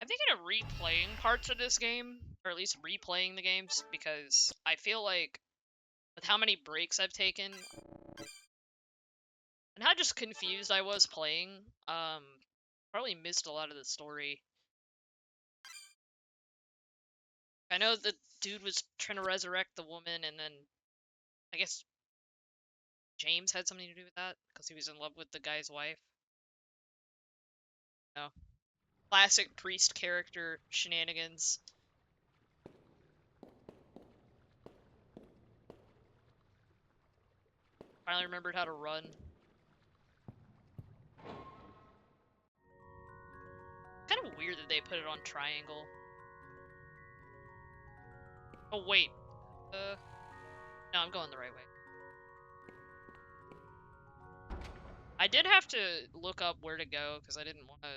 I'm thinking of replaying parts of this game, or at least replaying the games, because I feel like with how many breaks I've taken and how just confused I was playing, probably missed a lot of the story. I know the dude was trying to resurrect the woman, and then I guess James had something to do with that because he was in love with the guy's wife. No, classic priest character shenanigans. Finally remembered how to run. Kind of weird that they put it on triangle. Oh wait, no, I'm going the right way. I did have to look up where to go because I didn't want to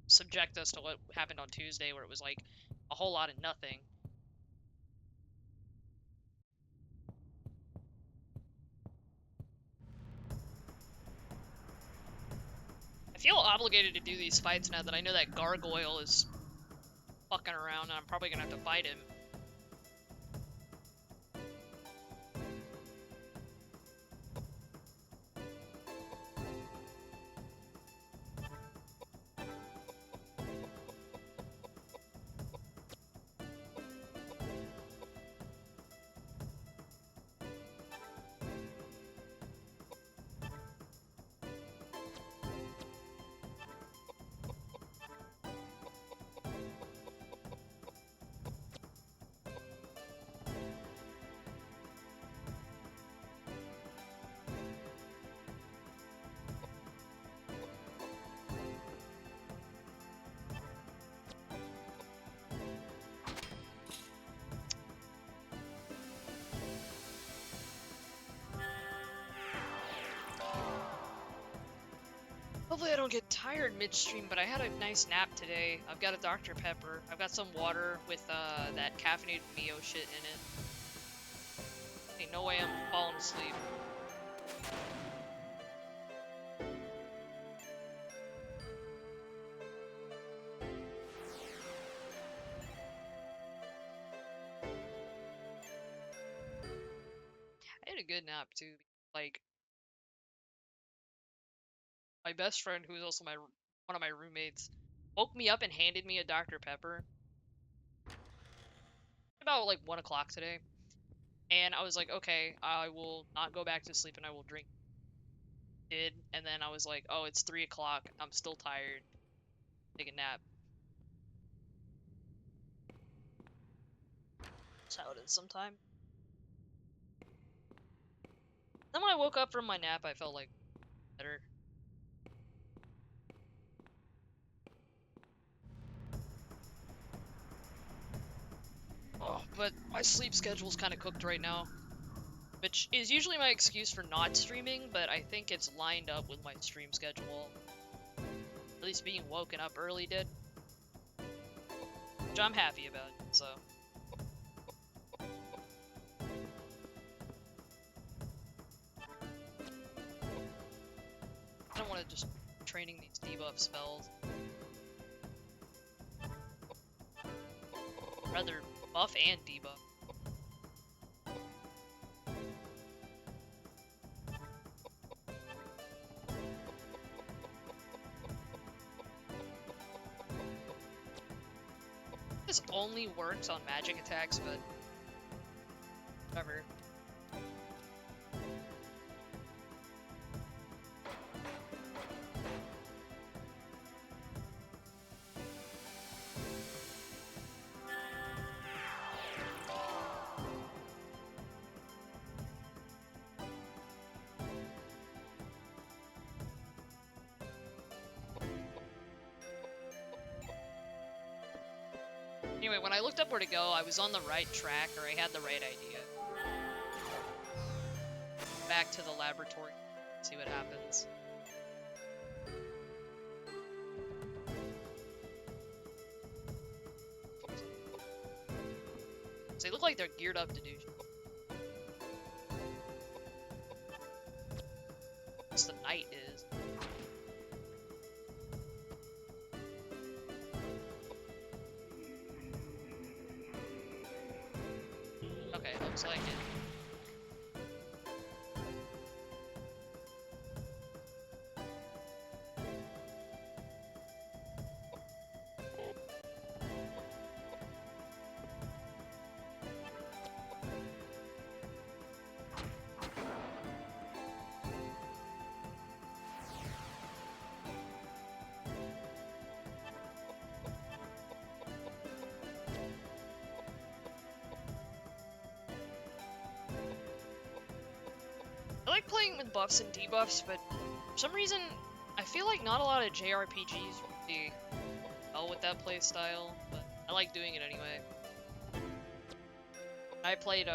subject us to what happened on Tuesday, where it was like a whole lot of nothing. I feel obligated to do these fights now that I know that gargoyle is fucking around, and I'm probably gonna have to fight him. Hopefully I don't get tired midstream, but I had a nice nap today. I've got a Dr. Pepper. I've got some water with that caffeinated Mio shit in it. Ain't no way I'm falling asleep. I had a good nap too. Like, my best friend, who was also one of my roommates, woke me up and handed me a Dr. Pepper about like 1 o'clock today. And I was like, okay, I will not go back to sleep and I will drink. Did, and then I was like, oh, it's 3 o'clock. I'm still tired. Take a nap. That's how it is sometimes. Then when I woke up from my nap, I felt like better. Oh, but my sleep schedule's kind of cooked right now, which is usually my excuse for not streaming, but I think it's lined up with my stream schedule. At least being woken up early did. Which I'm happy about, so. I don't want to just training these debuff spells. Rather buff and debuff. This only works on magic attacks, but whatever. Anyway, when I looked up where to go, I was on the right track, or I had the right idea. Back to the laboratory, see what happens. So they look like they're geared up to do shit. As the night is. like playing with buffs and debuffs, but for some reason, I feel like not a lot of JRPGs really well with that playstyle, but I like doing it anyway. I played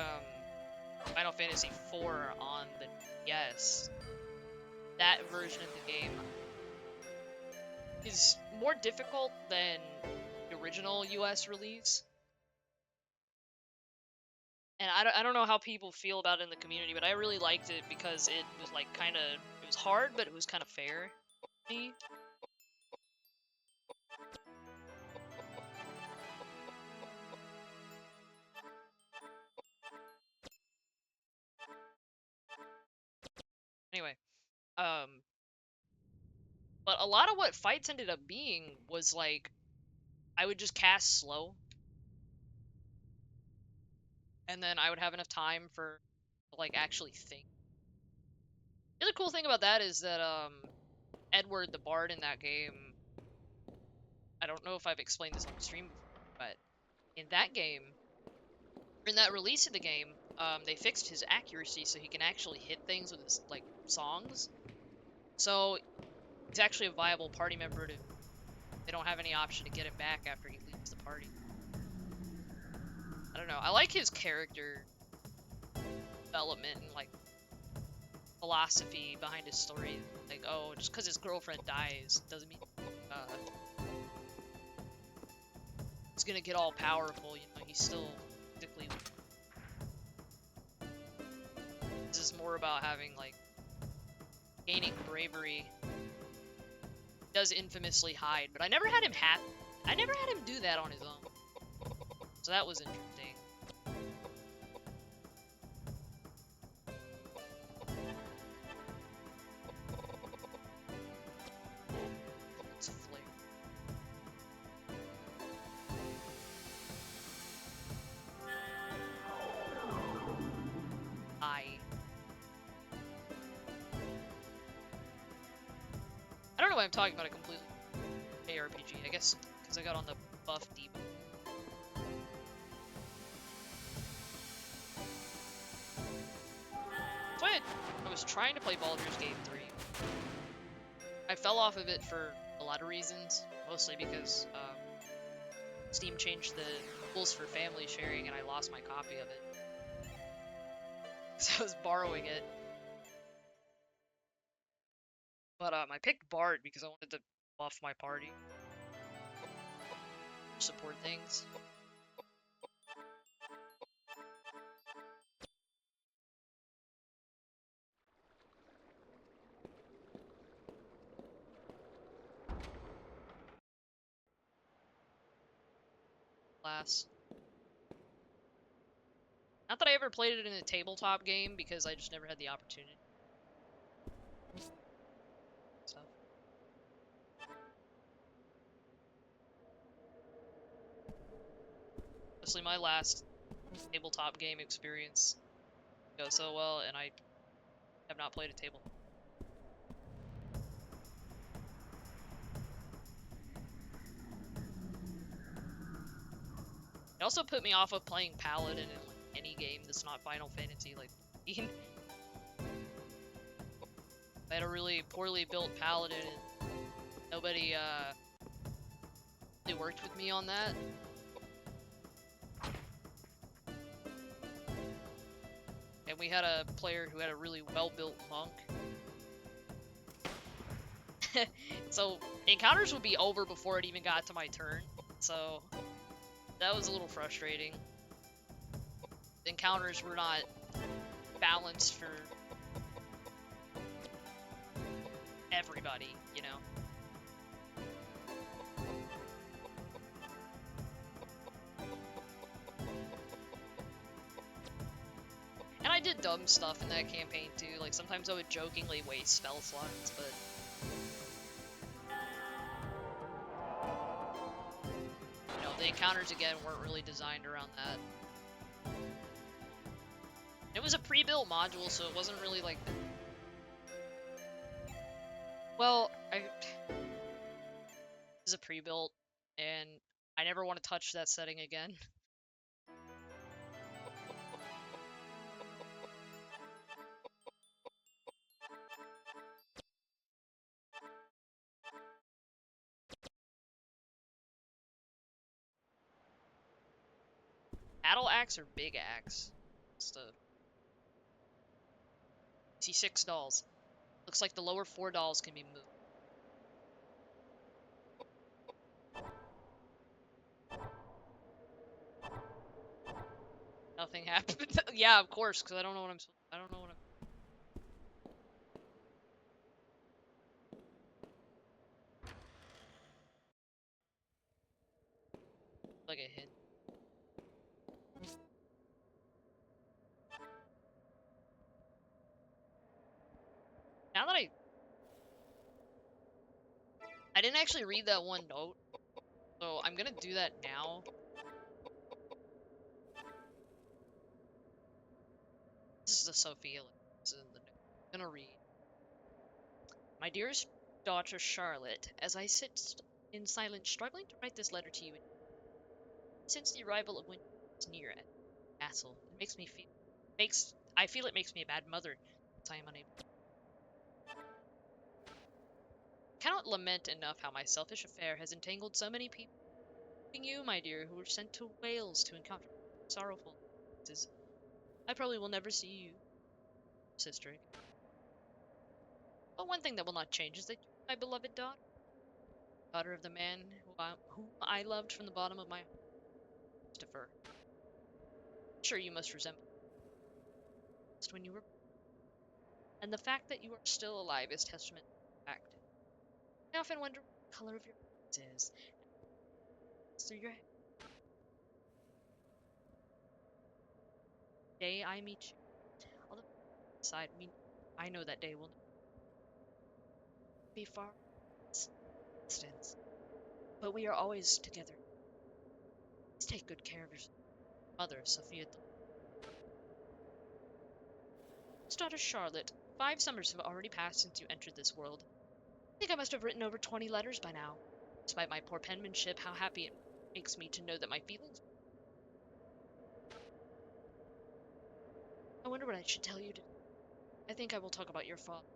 Final Fantasy IV on the DS. That version of the game is more difficult than the original US release. And I don't know how people feel about it in the community, but I really liked it because it was like kind of, it was hard, but it was kind of fair to me. Anyway, but a lot of what fights ended up being was like, I would just cast slow, and then I would have enough time for like actually think. The other cool thing about that is that Edward the Bard in that game, I don't know if I've explained this on stream before, but in that game, in that release of the game, they fixed his accuracy so he can actually hit things with his like songs. So he's actually a viable party member. They don't have any option to get him back after he leaves the party. I don't know. I like his character development and like philosophy behind his story. Like, oh, just because his girlfriend dies doesn't mean he's gonna get all powerful. You know, he's still physically. This is more about having like gaining bravery. He does infamously hide, but I never had him do that on his own. So that was interesting. Let's flare. I don't know why I'm talking about a completely ARPG. I guess because I got on the buff debuff. So I was trying to play Baldur's Gate 3. I fell off of it for a lot of reasons, mostly because Steam changed the rules for family sharing and I lost my copy of it. So I was borrowing it. But I picked Bard because I wanted to buff my party. Support things. Class. Not that I ever played it in a tabletop game because I just never had the opportunity. So. Honestly, my last tabletop game experience goes so well, and I have not played a table. It also put me off of playing Paladin in like any game that's not Final Fantasy. Like, I had a really poorly built Paladin, and nobody really worked with me on that. And we had a player who had a really well-built monk. So encounters would be over before it even got to my turn. So that was a little frustrating. The encounters were not balanced for everybody, you know. And I did dumb stuff in that campaign too. Like sometimes I would jokingly waste spell slots, but you know, the encounters again weren't really designed around that. It was a pre-built module, so it wasn't really like. Well, it was a pre-built, and I never want to touch that setting again. Battle axe or big axe? It's the... I see 6 dolls. Looks like the lower 4 dolls can be moved. Nothing happened. Yeah, of course, because I don't know what I don't know what I'm... Like a hint. Now that I didn't actually read that one note, so I'm gonna do that now. This is the Sophia. This is in the note. I'm gonna read. My dearest daughter Charlotte, as I sit in silence struggling to write this letter to you, since the arrival of winter is near at the castle, it makes me feel I feel it makes me a bad mother, since I am unable. I cannot lament enough how my selfish affair has entangled so many people, including you, my dear, who were sent to Wales to encounter sorrowful experiences. I probably will never see you, sister, again. But one thing that will not change is that you, my beloved daughter of the man whom I loved from the bottom of my heart, Christopher. Sure, you must resemble just when you were, and the fact that you are still alive is testament to the fact. I often wonder what the color of your eyes is, through your day I meet you. Although beside me, I know that day will not be far distance, but we are always together. Please take good care of your mother, Sophia. His daughter Charlotte. 5 summers have already passed since you entered this world. I think I must have written over 20 letters by now. Despite my poor penmanship, how happy it makes me to know that my feelings... I wonder what I should tell you today. I think I will talk about your father.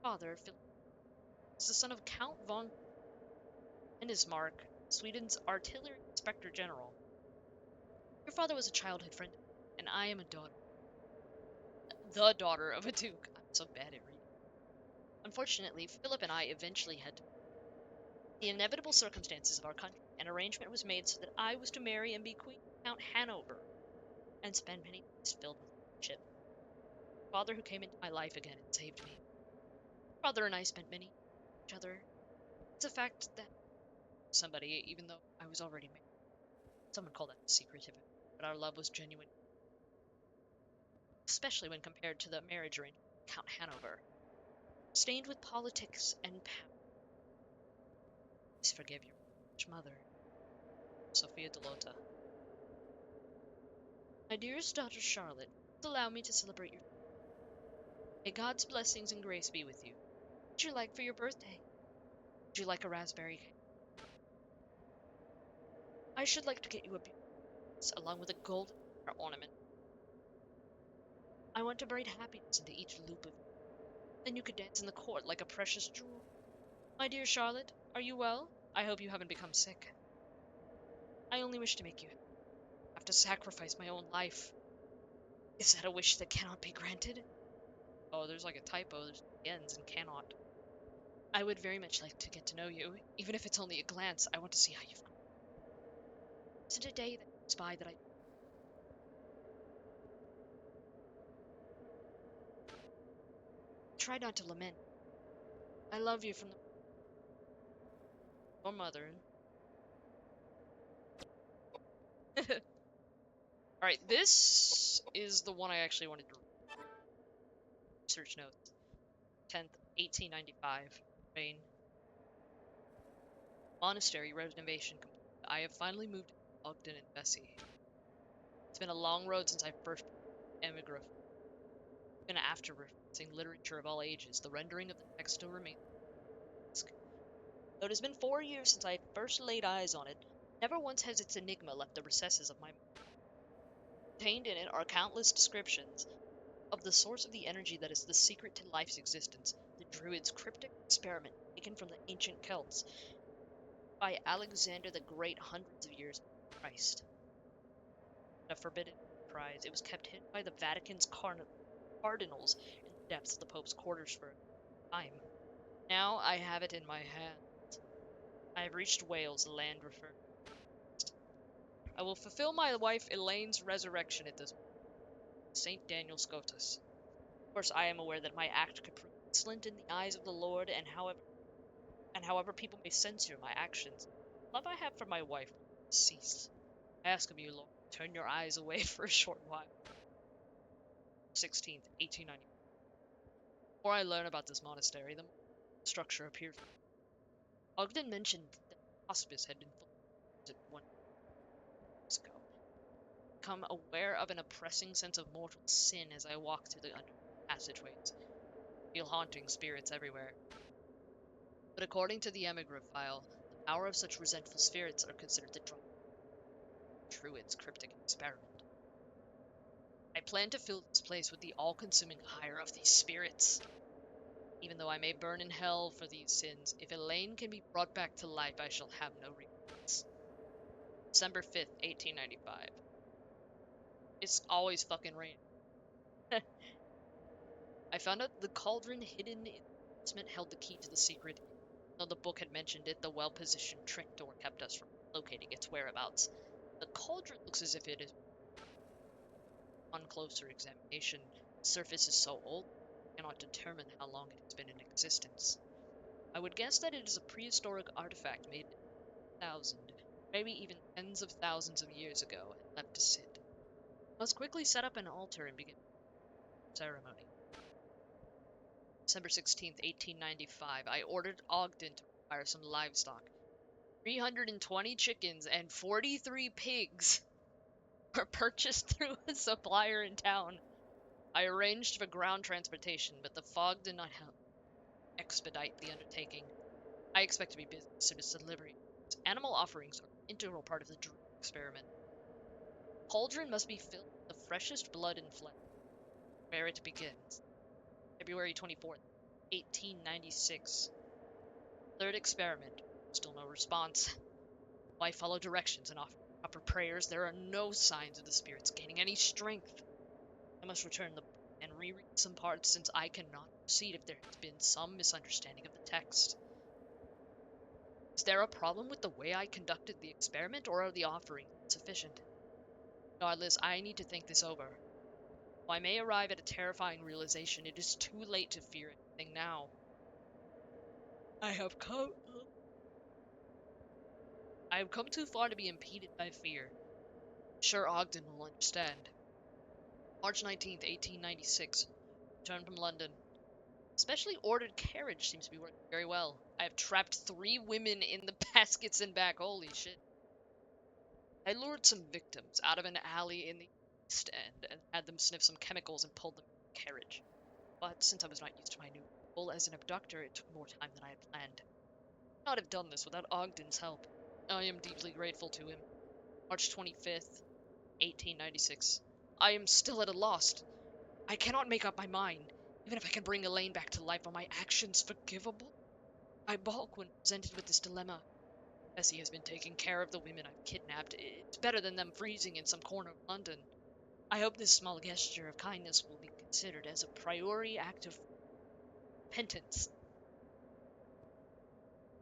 Father, Philip, is the son of Count von Bismarck, Sweden's artillery inspector general. Your father was a childhood friend, and I am the daughter of a duke. I'm so bad at reading. Unfortunately, Philip and I eventually had to... The inevitable circumstances of our country, an arrangement was made so that I was to marry and be Queen of Count Hanover, and spend many days filled with friendship. Father who came into my life again and saved me. Father and I spent many each other. It's a fact that somebody, even though I was already married. Someone called that secretive, but our love was genuine, especially when compared to the marriage arrangement with Count Hanover, stained with politics and power. Please forgive your mother, Sophia Delota. My dearest daughter Charlotte, allow me to celebrate your... May God's blessings and grace be with you. What would you like for your birthday? Would you like a raspberry cake? I should like to get you a beautiful dress, along with a golden ornament. I want to braid happiness into each loop of... Then you could dance in the court like a precious jewel. My dear Charlotte, are you well? I hope you haven't become sick. I only wish to make you have to sacrifice my own life. Is that a wish that cannot be granted? Oh, there's like a typo. There's ends and cannot. I would very much like to get to know you, even if it's only a glance. I want to see how you've grown. Isn't a day that goes by that I... Try not to lament. I love you from your mother. Alright, this is the one I actually wanted to research notes. 10th, 1895. Spain. Monastery renovation complete. I have finally moved to Ogden and Bessie. It's been a long road since I first emigrated. Even after referencing literature of all ages, the rendering of the text still remains. Though it has been 4 years since I first laid eyes on it, never once has its enigma left the recesses of my mind. Contained in it are countless descriptions of the source of the energy that is the secret to life's existence, the Druids' cryptic experiment taken from the ancient Celts by Alexander the Great hundreds of years before Christ. a forbidden prize. It was kept hidden by the Vatican's cardinals in the depths of the Pope's quarters for a time. Now I have it in my hand. I have reached Wales, the land referred. I will fulfill my wife Elaine's resurrection at this St. Daniel Scotus. Of course, I am aware that my act could prove excellent in the eyes of the Lord, and however people may censure my actions, the love I have for my wife will cease. I ask of you, Lord, turn your eyes away for a short while. 16th, 1890. The more I learn about this monastery, the more the structure appears. Ogden mentioned that hospice had been at 1 years ago. I become aware of an oppressing sense of mortal sin as I walk through the under passageways. I feel haunting spirits everywhere. But according to the emigrant file, the power of such resentful spirits are considered the drug Druid's cryptic experiment. I plan to fill this place with the all-consuming fire of these spirits. Even though I may burn in hell for these sins, if Elaine can be brought back to life, I shall have no regrets. December 5th, 1895. It's always fucking raining. I found out the cauldron hidden in the basement held the key to the secret. Though the book had mentioned it, the well-positioned trick door kept us from locating its whereabouts. The cauldron looks as if it is. On closer examination, the surface is so old, I cannot determine how long it has been in existence. I would guess that it is a prehistoric artifact made 1,000, maybe even tens of thousands of years ago, and left to sit. I must quickly set up an altar and begin the ceremony. December 16th, 1895, I ordered Ogden to acquire some livestock. 320 chickens and 43 pigs were purchased through a supplier in town. I arranged for ground transportation, but the fog did not help expedite the undertaking. I expect to be busy as soon as delivery. Animal offerings are an integral part of the Druid experiment. Cauldron must be filled with the freshest blood and flesh. Where it begins. February 24th, 1896. Third experiment. Still no response. I follow directions and offer proper prayers. There are no signs of the spirits gaining any strength. I must return the book and reread some parts since I cannot proceed if there has been some misunderstanding of the text. Is there a problem with the way I conducted the experiment, or are the offerings sufficient? Regardless, I need to think this over. While I may arrive at a terrifying realization, it is too late to fear anything now. I have come too far to be impeded by fear. I'm sure Ogden will understand. March 19th, 1896. Returned from London. Specially ordered carriage seems to be working very well. I have trapped 3 women in the baskets and back. Holy shit. I lured some victims out of an alley in the East End and had them sniff some chemicals and pulled them in the carriage. But since I was not used to my new role as an abductor, it took more time than I had planned. I could not have done this without Ogden's help. I am deeply grateful to him. March 25th, 1896. I am still at a loss. I cannot make up my mind. Even if I can bring Elaine back to life, are my actions forgivable? I balk when presented with this dilemma. Bessie has been taking care of the women I've kidnapped. It's better than them freezing in some corner of London. I hope this small gesture of kindness will be considered as a priori act of repentance.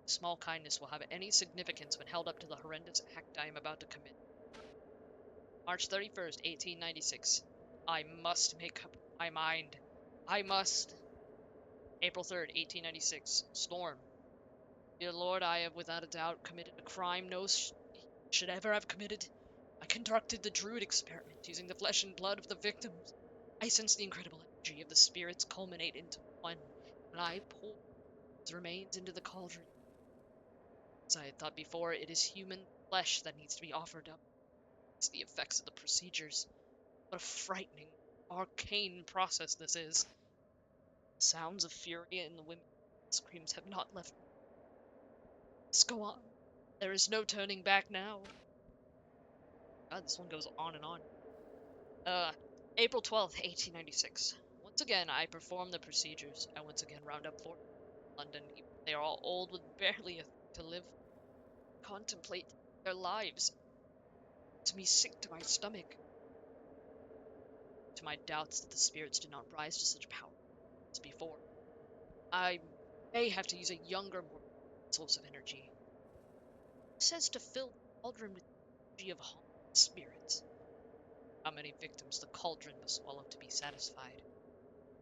Small kindness will have any significance when held up to the horrendous act I am about to commit. March 31st, 1896. I must make up my mind. I must. April 3rd, 1896. Storm. Dear Lord, I have without a doubt committed a crime no should ever have committed. I conducted the Druid experiment using the flesh and blood of the victims. I sense the incredible energy of the spirits culminate into one, and I pour his remains into the cauldron. As I had thought before, it is human flesh that needs to be offered up. It's the effects of the procedures. What a frightening, arcane process this is. The sounds of fury in the women's screams have not left me. Let's go on. There is no turning back now. God, this one goes on and on. April 12th, 1896. Once again, I perform the procedures. I once again round up 4 London. They are all old with barely a thing to live. Contemplate their lives. It's me sick to my stomach. to my doubts that the spirits did not rise to such power as before. I may have to use a younger, more source of energy. It says to fill the cauldron with the energy of haunted spirits. How many victims the cauldron must swallow to be satisfied?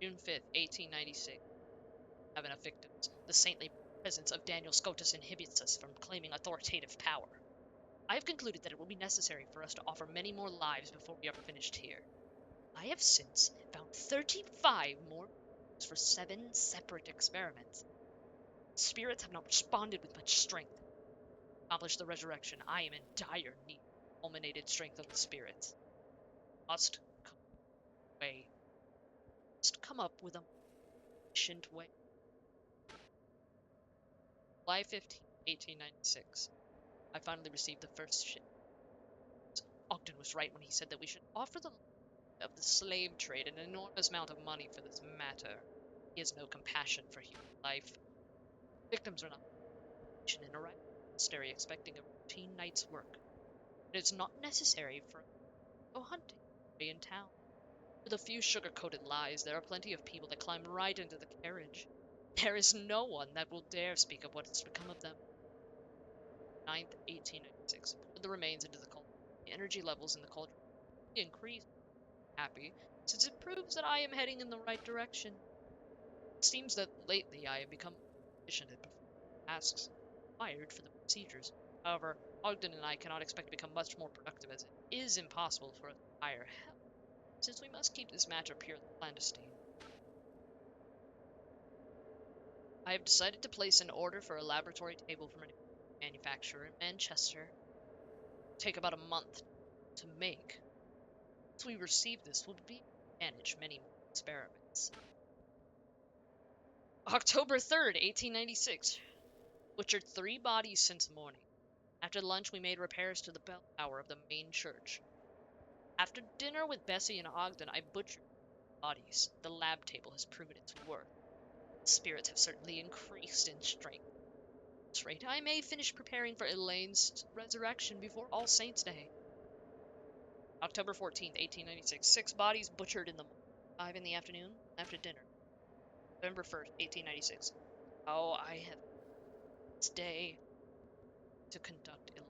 June 5th, 1896. Have enough victims. The saintly presence of Daniel Scotus inhibits us from claiming authoritative power. I have concluded that it will be necessary for us to offer many more lives before we are finished here. I have since found 35 more for 7 separate experiments. Spirits have not responded with much strength. To accomplish the resurrection, I am in dire need of the culminated strength of the spirits. Must come way. Must come up with a efficient way. July 15, 1896. I finally received the first ship. Ogden was right when he said that we should offer the of the slave trade an enormous amount of money for this matter. He has no compassion for human life. Victims are not in a monastery expecting a routine night's work. It is not necessary for us to go hunting in town. With a few sugar-coated lies, there are plenty of people that climb right into the carriage. There is no one that will dare speak of what has become of them. 9th, 1896. Put the remains into the cauldron. The energy levels in the cauldron increase. Happy, since it proves that I am heading in the right direction. It seems that lately I have become efficient at performing tasks required for the procedures. However, Ogden and I cannot expect to become much more productive, as it is impossible for us to hire help, since we must keep this matter purely clandestine. I have decided to place an order for a laboratory table from a manufacturer in Manchester. It will take about a month to make. Once we receive this, we'll be able to manage many more experiments. October 3rd, 1896. Butchered 3 bodies since morning. After lunch, we made repairs to the bell tower of the main church. After dinner with Bessie and Ogden, I butchered bodies. The lab table has proven its worth. The spirits have certainly increased in strength. At this rate, I may finish preparing for Elaine's resurrection before All Saints' Day. October 14th, 1896. 6 bodies butchered in the morning. 5 in the afternoon after dinner. November 1st, 1896. Oh, I have this day to conduct a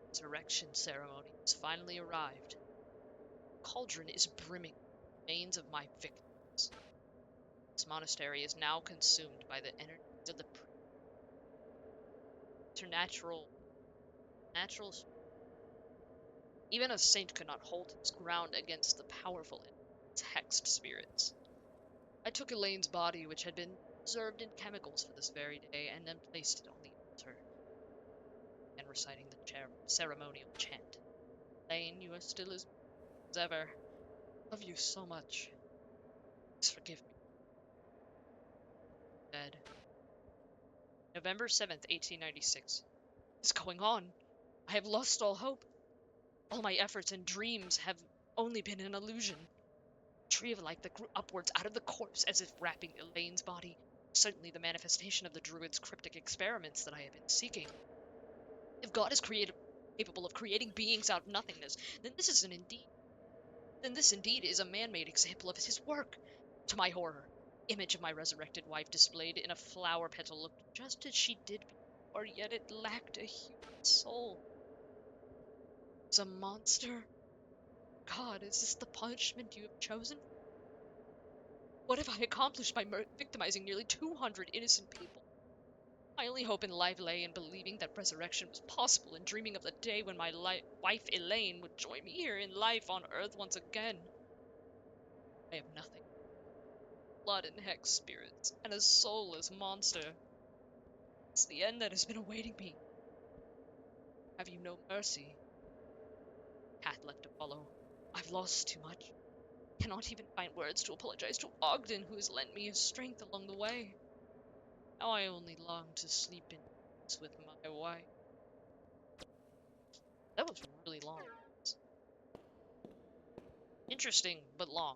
resurrection ceremony has finally arrived. The cauldron is brimming with the remains of my victims. This monastery is now consumed by the energies of the preternatural. Even a saint could not hold his ground against the powerful and hexed spirits. I took Elaine's body, which had been preserved in chemicals for this very day, and then placed it on the altar, and reciting the ceremonial chant. Elaine, you are still as ever. I love you so much. Please forgive me. Dead. November 7th, 1896. What is going on? I have lost all hope. All my efforts and dreams have only been an illusion. A tree of light that grew upwards out of the corpse as if wrapping Elaine's body. Certainly the manifestation of the druid's cryptic experiments that I have been seeking. If God is capable of creating beings out of nothingness, then this indeed is a man-made example of his work. To my horror, the image of my resurrected wife displayed in a flower petal looked just as she did before, yet it lacked a human soul. It was a monster. God, is this the punishment you have chosen? What have I accomplished by victimizing nearly 200 innocent people? My only hope in life lay in believing that resurrection was possible and dreaming of the day when my wife Elaine would join me here in life on Earth once again. I have nothing. Blood and hex spirits, and a soulless monster. It's the end that has been awaiting me. Have you no mercy? Path left to follow. I've lost too much. Cannot even find words to apologize to Ogden, who has lent me his strength along the way. Now I only long to sleep in peace with my wife. That was really long. Interesting, but long.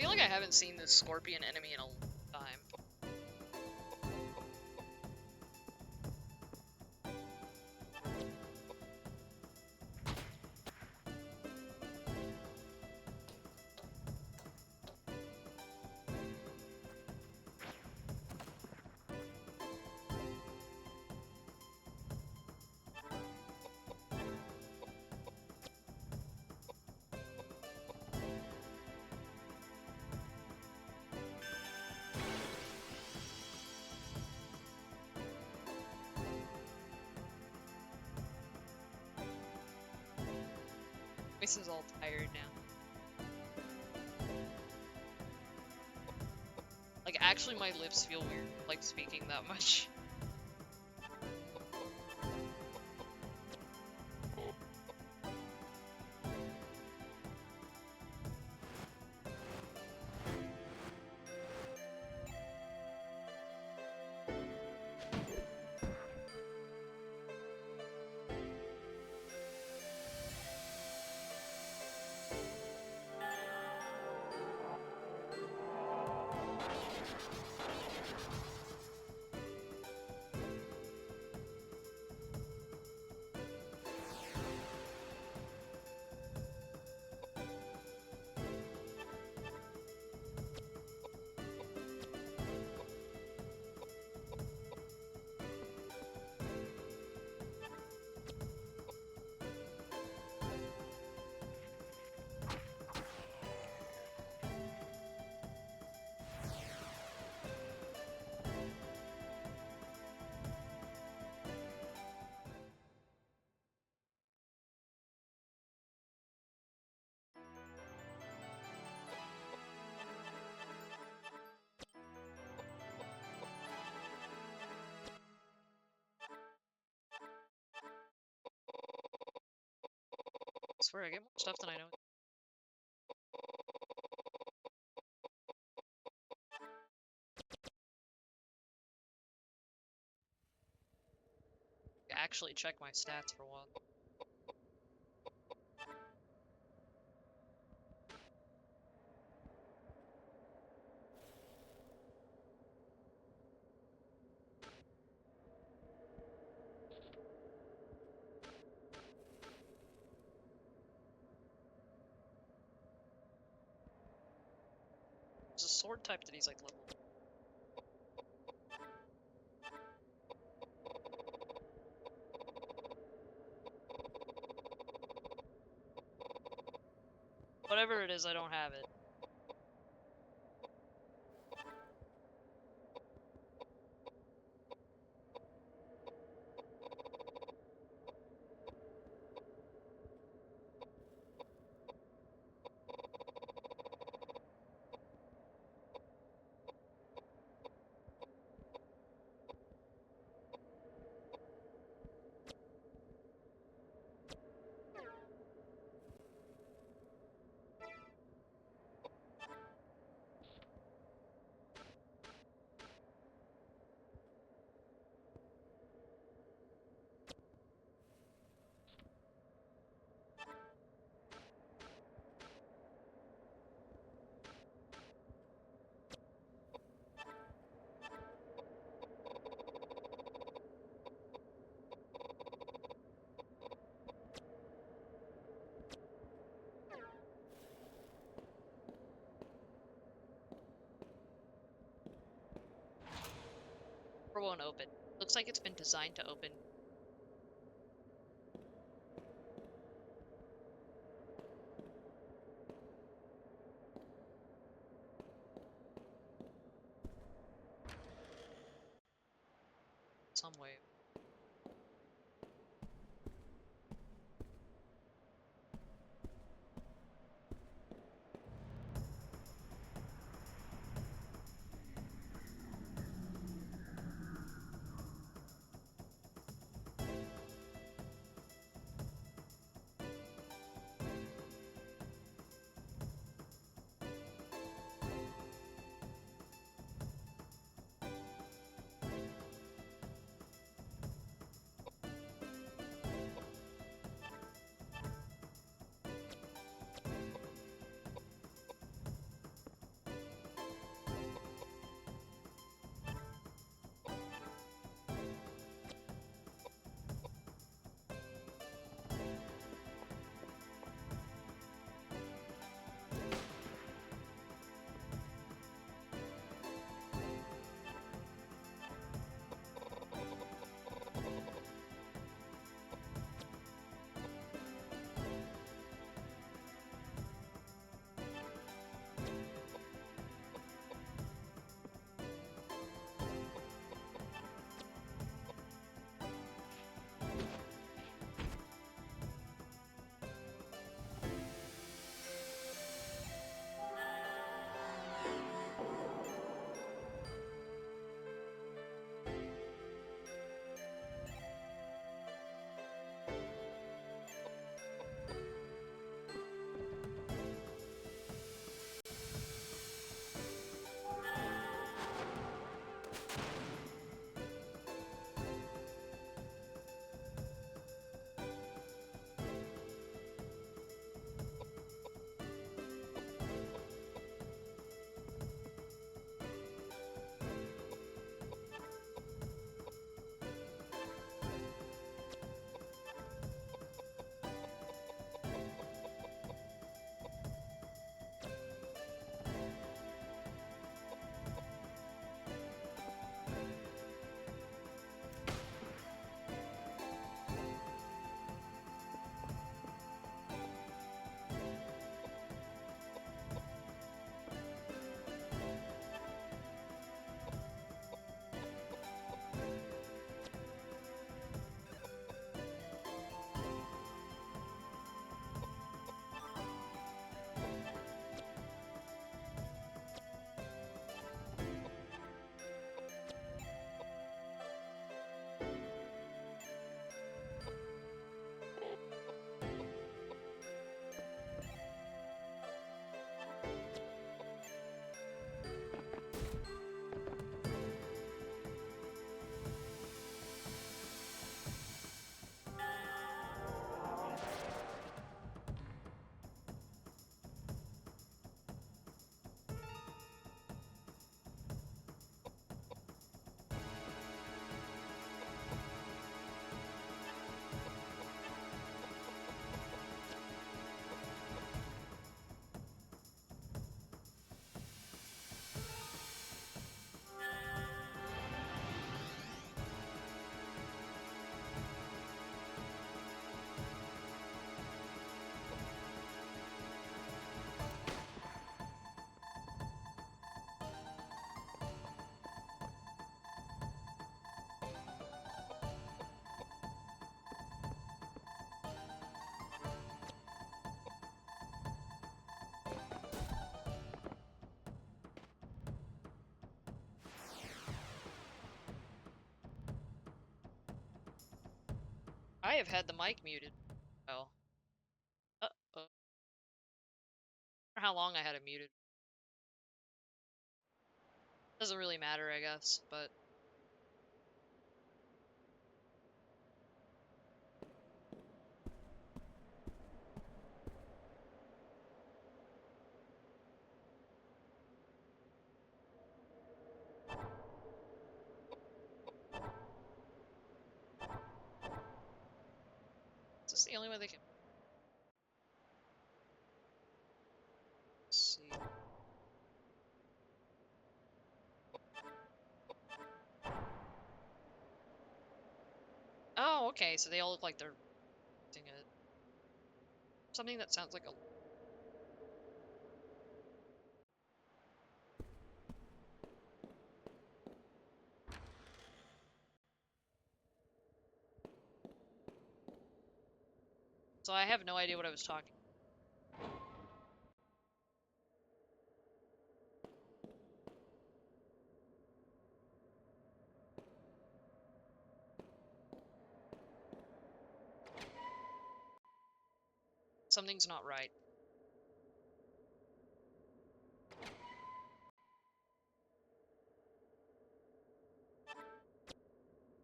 feel like I haven't seen this scorpion enemy in a long time. Voice is all tired now. Like, actually my lips feel weird, like, speaking that much. I swear I get more stuff than I know. Actually check my stats for one. There's a sword type that he's like level. Whatever it is, I don't have it. Or won't open. Looks like it's been designed to open. Some way. I have had the mic muted. Oh. Uh-oh. I don't know how long I had it muted. Doesn't really matter, I guess, but... Is this the only way they can... Let's see... Oh, okay, so they all look like they're... using it. Something that sounds like a... So I have no idea what I was talking. Something's not right.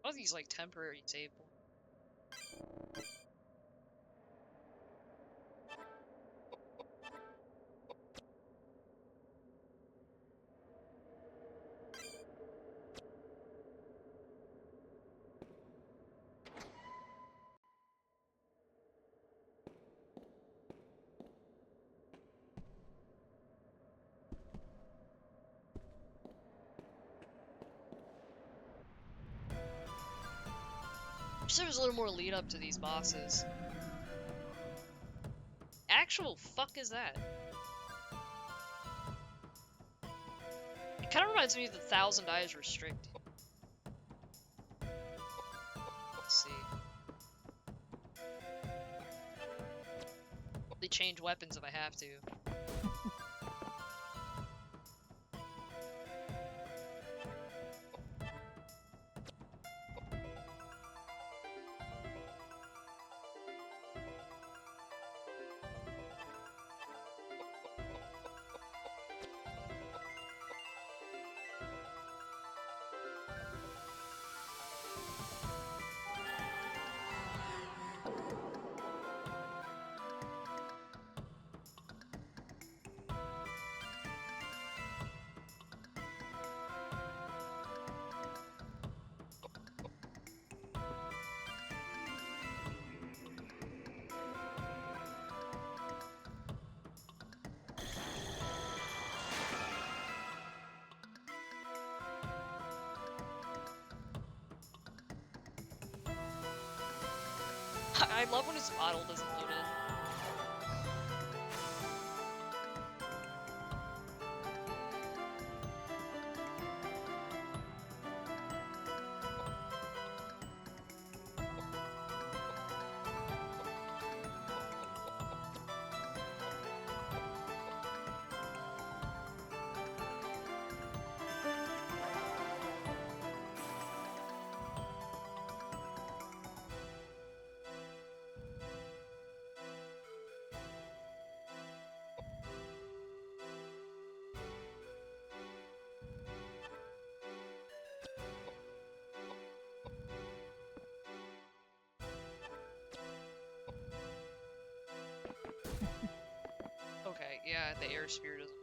What are these, like, temporary save points? Wish there was a little more lead up to these bosses. Actual fuck is that? It kind of reminds me of the 1,000 Eyes Restrict. Let's see. They change weapons if I have to. I love when his model doesn't load in. Okay, yeah, the air spear doesn't.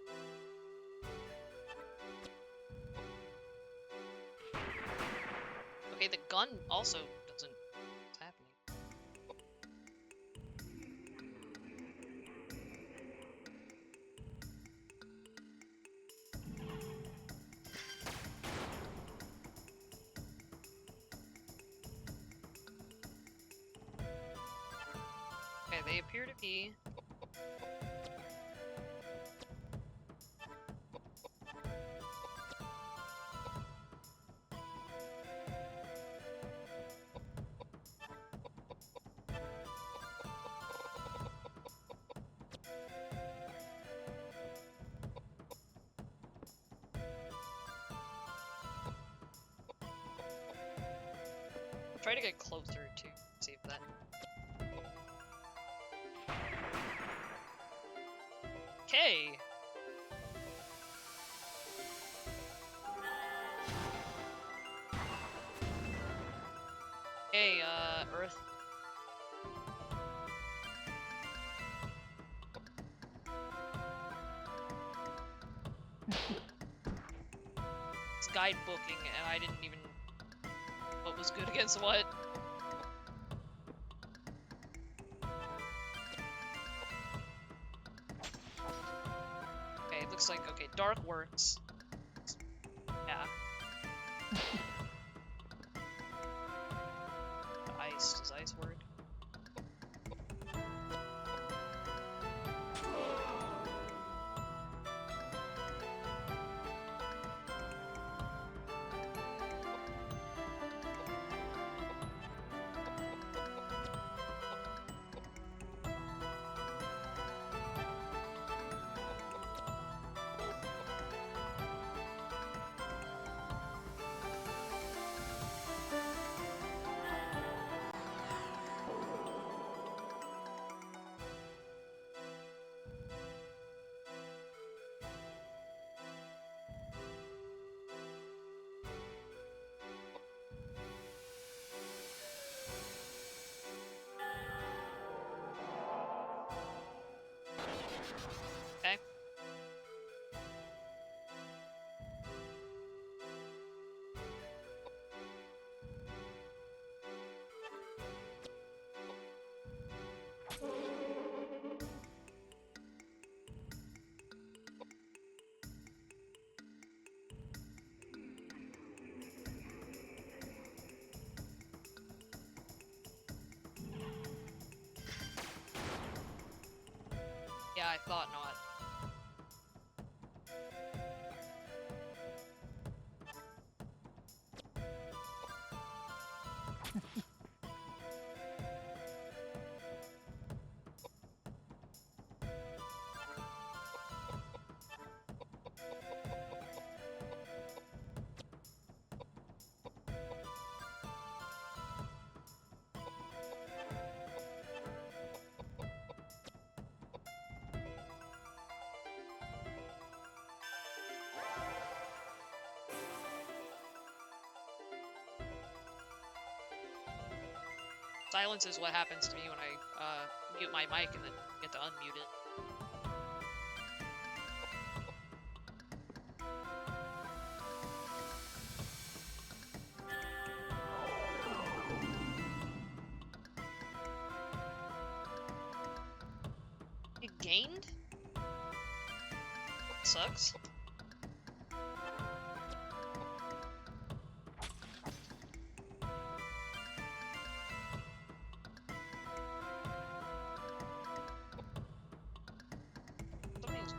Okay, the gun also doesn't. What's happening? Okay, they appear to be. Try to get closer to see if that. Okay. Hey, Earth. It's guide booking, and I didn't even what was good against what. Okay, it looks like okay, dark works. Yeah. Ice, does ice work? Okay. Yeah, I thought not. Silence is what happens to me when I mute my mic and then get to unmute it. It gained? Sucks. Something's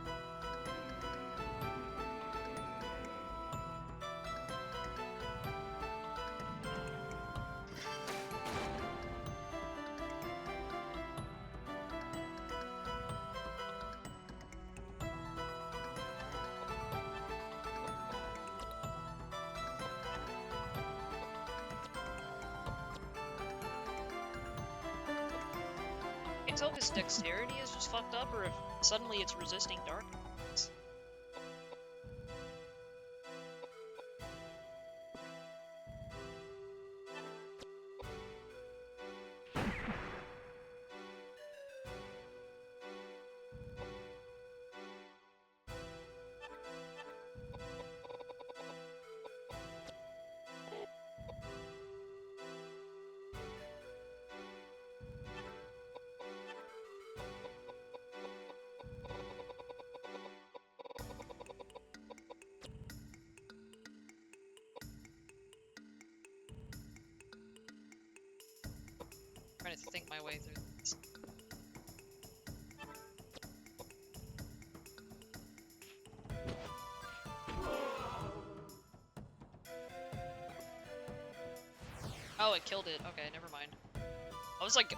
can't tell if his dexterity is just fucked up or if suddenly it's resisting darkness. Trying to think my way through this. Oh, it killed it. Okay, never mind. I was like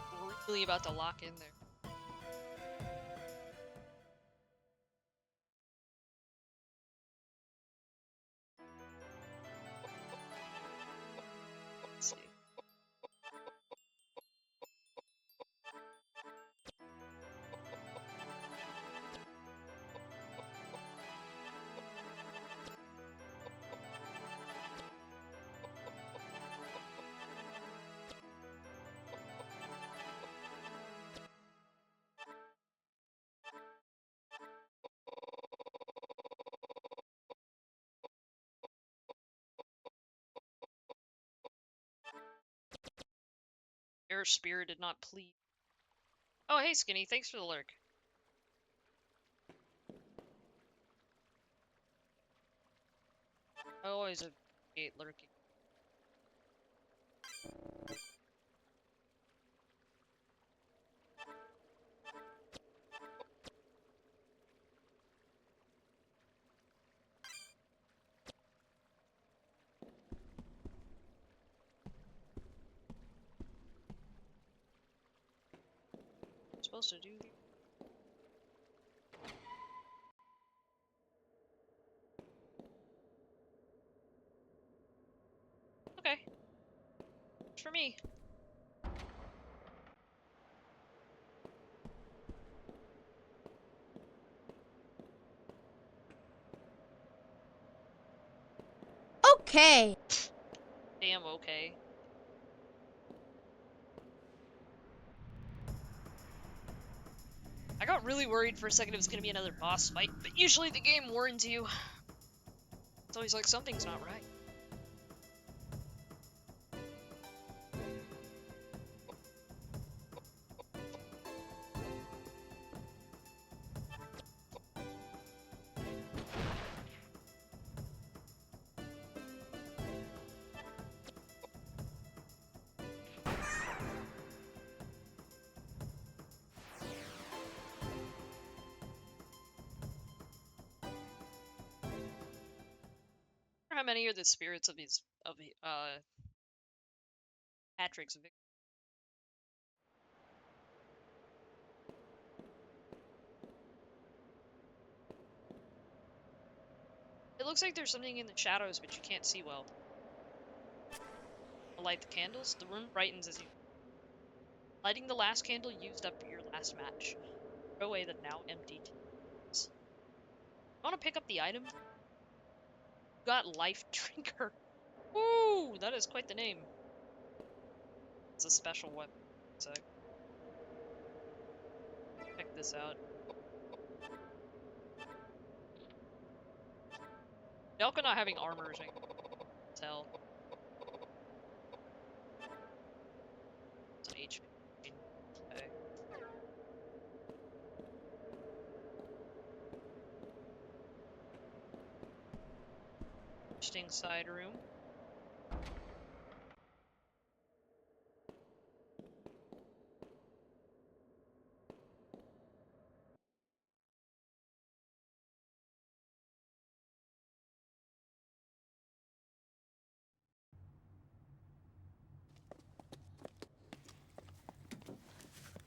really about to lock in there. Let's see. Your spirit did not plead. Oh, hey, Skinny. Thanks for the lurk. I always appreciate lurking. I'm supposed to do the... Okay. It's for me. Okay. Damn, okay. I got really worried for a second it was gonna be another boss fight, but usually the game warns you. It's always like, something's not right. How many are the spirits of Patrick's victims? It looks like there's something in the shadows, but you can't see well. I'll light the candles. The room brightens as you... Lighting the last candle used up your last match. Throw away the now empty teas. Want to pick up the item? You got Life Drinker. Woo! That is quite the name. It's a special weapon. So check this out. Koudelka not having armor is tell. It's an HP. Okay. Interesting side room.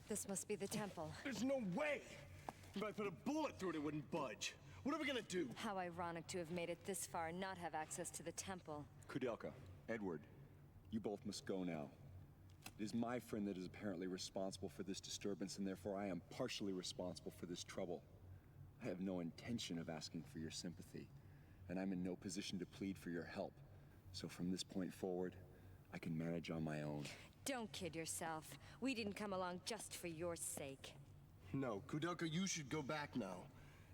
This must be the temple. There's no way! If I put a bullet through it, it wouldn't budge. What are we gonna do? How ironic to have made it this far and not have access to the temple. Koudelka, Edward, you both must go now. It is my friend that is apparently responsible for this disturbance, and therefore I am partially responsible for this trouble. I have no intention of asking for your sympathy, and I'm in no position to plead for your help. So from this point forward, I can manage on my own. Don't kid yourself. We didn't come along just for your sake. No, Koudelka, you should go back now.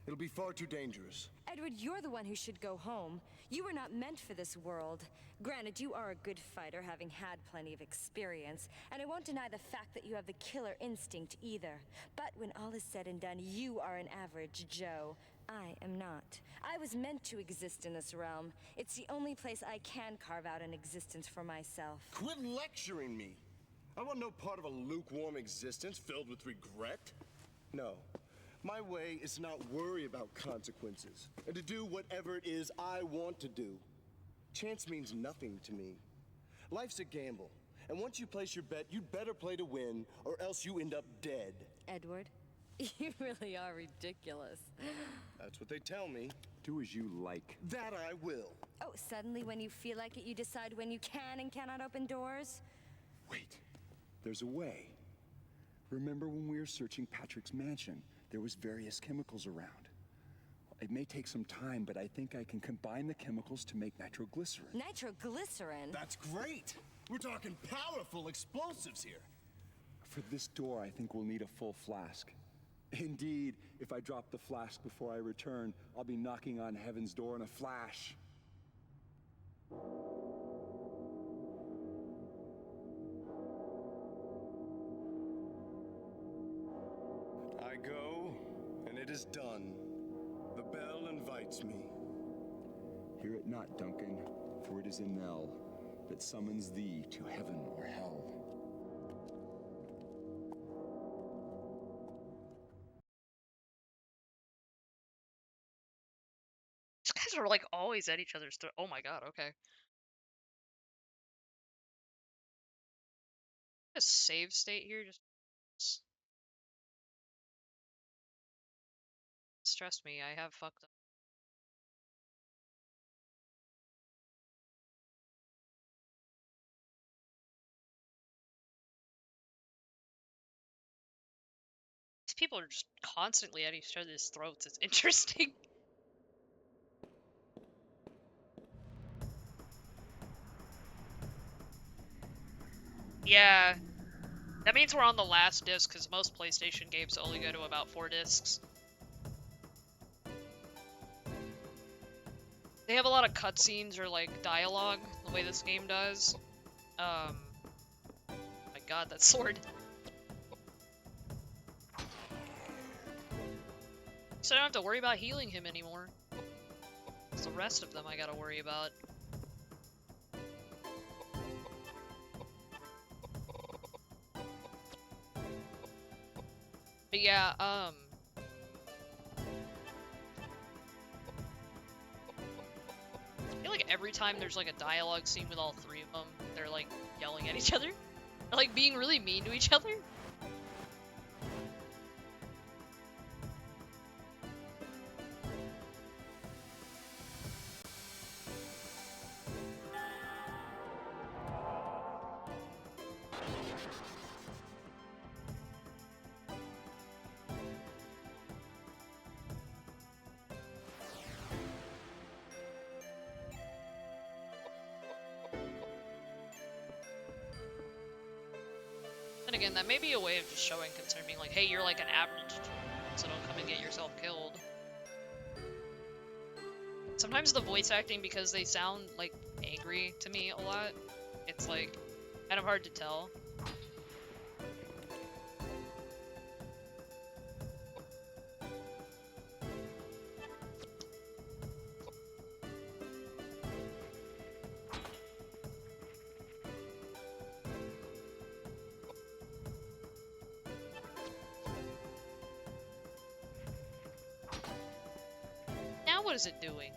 It'll be far too dangerous. Edward, you're the one who should go home. You were not meant for this world. Granted, you are a good fighter, having had plenty of experience, and I won't deny the fact that you have the killer instinct either. But when all is said and done, you are an average Joe. I am not. I was meant to exist in this realm. It's the only place I can carve out an existence for myself. Quit lecturing me! I want no part of a lukewarm existence filled with regret. No. My way is to not worry about consequences, and to do whatever it is I want to do. Chance means nothing to me. Life's a gamble, and once you place your bet, you'd better play to win, or else you end up dead. Edward, you really are ridiculous. That's what they tell me. Do as you like. That I will. Oh, suddenly when you feel like it, you decide when you can and cannot open doors? Wait, there's a way. Remember when we were searching Patrick's mansion? There was various chemicals around. It may take some time, but I think I can combine the chemicals to make nitroglycerin. Nitroglycerin? That's great! We're talking powerful explosives here. For this door, I think we'll need a full flask. Indeed, if I drop the flask before I return, I'll be knocking on heaven's door in a flash. is done. The bell invites me. Hear it not, Duncan, for it is a knell that summons thee to heaven or hell. These guys are like always at each other's throat. Oh my god, okay. A save state here just stressed me. I have fucked up. These people are just constantly at each other's throats. It's interesting. Yeah, that means we're on the last disc because most PlayStation games only go to about 4 discs. They have a lot of cutscenes or like dialogue, the way this game does. My god, that sword. So I don't have to worry about healing him anymore. It's the rest of them I gotta worry about. But yeah, I feel like every time there's like a dialogue scene with all 3 of them, they're like yelling at each other. They're like being really mean to each other. And again, that may be a way of just showing concern, being like, hey, you're like an average, so don't come and get yourself killed. Sometimes the voice acting, because they sound like angry to me a lot, it's like kind of hard to tell. Now what is it doing?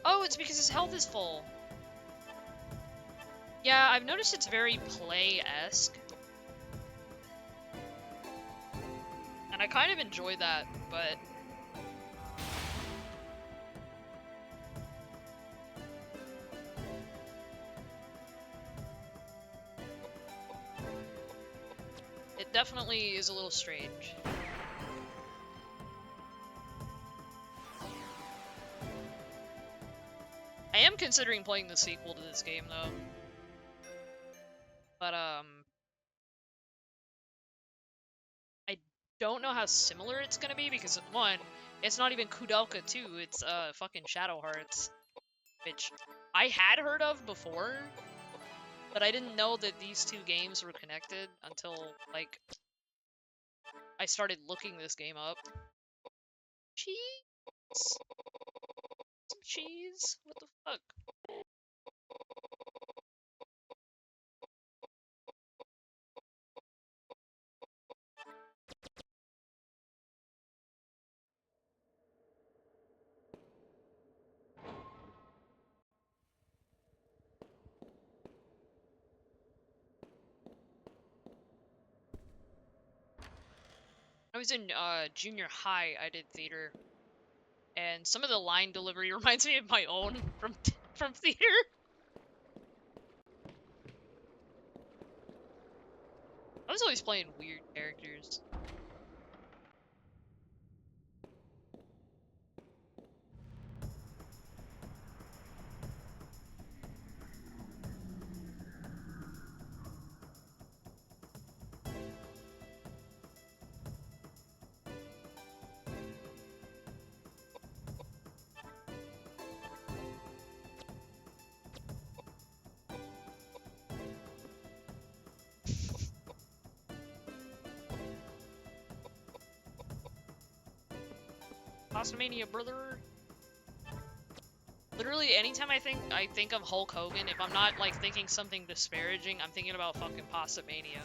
Oh, it's because his health is full. Yeah, I've noticed it's very play-esque. And I kind of enjoy that, but... it definitely is a little strange. I am considering playing the sequel to this game, though. But, I don't know how similar it's gonna be, because, 1, it's not even Koudelka 2, it's, fucking Shadow Hearts. Which I had heard of before, but I didn't know that these 2 games were connected until, like, I started looking this game up. Cheese? Some cheese? What the fuck? I was in junior high, I did theater, and some of the line delivery reminds me of my own from theater. I was always playing weird characters. Pastamania, brother. Literally, anytime I think of Hulk Hogan, if I'm not like thinking something disparaging, I'm thinking about fucking Pastamania.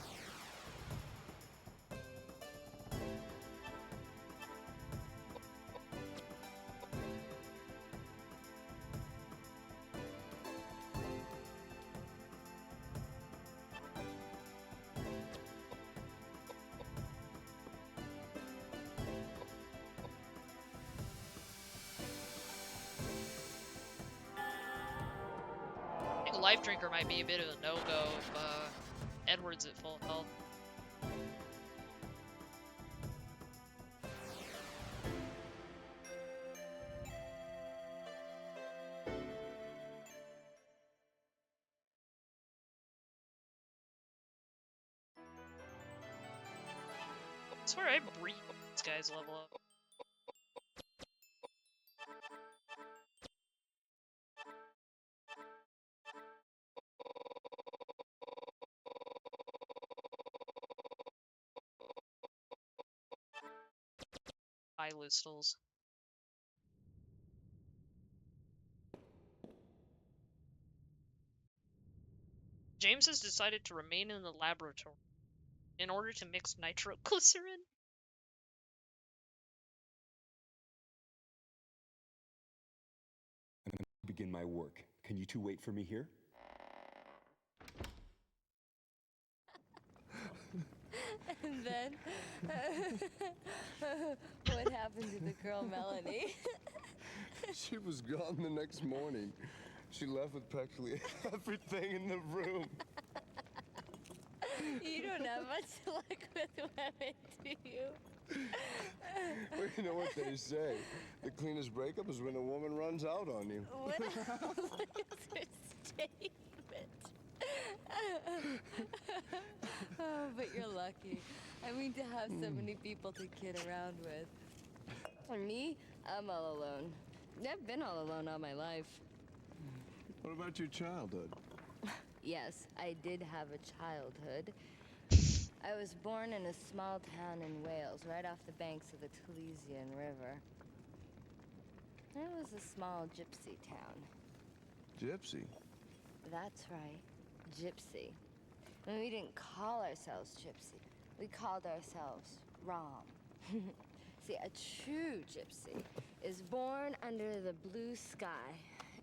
I think Life Drinker might be a bit of a no-go if Edward's at full health. I swear I breathe this guy's level up. Listals. James has decided to remain in the laboratory in order to mix nitroglycerin. Begin my work. Can you two wait for me here? And then, what happened to the girl Melanie? She was gone the next morning. She left with practically everything in the room. You don't have much luck with women, do you? Well, you know what they say. The cleanest breakup is when a woman runs out on you. What a loser statement. Oh, but you're lucky. I mean, to have so many people to kid around with. For me, I'm all alone. I've been all alone all my life. What about your childhood? Yes, I did have a childhood. I was born in a small town in Wales, right off the banks of the Taliesin River. It was a small gypsy town. Gypsy? That's right, gypsy. And we didn't call ourselves gypsy. We called ourselves Rom. See, a true gypsy is born under the blue sky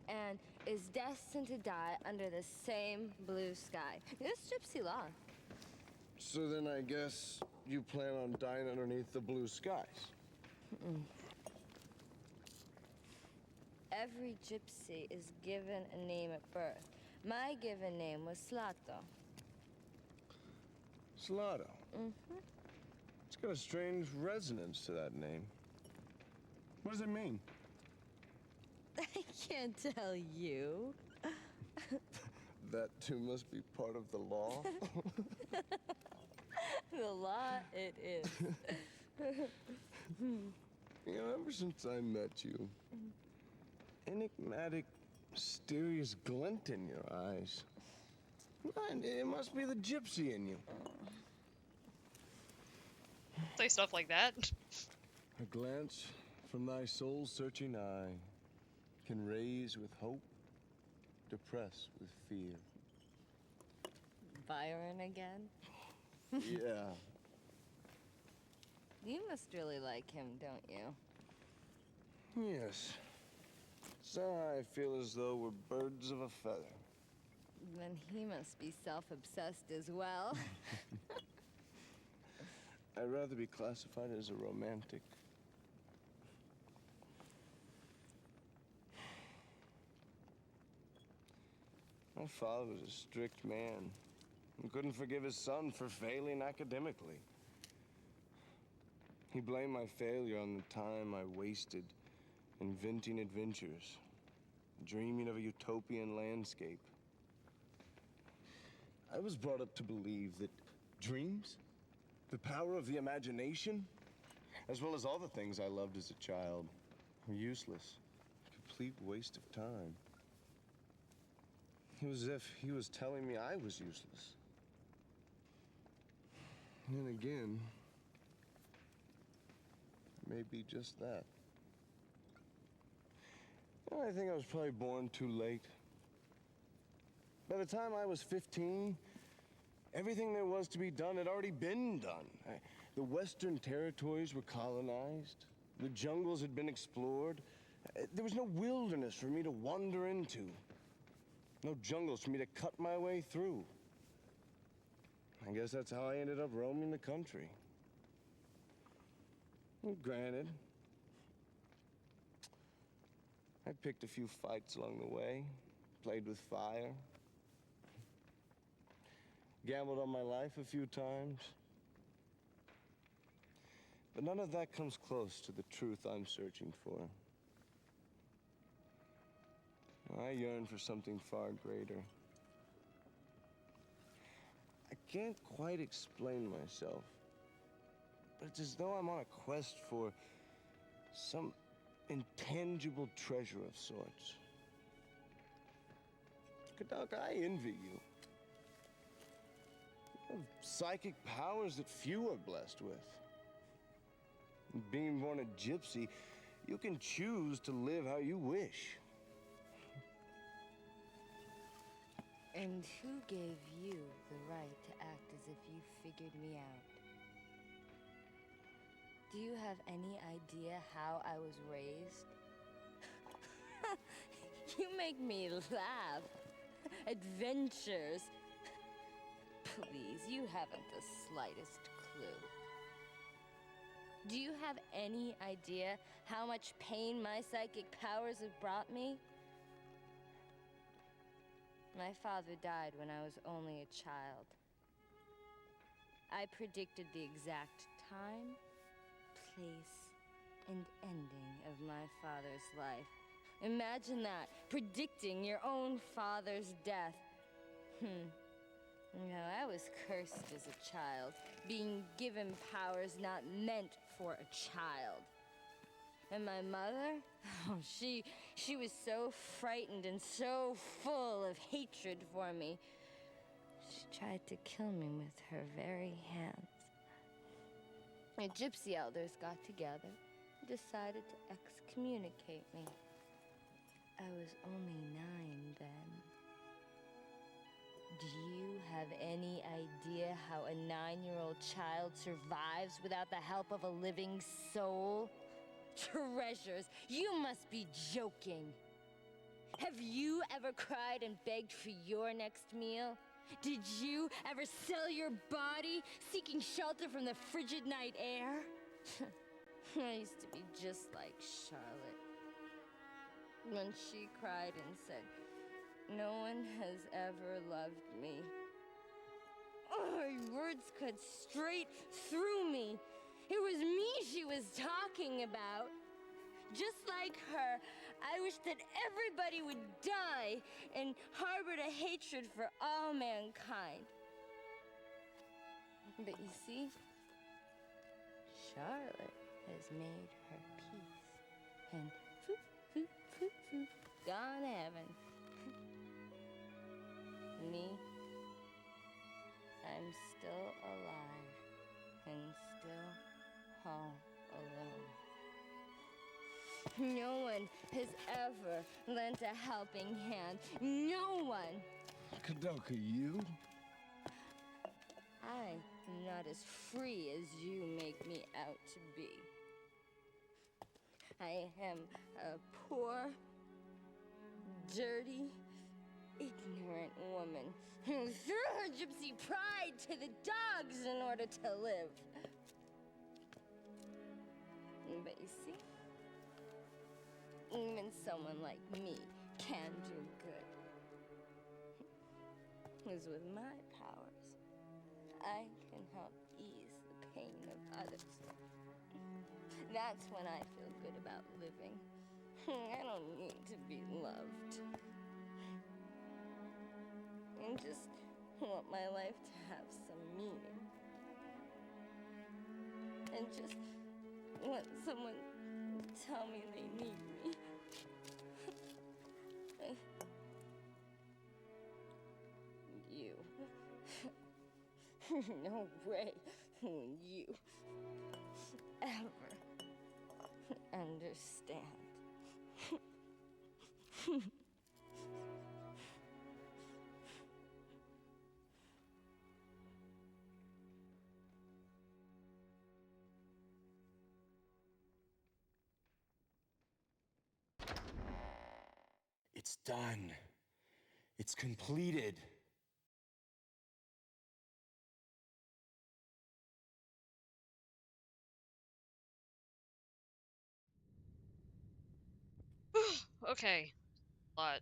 and is destined to die under the same blue sky. It's gypsy law. So then I guess you plan on dying underneath the blue skies. Every gypsy is given a name at birth. My given name was Slato. Slato? It's got a strange resonance to that name. What does it mean? I can't tell you. That too must be part of the law. The law it is. You know, ever since I met you, enigmatic, mysterious glint in your eyes. And it must be the gypsy in you. Say stuff like that. A glance from thy soul-searching eye can raise with hope, depress with fear. Byron again? Yeah. You must really like him, don't you? Yes. Somehow I feel as though we're birds of a feather. Then he must be self-obsessed as well. I'd rather be classified as a romantic. My father was a strict man and couldn't forgive his son for failing academically. He blamed my failure on the time I wasted inventing adventures, dreaming of a utopian landscape. I was brought up to believe that dreams, the power of the imagination, as well as all the things I loved as a child, were useless, a complete waste of time. It was as if he was telling me I was useless. And then again, it may be just that. I think I was probably born too late. By the time I was 15, everything there was to be done had already been done. The Western territories were colonized. The jungles had been explored. There was no wilderness for me to wander into. No jungles for me to cut my way through. I guess that's how I ended up roaming the country. And granted, I picked a few fights along the way, played with fire, gambled on my life a few times. But none of that comes close to the truth I'm searching for. I yearn for something far greater. I can't quite explain myself, but it's as though I'm on a quest for some intangible treasure of sorts. Koudelka, I envy you. You have psychic powers that few are blessed with. Being born a gypsy, you can choose to live how you wish. And who gave you the right to act as if you figured me out? Do you have any idea how I was raised? You make me laugh. Adventures. Please, you haven't the slightest clue. Do you have any idea how much pain my psychic powers have brought me? My father died when I was only a child. I predicted the exact time, place, and ending of my father's life. Imagine that, predicting your own father's death. No, I was cursed as a child, being given powers not meant for a child. And my mother, she was so frightened and so full of hatred for me. She tried to kill me with her very hands. The gypsy elders got together and decided to excommunicate me. I was only 9 then. Do you have any idea how a 9-year-old child survives without the help of a living soul? Treasures, you must be joking. Have you ever cried and begged for your next meal? Did you ever sell your body, seeking shelter from the frigid night air? I used to be just like Charlotte. When she cried and said, "No one has ever loved me." Oh, her words cut straight through me. It was me she was talking about. Just like her, I wish that everybody would die and harbored a hatred for all mankind. But you see, Charlotte has made her peace and gone to heaven. Me, I'm still alive and still all alone. No one has ever lent a helping hand. No one. Koudelka, you? I am not as free as you make me out to be. I am a poor, dirty, ignorant woman who threw her gypsy pride to the dogs in order to live. But you see, even someone like me can do good. Because with my powers, I can help ease the pain of others. That's when I feel good about living. I don't need to be loved. I just want my life to have some meaning. And just want someone to tell me they need me. You. No way will you ever understand. It's done. It's completed. Okay. Lot.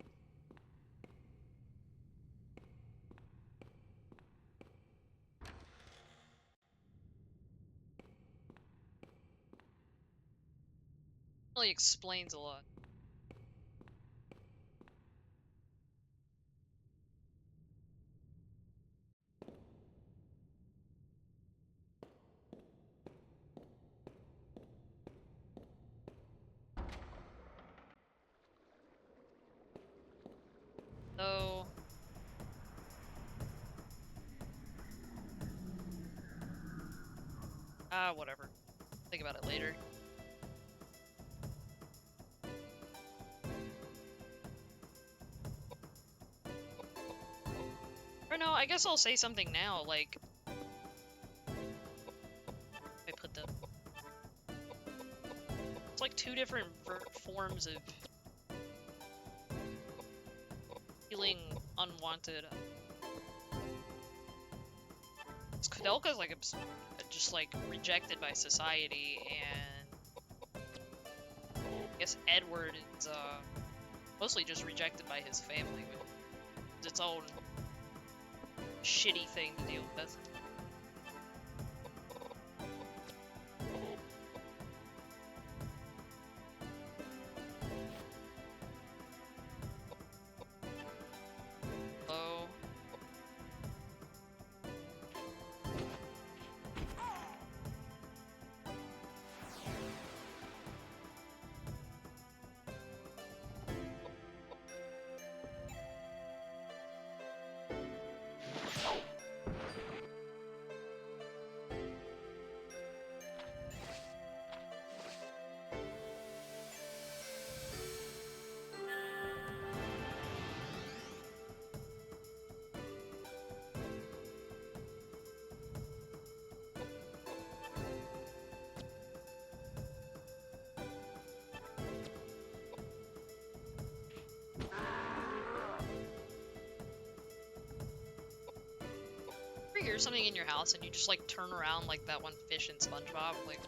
Really explains a lot. So whatever. Think about it later. Or no, I guess I'll say something now, like I put the it's like two different forms of feeling unwanted. Koudelka's like just like rejected by society, and I guess Edward is mostly just rejected by his family, with its own shitty thing to deal with. Oh. Ever hear something in your house and you just like turn around like that one fish in SpongeBob, like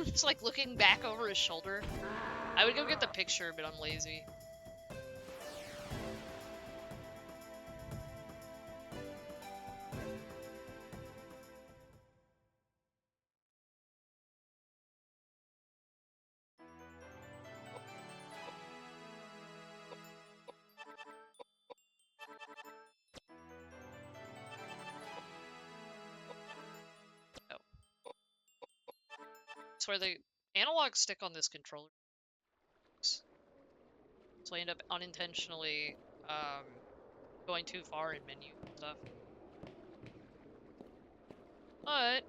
just like looking back over his shoulder? I would go get the picture, but I'm lazy. Oh. It's where the analog stick on this controller, so I end up unintentionally going too far in menu stuff. But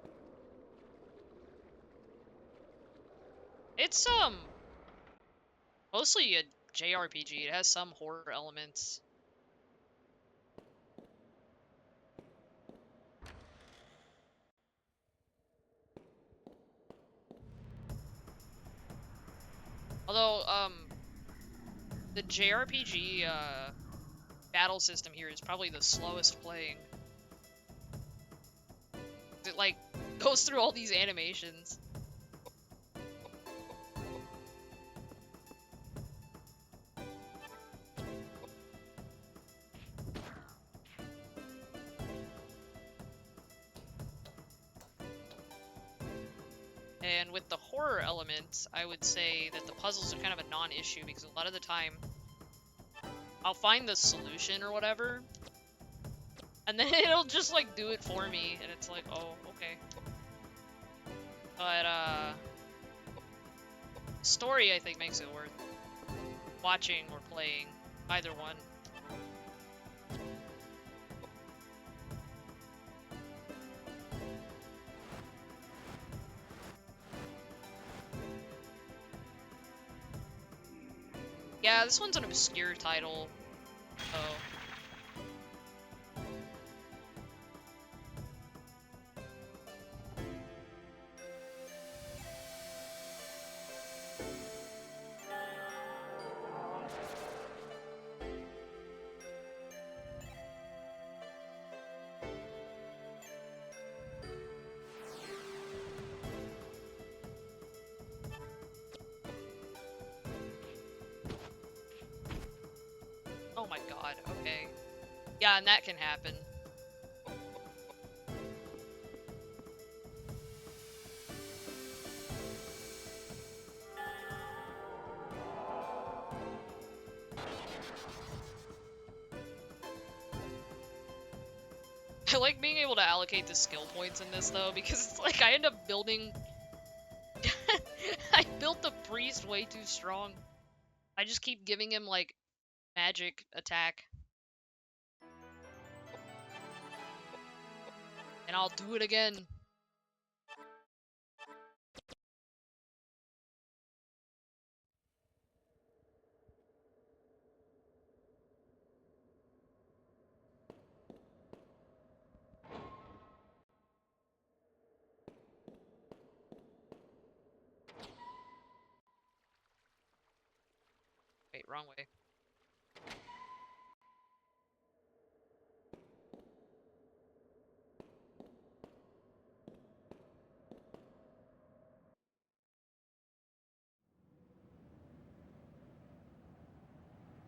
it's mostly a JRPG. It has some horror elements. Although the JRPG battle system here is probably the slowest playing. It like goes through all these animations. And with the horror elements, I would say that the puzzles are kind of a non-issue, because a lot of the time I'll find the solution or whatever, and then it'll just like do it for me, and it's like, oh, okay. But story, I think, makes it worth watching or playing, either one. Yeah, this one's an obscure title. Oh. Oh my god, okay. Yeah, and that can happen. I like being able to allocate the skill points in this though, because it's like I end up building... I built the priest way too strong. I just keep giving him like magic attack. And I'll do it again. Wait, wrong way.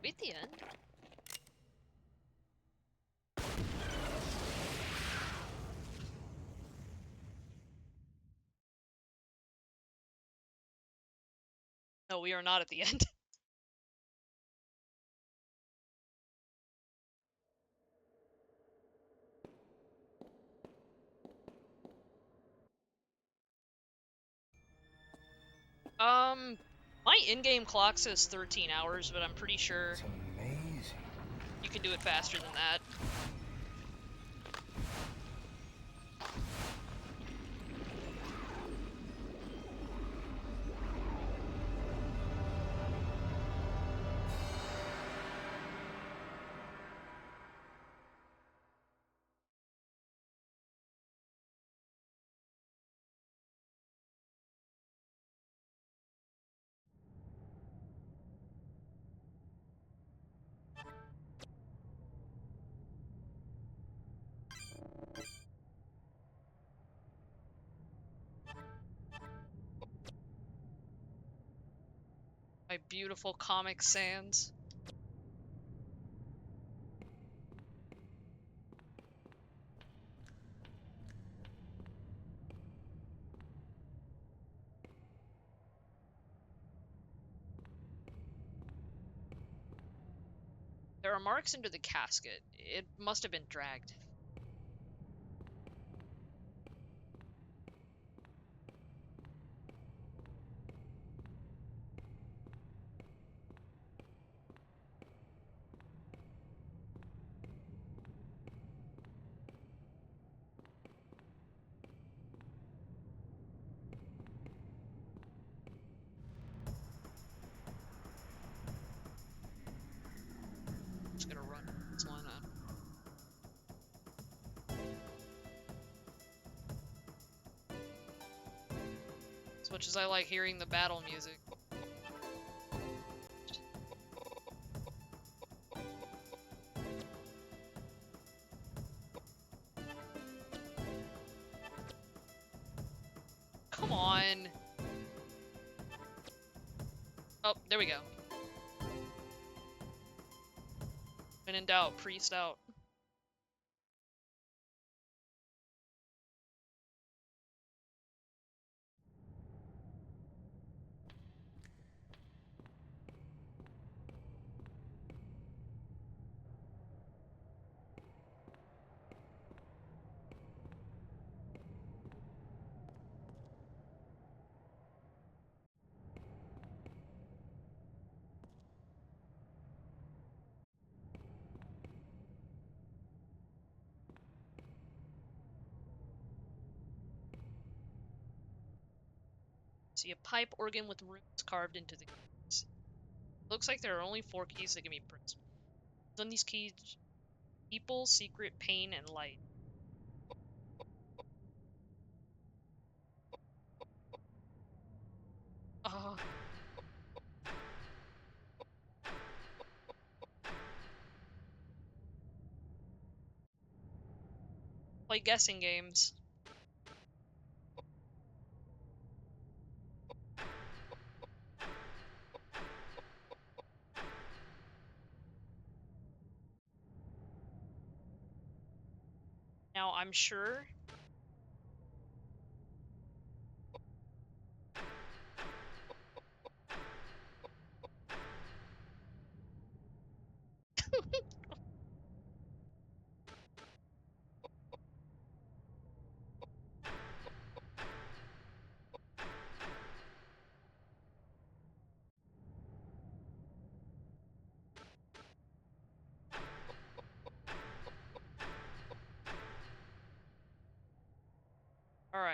Wait, the end? No, we are not at the end. My in-game clock says 13 hours, but I'm pretty sure It's amazing. you can do it faster than that. My beautiful Comic Sans. There are marks under the casket. It must have been dragged. Just gonna run this one up. As much as I like hearing the battle music. Come on. Oh, there we go. When in doubt, priest out. See a pipe organ with runes carved into the keys. Looks like there are only 4 keys that can be pressed. On these keys, people, secret, pain, and light. Uh, play guessing games. Now, I'm sure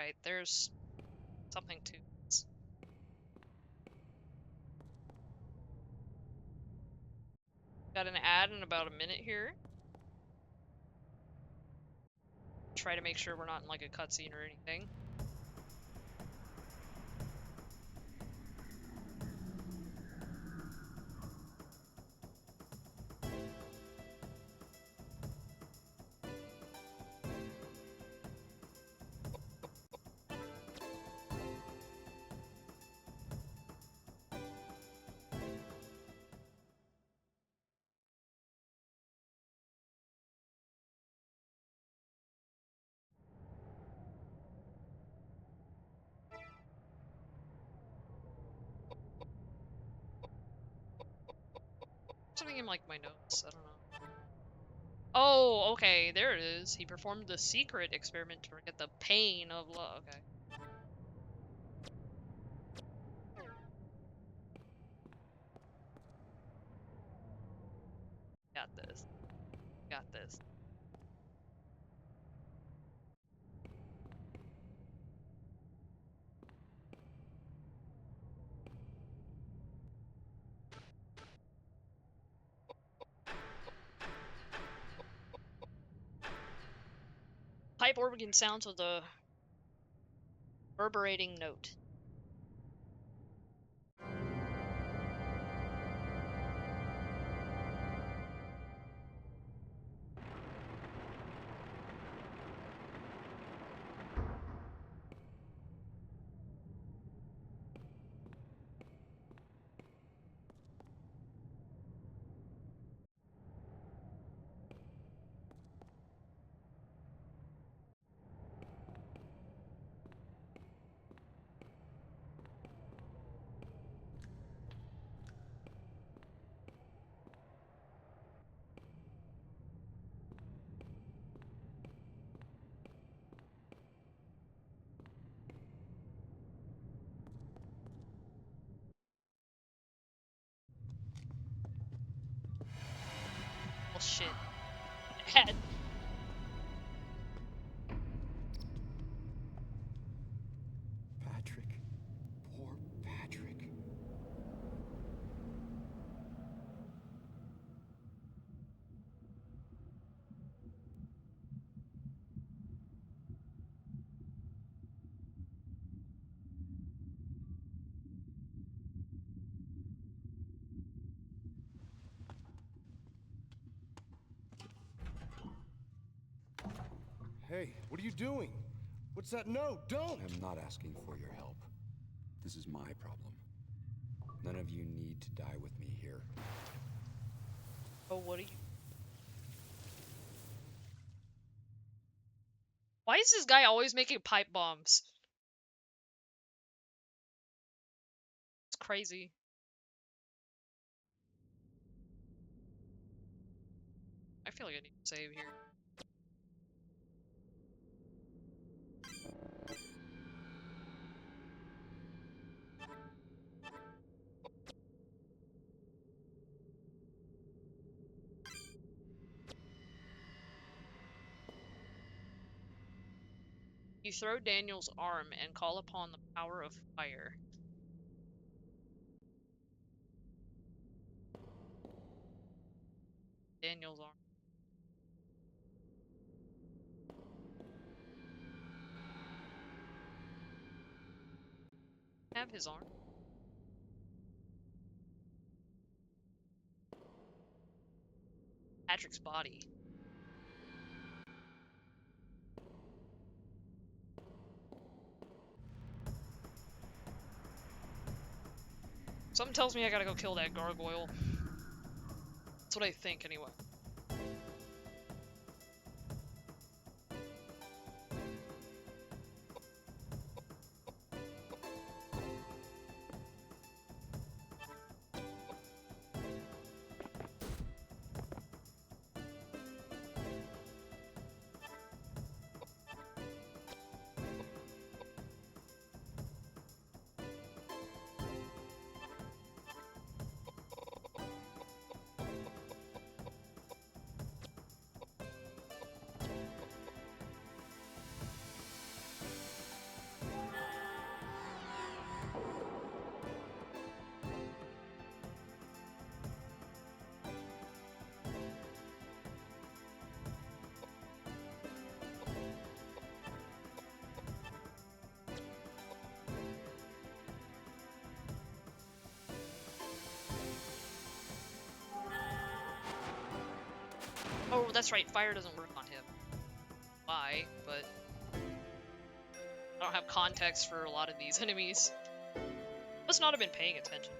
alright, there's something to this. Got an ad in about a minute here. Try to make sure we're not in like a cutscene or anything. Something in like my notes, I don't know. Oh, okay, there it is. He performed the secret experiment to forget the pain of love. Okay. Got this. Got this. Pipe organ sounds with a reverberating note. Well, shit. Ad. Patrick. Poor Patrick. Hey, what are you doing? What's that? No, don't! I'm not asking for your help. This is my problem. None of you need to die with me here. Oh, what are you? Why is this guy always making pipe bombs? It's crazy. I feel like I need to save here. You throw Daniel's arm and call upon the power of fire. Daniel's arm. Have his arm. Patrick's body. Something tells me I gotta go kill that gargoyle. That's what I think, anyway. Oh, that's right, fire doesn't work on him. Why? But I don't have context for a lot of these enemies. Must not have been paying attention.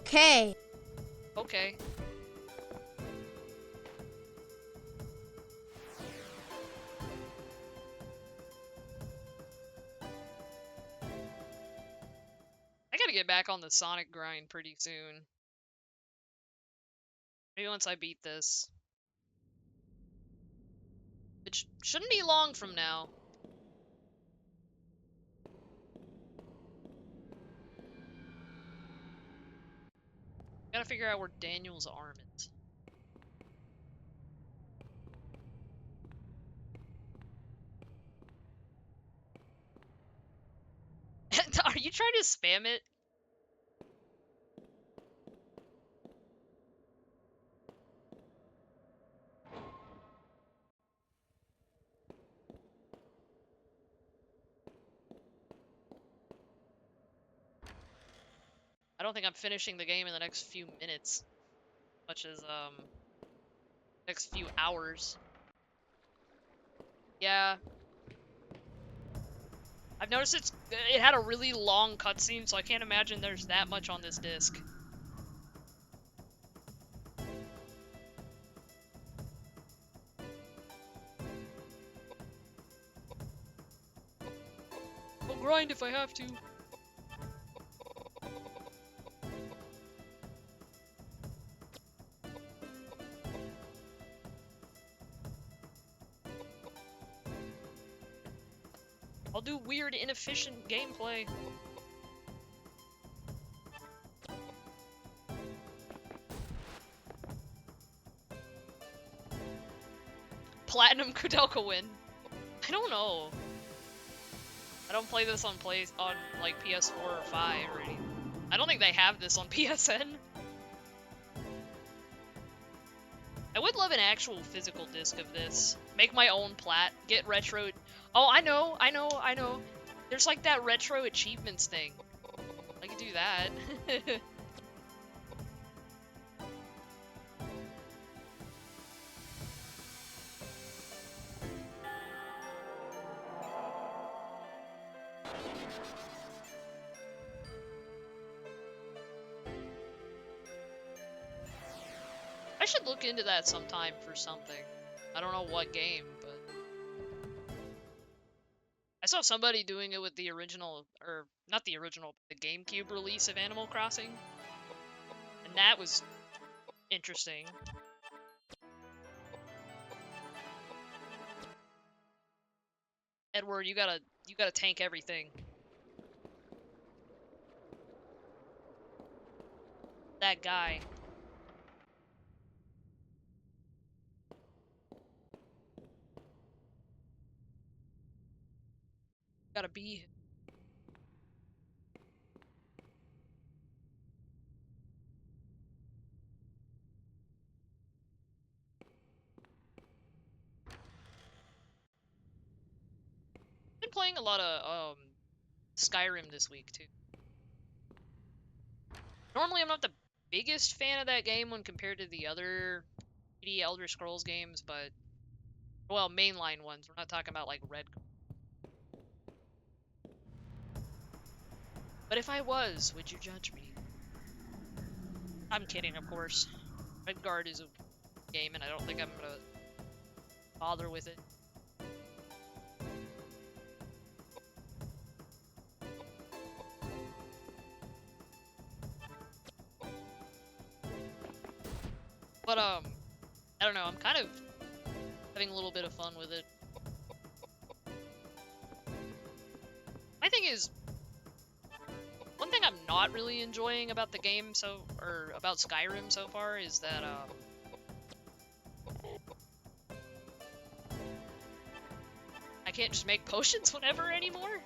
Okay. Okay. I gotta get back on the Sonic grind pretty soon. Maybe once I beat this. Which shouldn't be long from now. Gotta figure out where Daniel's arm is. Are you trying to spam it? I don't think I'm finishing the game in the next few minutes. Much as, next few hours. Yeah. I've noticed it had a really long cutscene, so I can't imagine there's that much on this disc. I'll grind if I have to. I'll do weird, inefficient gameplay. Platinum Koudelka win. I don't know. I don't play this on like PS4 or 5 or anything. I don't think they have this on PSN. I would love an actual physical disc of this. Make my own plat. Get retro. Oh, I know. There's like that retro achievements thing. I could do that. I should look into that sometime for something. I don't know what game, but I saw somebody doing it with the original, or not the original, but the GameCube release of Animal Crossing. And that was interesting. Edward, you gotta tank everything. That guy. Gotta be. Been playing a lot of Skyrim this week too. Normally I'm not the biggest fan of that game when compared to the other 3D Elder Scrolls games, but well, mainline ones. We're not talking about like Red. But if I was, would you judge me? I'm kidding, of course. Redguard is a game, and I don't think I'm gonna bother with it. But I don't know. I'm kind of having a little bit of fun with it. My thing is, one thing I'm not really enjoying about the game or about Skyrim so far is that I can't just make potions whenever anymore.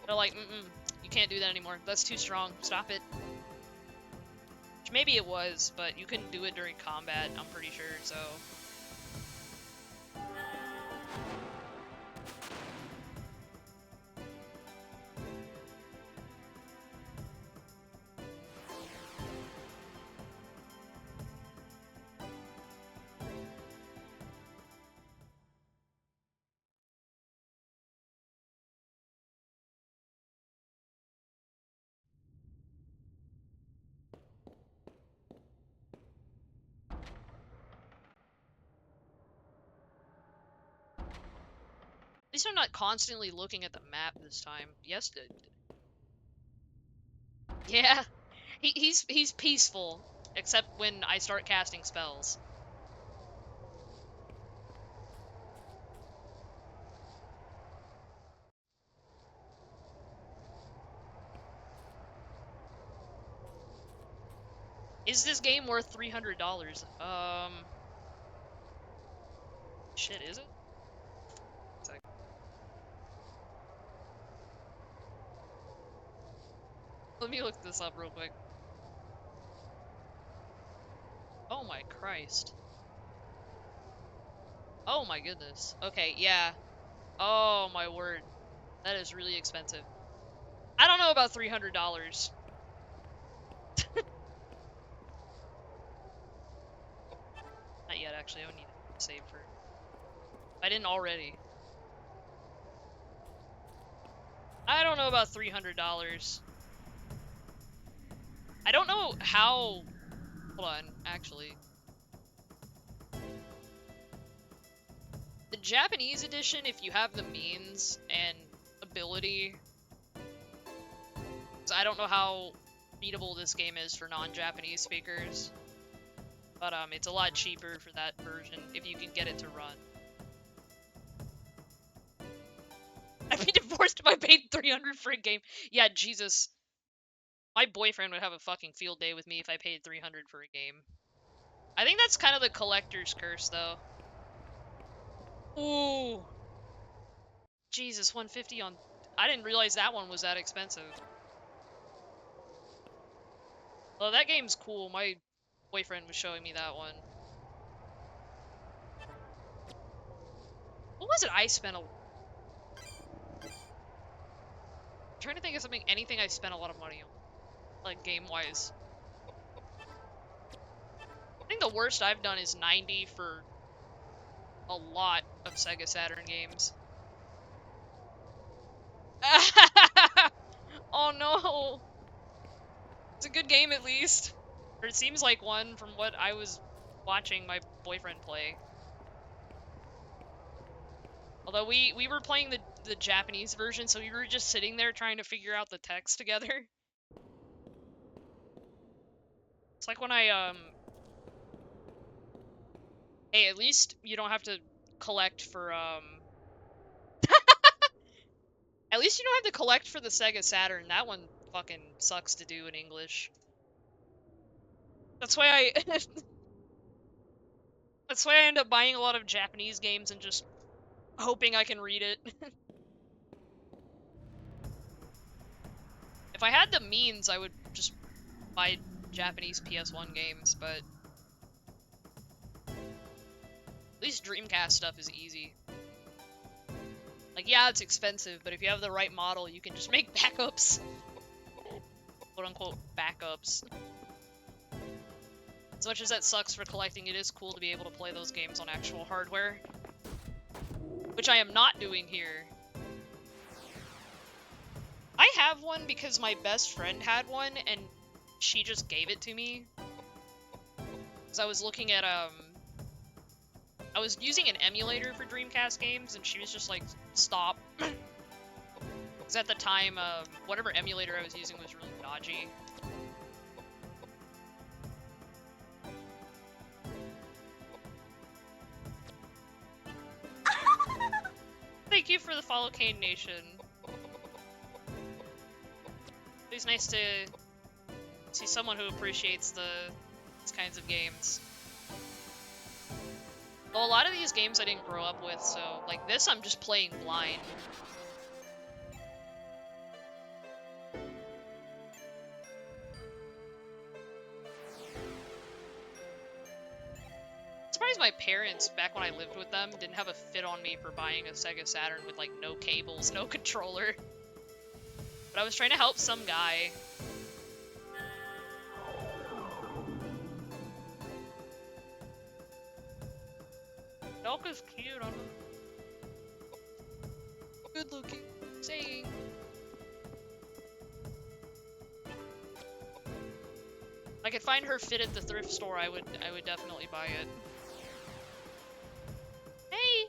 They're like, you can't do that anymore. That's too strong. Stop it. Which maybe it was, but you couldn't do it during combat, I'm pretty sure, so. At least I'm not constantly looking at the map this time. Yes, yeah. He's peaceful, except when I start casting spells. Is this game worth $300? Shit, is it? Let me look this up real quick. Oh my Christ. Oh my goodness. Okay, yeah. Oh my word. That is really expensive. I don't know about $300. Not yet, actually. I would need to save for. I didn't already. I don't know about $300. I don't know how. Hold on, actually. The Japanese edition, if you have the means and ability, I don't know how readable this game is for non-Japanese speakers, but it's a lot cheaper for that version if you can get it to run. I'd be divorced if I paid $300 for a game. Yeah, Jesus. My boyfriend would have a fucking field day with me if I paid $300 for a game. I think that's kind of the collector's curse, though. Ooh. Jesus, 150 on... I didn't realize that one was that expensive. Well, that game's cool. My boyfriend was showing me that one. What was it I spent I'm trying to think of anything I spent a lot of money on. Like, game-wise. I think the worst I've done is 90 for a lot of Sega Saturn games. Oh no! It's a good game at least. Or it seems like one from what I was watching my boyfriend play. Although we were playing the Japanese version, so we were just sitting there trying to figure out the text together. It's like when hey, at least you don't have to collect for At least you don't have to collect for the Sega Saturn. That one fucking sucks to do in English. That's why I that's why I end up buying a lot of Japanese games and just hoping I can read it. If I had the means, I would just buy Japanese PS1 games, but at least Dreamcast stuff is easy. Like, yeah, it's expensive, but if you have the right model, you can just make backups. Quote-unquote backups. As much as that sucks for collecting, it is cool to be able to play those games on actual hardware. Which I am not doing here. I have one because my best friend had one, and she just gave it to me. Because I was looking at, I was using an emulator for Dreamcast games, and she was just like, stop. Because at the time, whatever emulator I was using was really dodgy. Thank you for the follow, Kane Nation. It's nice to see someone who appreciates these kinds of games. Well, a lot of these games I didn't grow up with, so like this I'm just playing blind. I'm surprised my parents, back when I lived with them, didn't have a fit on me for buying a Sega Saturn with like no cables, no controller. But I was trying to help some guy. Koudelka's cute, I don't know. Good looking. Saying. If I could find her fit at the thrift store, I would definitely buy it. Hey!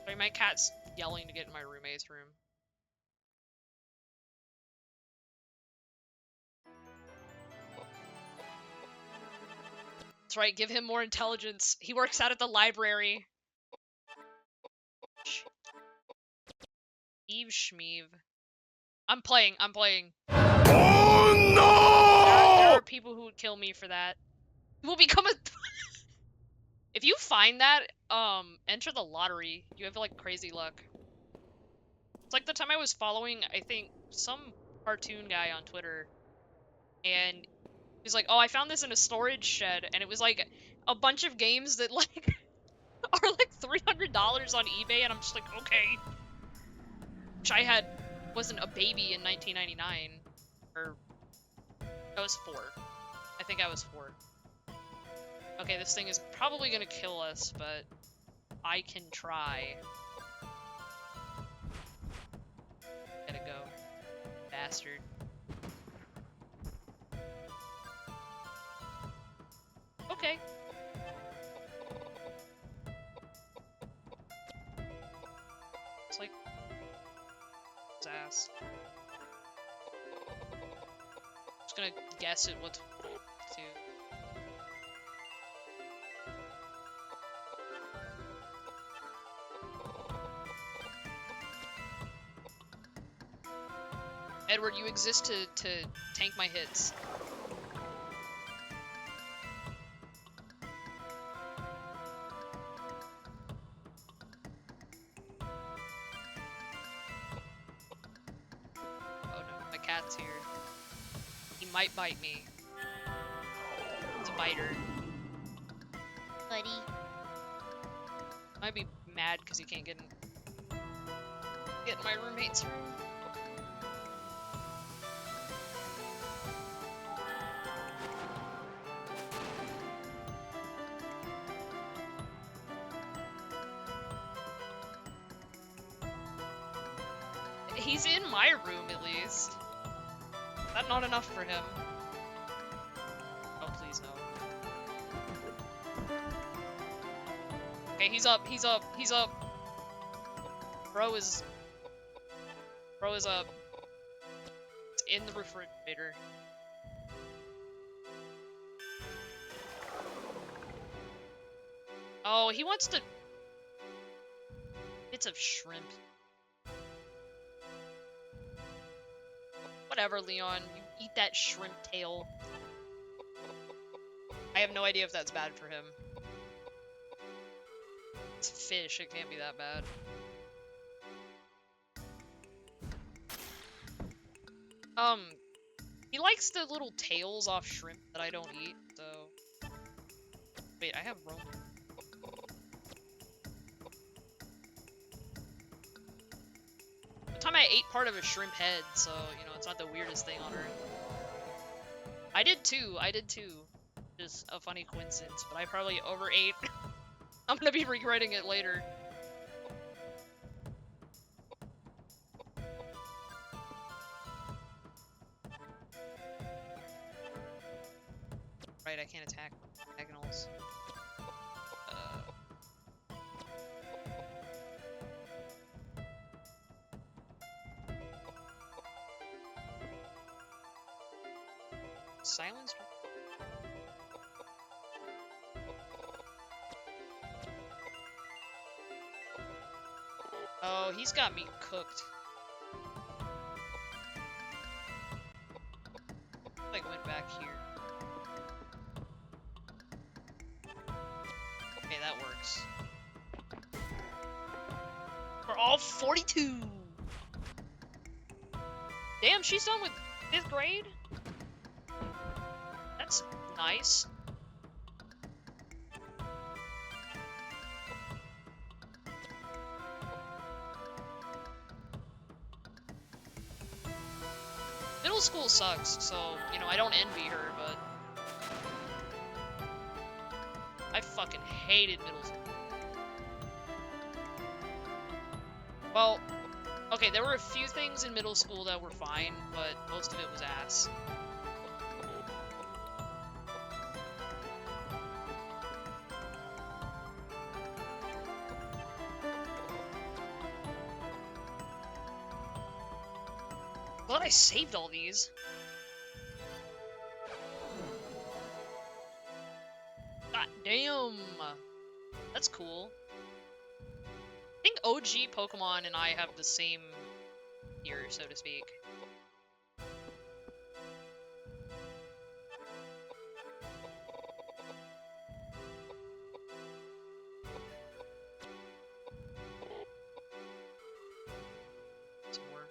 Sorry, my cat's yelling to get in my roommate's room. That's right, give him more intelligence. He works out at the library. Eve Schmeeve. I'm playing. Oh no! There are people who would kill me for that. You will become a... If you find that, enter the lottery. You have, like, crazy luck. It's like the time I was following, I think, some cartoon guy on Twitter, and he's like, oh, I found this in a storage shed, and it was, like, a bunch of games that, like, are, like, $300 on eBay, and I'm just like, okay. Which I wasn't a baby in 1999, or... I was 4. I think I was 4. Okay, this thing is probably gonna kill us, but I can try. Gotta go. Bastard. Okay. It's like... his ass. Just gonna guess at what to do. Edward, you exist to tank my hits. Oh no, my cat's here. He might bite me. It's a biter. Buddy. Might be mad because he can't get in my roommate's room. He's in my room, at least. Is that not enough for him? Oh, please no. Okay, he's up. Bro is up. It's in the refrigerator. Oh, he wants to... bits of shrimp. Whatever, Leon. You eat that shrimp tail. I have no idea if that's bad for him. It's fish. It can't be that bad. He likes the little tails off shrimp that I don't eat, so... Wait, I have Roman. One time I ate part of a shrimp head, so, you know, it's not the weirdest thing on earth. I did too. Just a funny coincidence, but I probably overate. I'm gonna be regretting it later. Right, I can't attack diagonals. Silence? Oh, he's got me cooked. Like went back here. Okay, that works. We're all 42. Damn, she's done with 5th grade? That's nice. Middle school sucks, so, you know, I don't envy her, but... I fucking hated middle school. Well, okay, there were a few things in middle school that were fine, but most of it was ass. Glad I saved all these. God damn. That's cool. I think OG Pokemon and I have the same year, so to speak. Some more.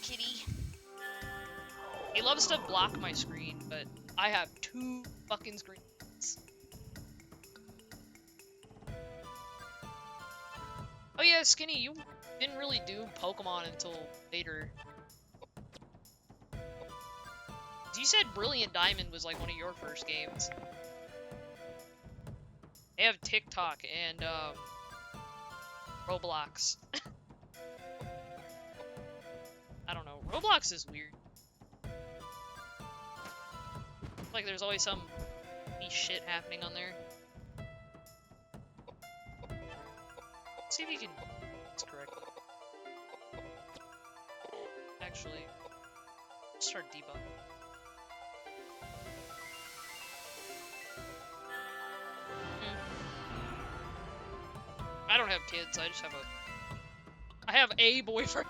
Kitty. He loves to block my screen, but I have 2 fucking screens. Oh yeah, Skinny, you didn't really do Pokemon until later. You said Brilliant Diamond was like one of your first games. They have TikTok and Roblox. I don't know. Roblox is weird. Like there's always some shit happening on there. Let's see if you can do this correctly. Actually, let's start debugging. I don't have kids, I just have I have a boyfriend.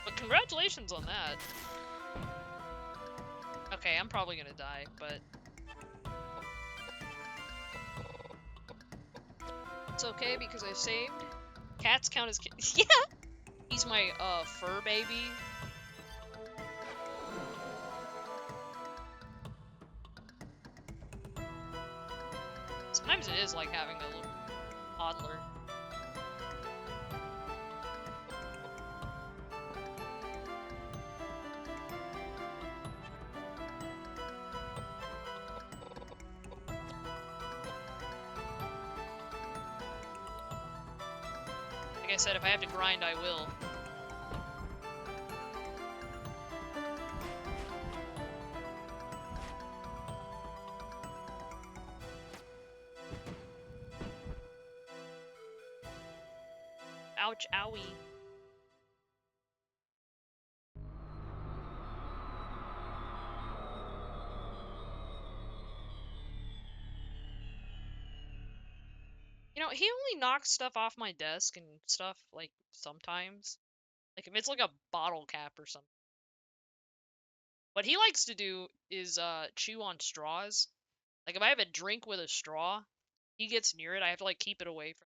But congratulations on that. Okay, I'm probably gonna die, but... It's okay because I saved. Cats count as kids. Yeah! He's my, fur baby. Sometimes it is like having a little toddler. Like I said, if I have to grind, I will. Ouch, owie. occasionally knock stuff off my desk and stuff, like, sometimes. Like, if it's like a bottle cap or something. What he likes to do is chew on straws. Like, if I have a drink with a straw, he gets near it, I have to, like, keep it away from him.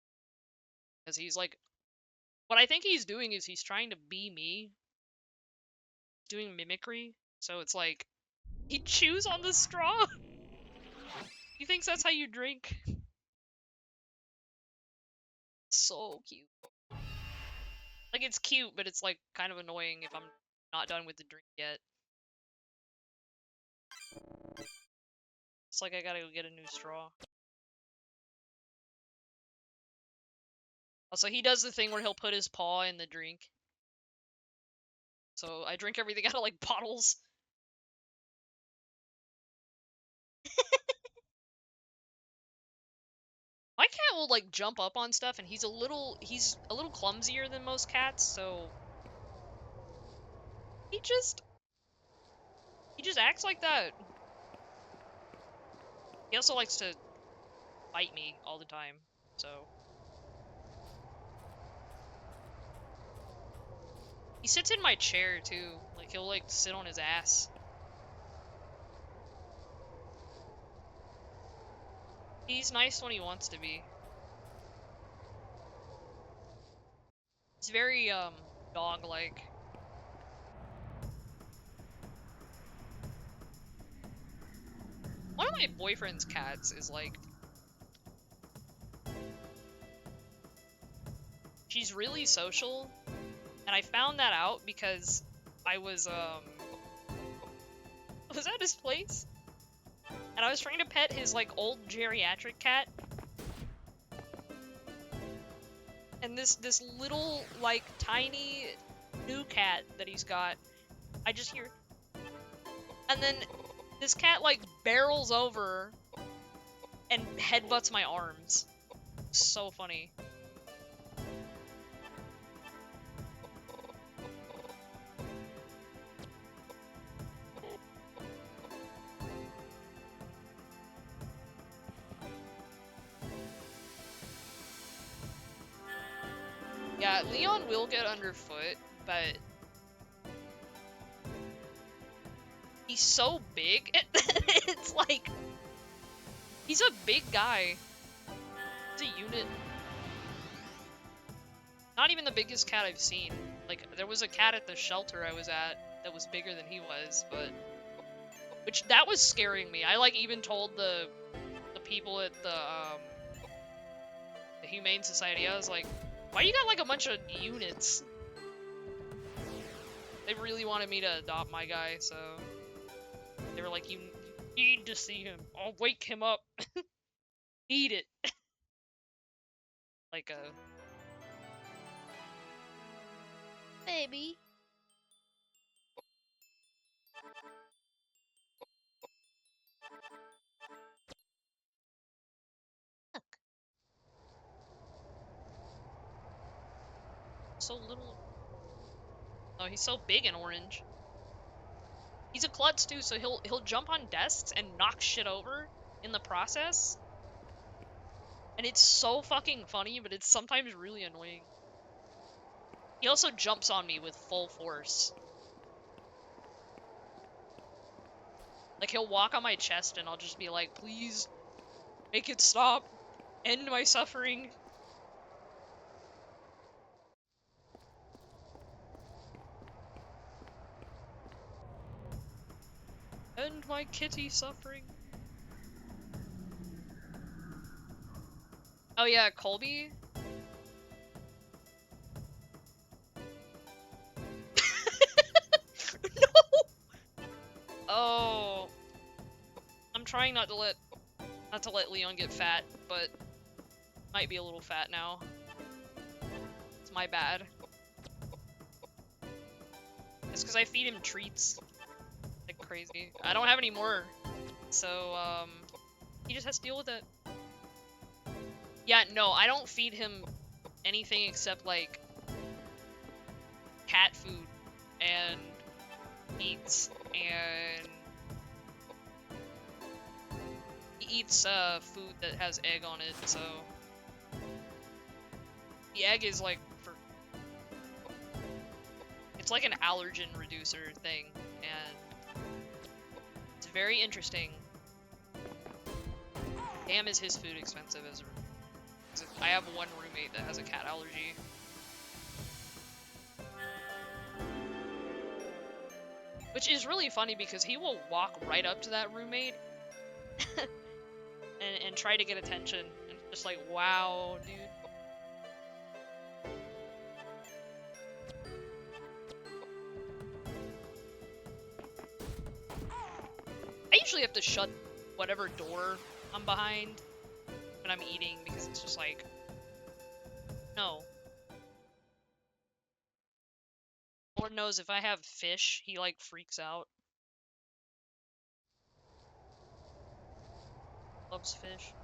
Because he's like, what I think he's doing is he's trying to be me, doing mimicry. So it's like, he chews on the straw. He thinks that's how you drink. So cute. Like, it's cute, but it's, like, kind of annoying if I'm not done with the drink yet. It's like I gotta go get a new straw. Also, he does the thing where he'll put his paw in the drink. So I drink everything out of, like, bottles. My cat will, like, jump up on stuff, and he's a little clumsier than most cats, so he just acts like that. He also likes to bite me all the time, so he sits in my chair too. Like, he'll, like, sit on his ass. He's nice when he wants to be. He's very dog-like. One of my boyfriend's cats is like, she's really social, and I found that out because I was at his place, and I was trying to pet his, like, old geriatric cat, and this little, like, tiny new cat that he's got, I just hear, and then this cat, like, barrels over and headbutts my arms. So funny. Yeah, Leon will get underfoot, but he's so big. It's like, he's a big guy. He's a unit. Not even the biggest cat I've seen. Like, there was a cat at the shelter I was at that was bigger than he was, but which that was scaring me. I, like, even told the people at the Humane Society, I was like, why you got, like, a bunch of units? They really wanted me to adopt my guy, so they were like, you need to see him. I'll wake him up. Eat it. Like a Baby. Look. so little. Oh, he's so big and orange. He's a klutz too, so he'll jump on desks and knock shit over in the process. And it's so fucking funny, but it's sometimes really annoying. He also jumps on me with full force. Like, he'll walk on my chest and I'll just be like, please, make it stop. End my suffering. End my kitty suffering. Oh yeah, Colby? No! Oh. I'm trying not to let Leon get fat, but might be a little fat now. It's my bad. It's because I feed him treats like crazy. I don't have any more, so he just has to deal with it. Yeah, no, I don't feed him anything except, like, cat food and meats, and he eats food that has egg on it, so The egg is like for... It's like an allergen reducer thing, and it's very interesting. Damn, is his food expensive as a... I have one roommate that has a cat allergy. Which is really funny because he will walk right up to that roommate and try to get attention. And it's just like, wow, dude. I usually have to shut whatever door I'm behind when I'm eating because it's just like, no. Lord knows if I have fish, he like freaks out. Loves fish.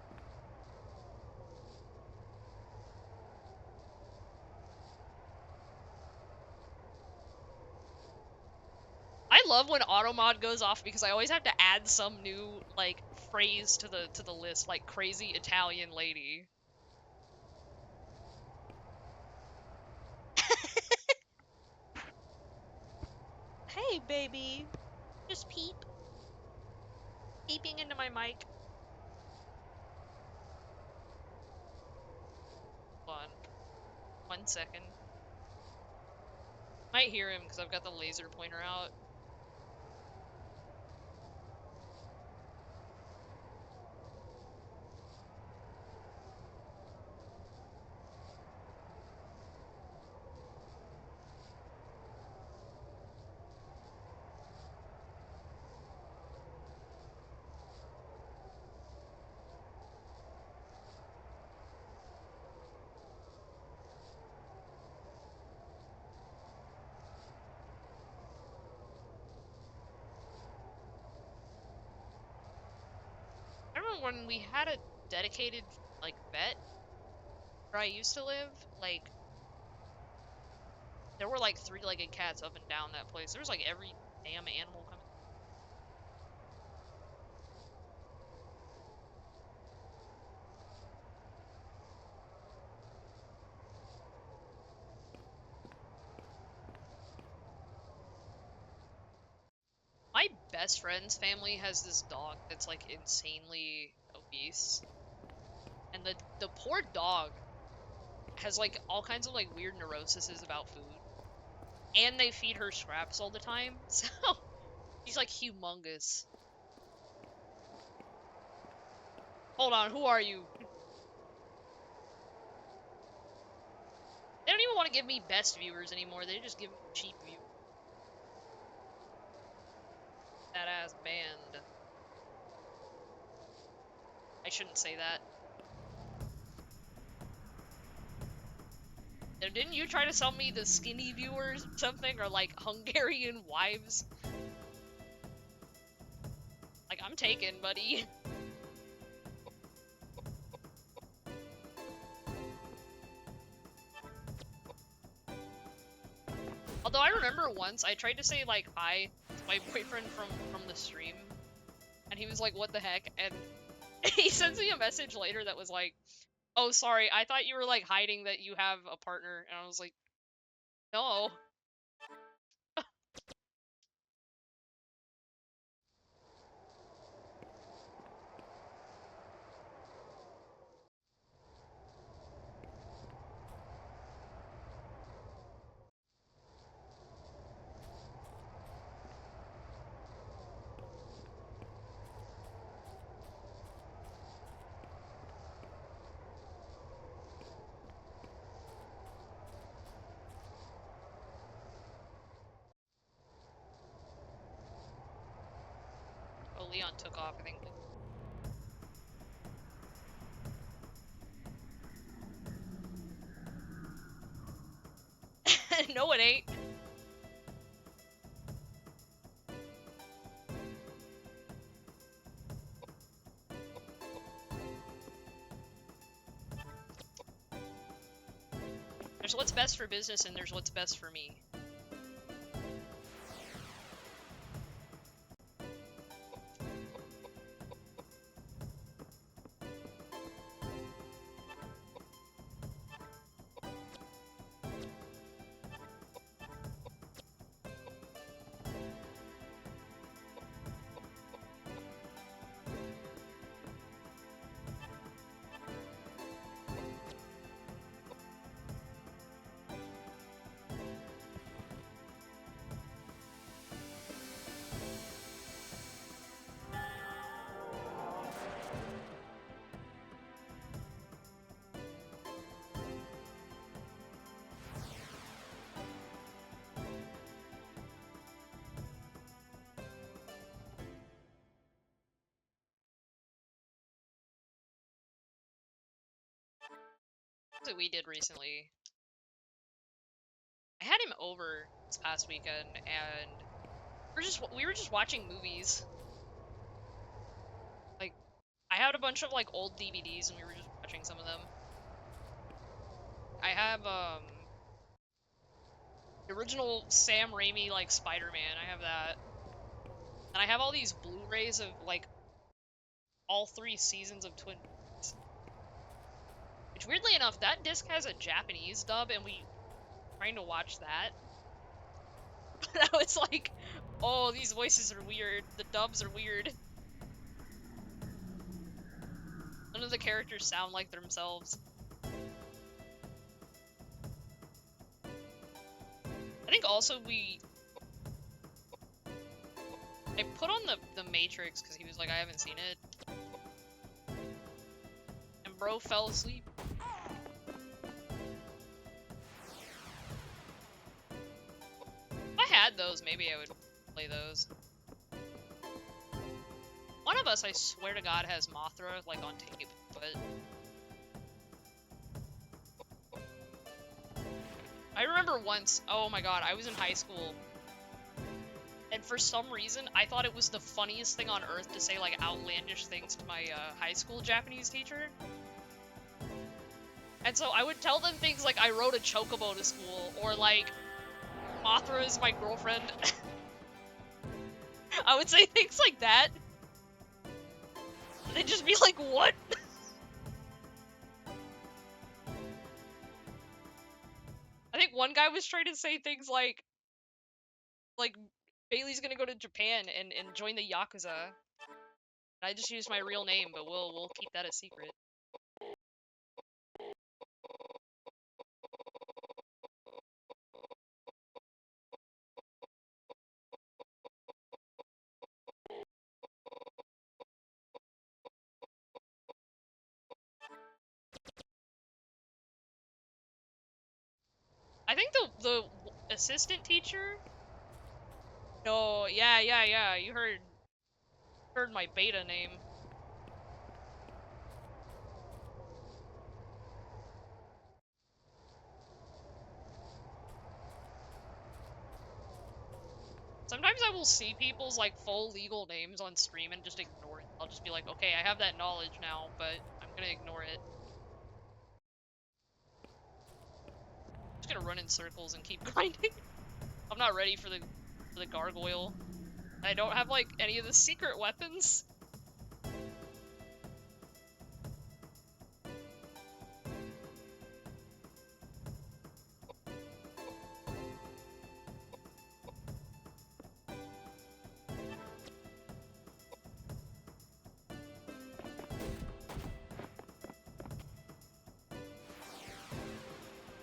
I love when automod goes off because I always have to add some new like phrase to the list, like crazy Italian lady. Hey baby, just peeping into my mic. Hold on, 1 second. Might hear him because I've got the laser pointer out. I remember when we had a dedicated like vet where I used to live, like there were like three-legged cats up and down that place. There was like every damn animal coming. My best friend's family has this dog that's like insanely obese. And the poor dog has like all kinds of like weird neuroses about food. And they feed her scraps all the time. So she's like humongous. Hold on, who are you? They don't even want to give me best viewers anymore. They just give me cheap viewers. That ass band. I shouldn't say that. Now, didn't you try to sell me the skinny viewers or something? Or like Hungarian wives? Like, I'm taken, buddy. Although I remember once I tried to say like hi to my boyfriend from the stream, and he was like, "What the heck?" And he sends me a message later that was like, "Oh, sorry, I thought you were like hiding that you have a partner," and I was like, "No." Oh, Leon took off, I think. No, it ain't. There's what's best for business and there's what's best for me. that we did recently. I had him over this past weekend, and we were just watching movies. Like, I had a bunch of like old DVDs, and we were just watching some of them. I have the original Sam Raimi like Spider-Man. I have that, and I have all these Blu-rays of like all 3 seasons of Twin Peaks. Which weirdly enough, that disc has a Japanese dub, and we were trying to watch that. But I was like, oh, these voices are weird. The dubs are weird. None of the characters sound like themselves. I think also I put on the Matrix because he was like, I haven't seen it. And bro fell asleep. If I had those, maybe I would play those. One of us, I swear to God, has Mothra, like, on tape, but... I remember once, oh my god, I was in high school, and for some reason, I thought it was the funniest thing on earth to say, like, outlandish things to my high school Japanese teacher. And so I would tell them things like, I rode a chocobo to school, or like, Mothra is my girlfriend. I would say things like that. They'd just be like, what? I think one guy was trying to say things like Bailey's gonna go to Japan and join the Yakuza. I just used my real name, but we'll keep that a secret. I think the assistant teacher. No, yeah. You heard my beta name. Sometimes I will see people's like full legal names on stream and just ignore it. I'll just be like, okay, I have that knowledge now, but I'm gonna ignore it. I'm just gonna run in circles and keep grinding. I'm not ready for the gargoyle. I don't have like any of the secret weapons.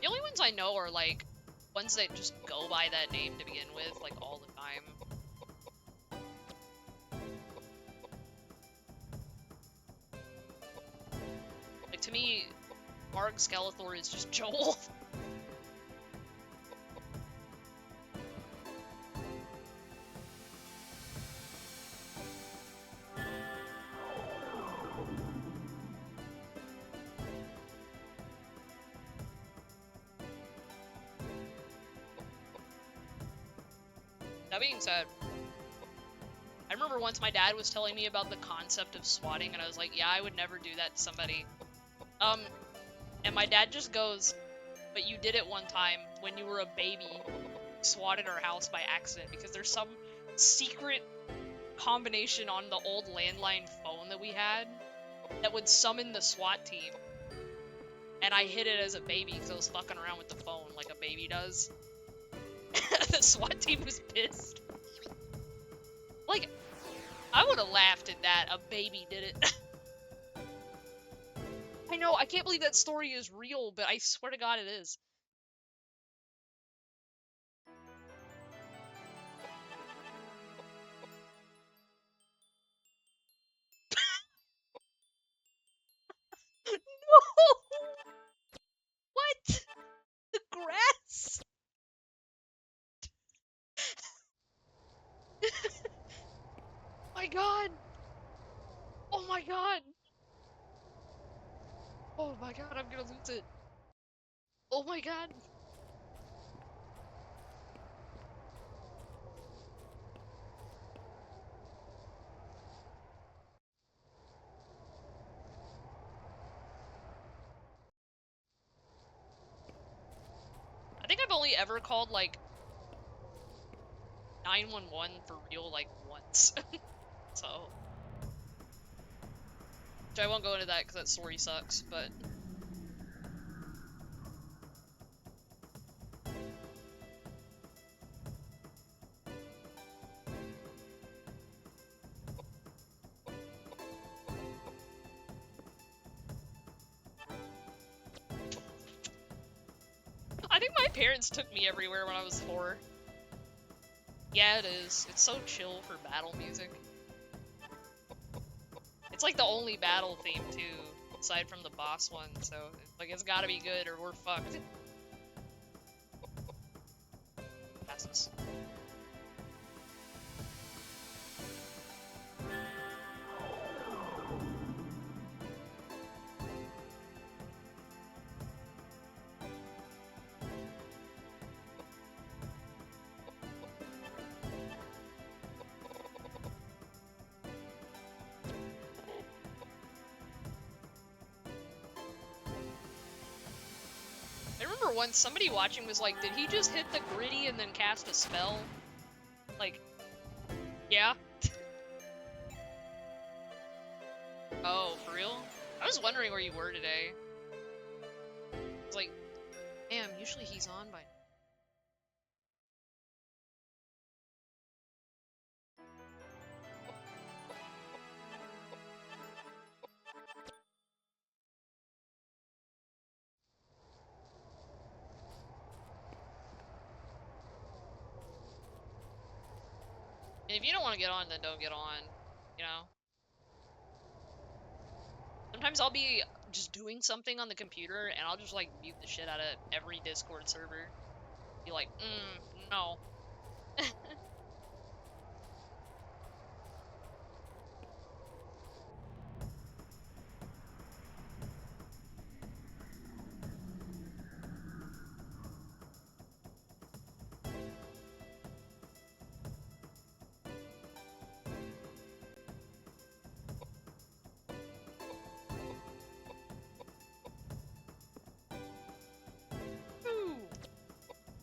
The only ones I know are like ones that just go by that name to begin with, like all the time. Like to me, Marg Skeletor is just Joel. That being said, I remember once my dad was telling me about the concept of swatting, and I was like, yeah, I would never do that to somebody. And my dad just goes, but you did it one time when you were a baby, swatted our house by accident, because there's some secret combination on the old landline phone that we had that would summon the SWAT team. And I hid it as a baby because I was fucking around with the phone like a baby does. The SWAT team was pissed. Like, I would have laughed at that. A baby did it. I know, I can't believe that story is real, but I swear to God it is. No! What? The grass? My god! Oh my god! Oh my god, I'm gonna lose it. Oh my god. I think I've only ever called, like, 911 for real, like, once. So. Which I won't go into that because that story sucks, but. I think my parents took me everywhere when I was 4. Yeah, it is. It's so chill for battle music. It's like the only battle theme, too, aside from the boss one, so like it's gotta be good or we're fucked. Passes. I remember once somebody watching was like, did he just hit the gritty and then cast a spell? Like, yeah. Oh, for real? I was wondering where you were today. It's like, damn, usually he's on by. And if you don't want to get on, then don't get on, you know? Sometimes I'll be just doing something on the computer and I'll just like mute the shit out of every Discord server. Be like, no. Ooh.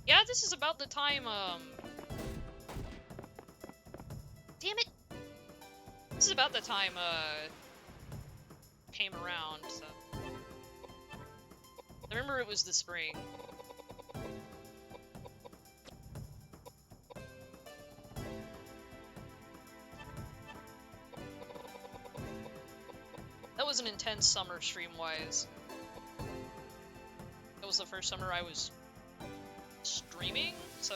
Yeah, this is about the time, damn it! This is about the time, came around, so. I remember it was the spring. That was an intense summer stream-wise. That was the first summer I was streaming, so...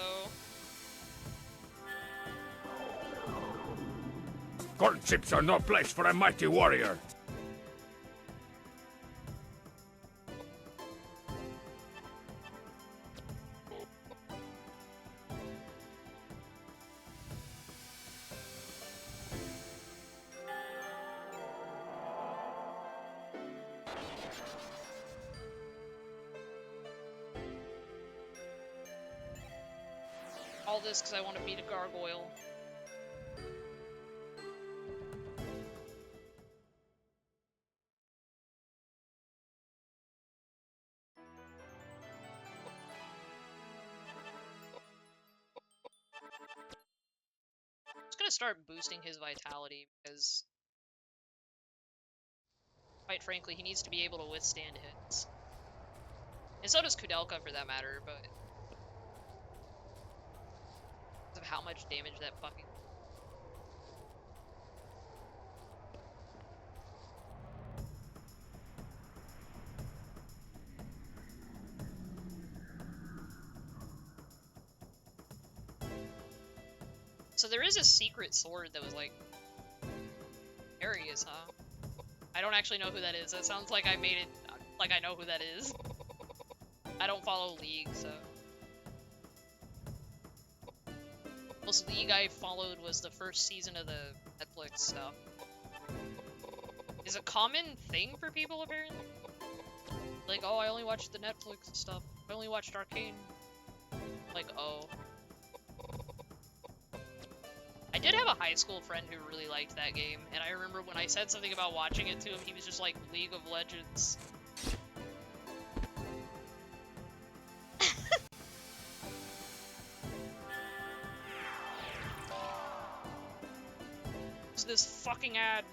Corn chips are no place for a mighty warrior. All this because I want to beat a gargoyle. I'm just gonna start boosting his vitality because, quite frankly, he needs to be able to withstand hits. And so does Koudelka for that matter, but because of how much damage that fucking... So there is a secret sword that was like... Arius, huh? I don't actually know who that is. That sounds like I made it like I know who that is. I don't follow League, so... Most League I followed was the first season of the Netflix stuff. Is a common thing for people, apparently? Like, oh, I only watch the Netflix stuff. I only watched Arcane. Like, oh. I did have a high school friend who really liked that game, and I remember when I said something about watching it to him, he was just like, League of Legends. What's this fucking ad?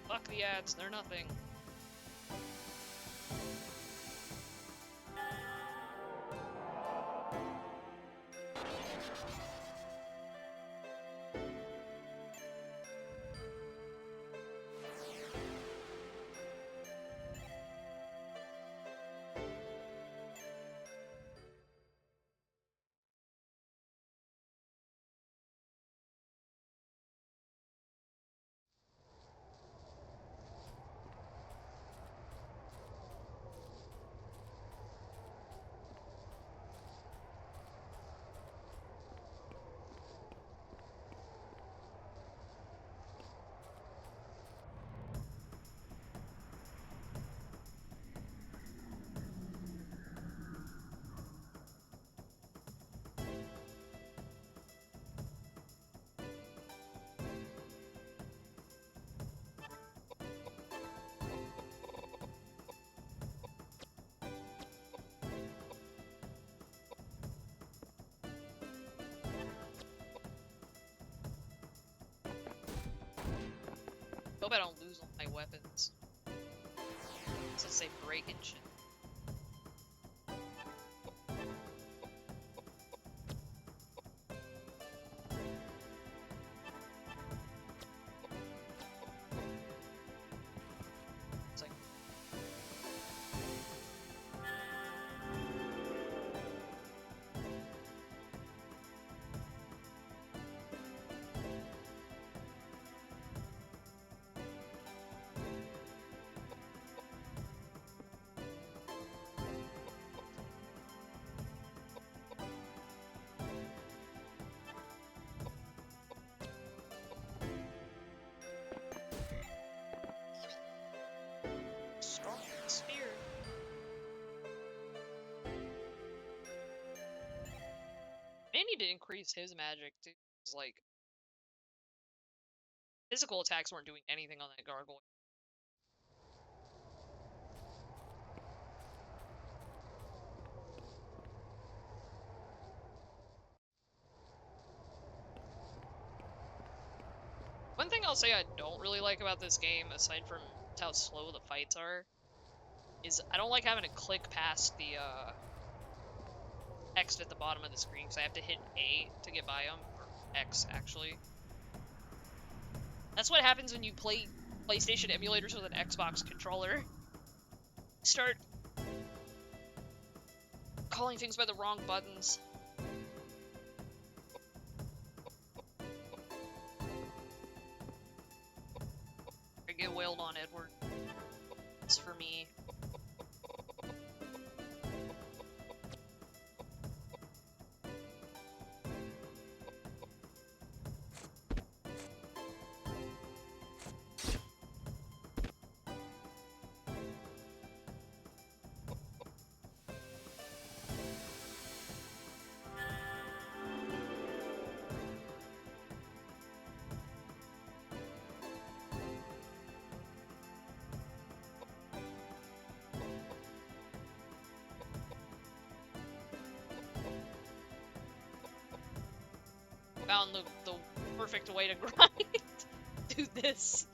Fuck the ads, they're nothing. Hope I don't lose all my weapons. Since they break and shit. It's like... Strong spear. May need to increase his magic too. It's like physical attacks weren't doing anything on that gargoyle. One thing I'll say I don't really like about this game, aside from how slow the fights are, is I don't like having to click past the text at the bottom of the screen because I have to hit A to get by them, or X actually. That's what happens when you play PlayStation emulators with an Xbox controller. Start calling things by the wrong buttons. I get wailed on, Edward. It's for me. Found the perfect way to grind. Do this.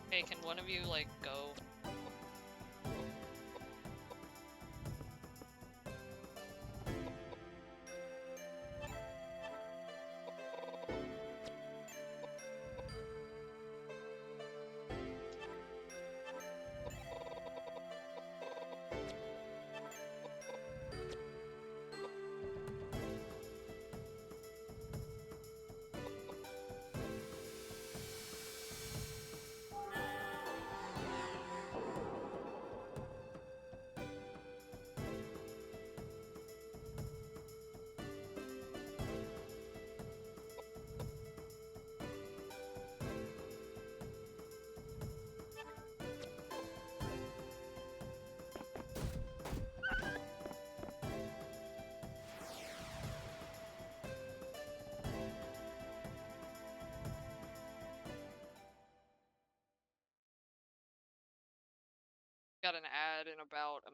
Okay, can one of you, like, go? Got an ad in about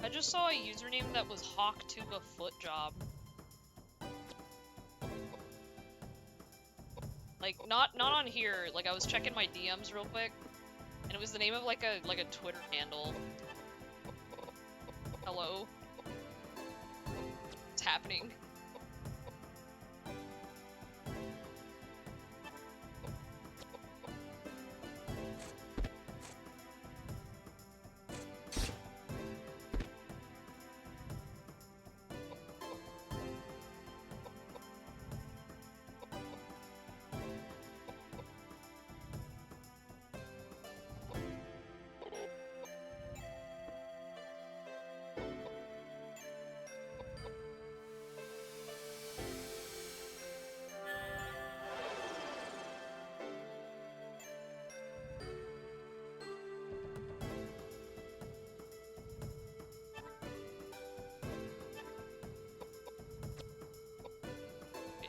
I just saw a username that was Hawktuba Footjob. Like, not on here. Like, I was checking my DMs real quick, and it was the name of like a Twitter handle. Hello? What's happening?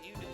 You do.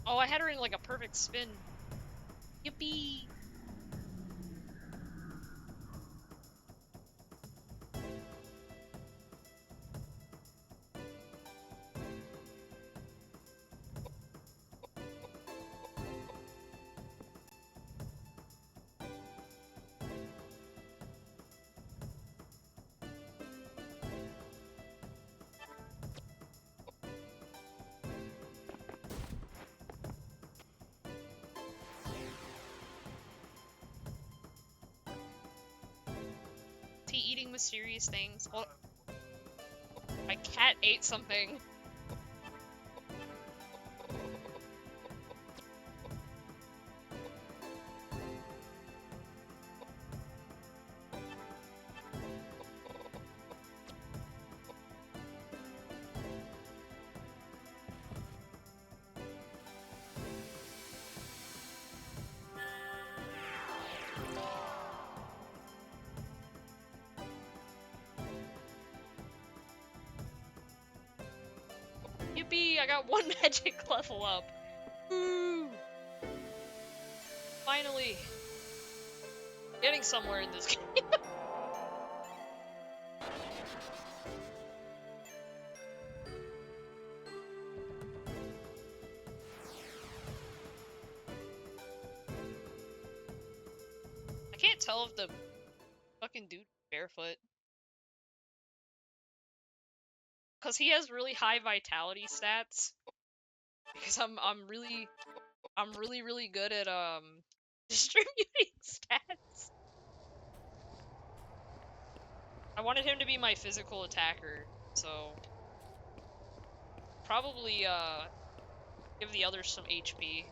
Oh, I had her in like a perfect spin. Yippee! Is he eating mysterious things? Well, my cat ate something. Yippee! I got one magic level up. Woo! Finally, getting somewhere in this game. I can't tell if the fucking dude barefoot. Because he has really high vitality stats. because I'm really good at distributing stats. I wanted him to be my physical attacker, so probably give the others some HP.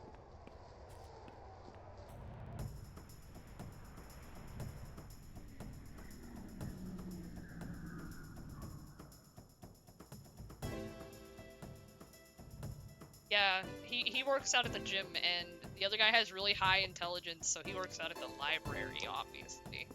Yeah, he works out at the gym, and the other guy has really high intelligence, so he works out at the library, obviously.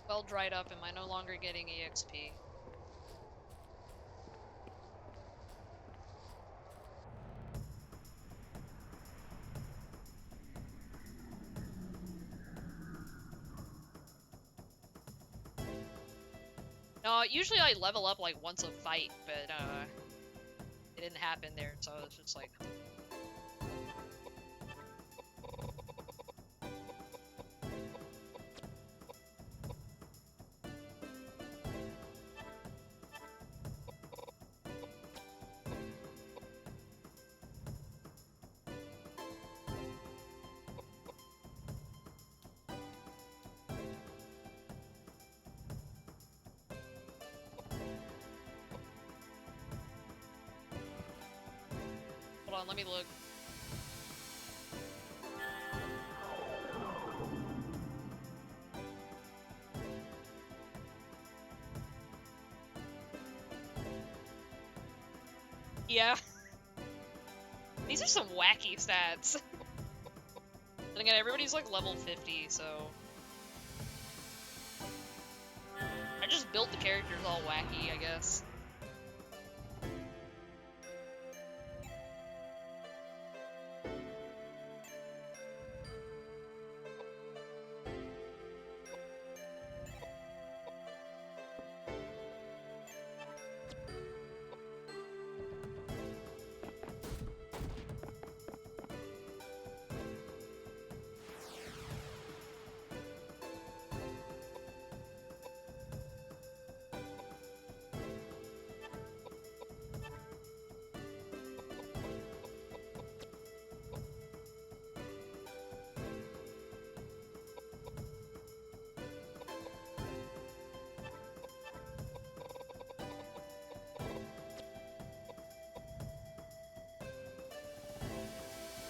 Well dried up, am I no longer getting EXP? No, usually I level up like once a fight, but it didn't happen there, so it's just like... Hold on, let me look. Yeah. These are some wacky stats. And again, everybody's like level 50, so... I just built the characters all wacky, I guess.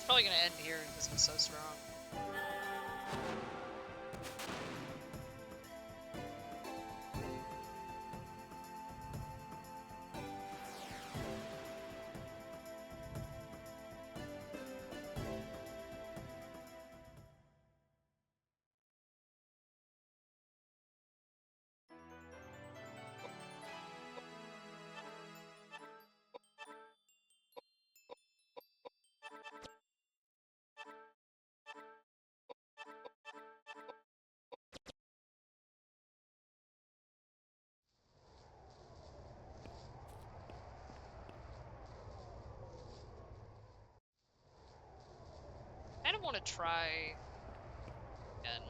It's probably gonna end here because he's so strong. I kind of want to try again.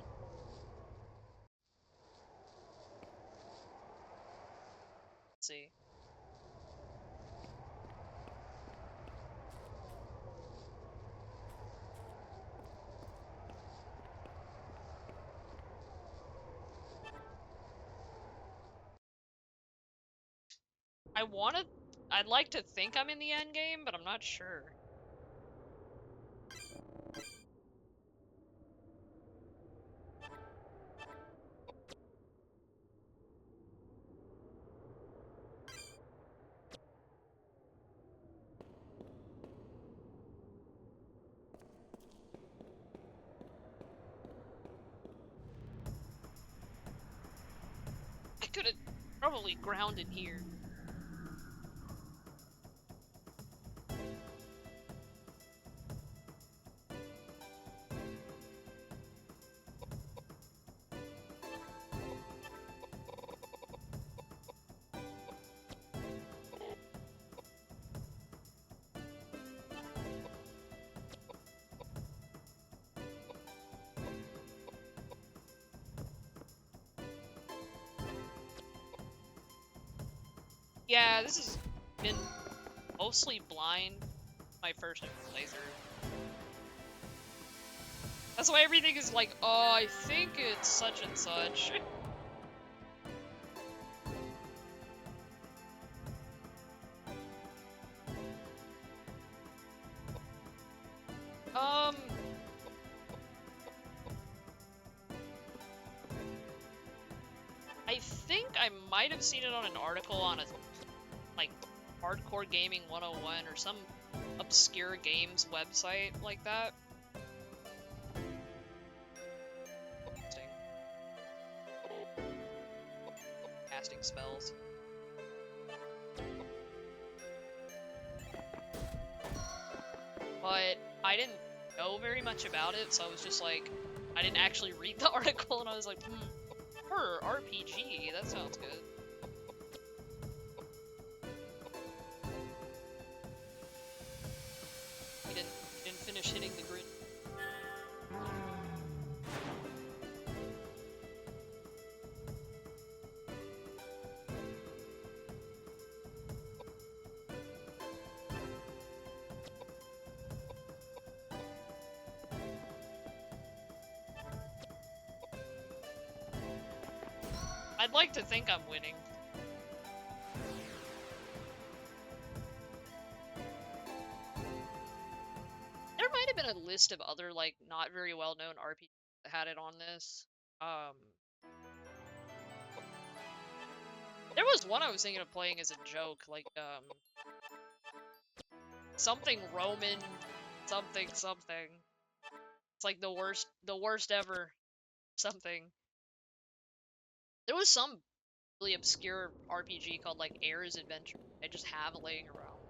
Let's see. I'd like to think I'm in the end game, but I'm not sure. I could have probably ground in here. Yeah, this has been mostly blind my first ever playthrough. That's why everything is like, oh, I think it's such and such. I think I might have seen it on an article on a, like, Hardcore Gaming 101 or some obscure games website like that. Casting spells. But I didn't know very much about it, so I was just like, I didn't actually read the article, and I was like, RPG, that sounds good. He didn't finish hitting the grid. I'd like to think I'm winning. There might have been a list of other, like, not very well-known RPGs that had it on this. There was one I was thinking of playing as a joke, like, something Roman, something. It's like the worst ever, something. There was some really obscure RPG called, like, Air's Adventure I just have laying around.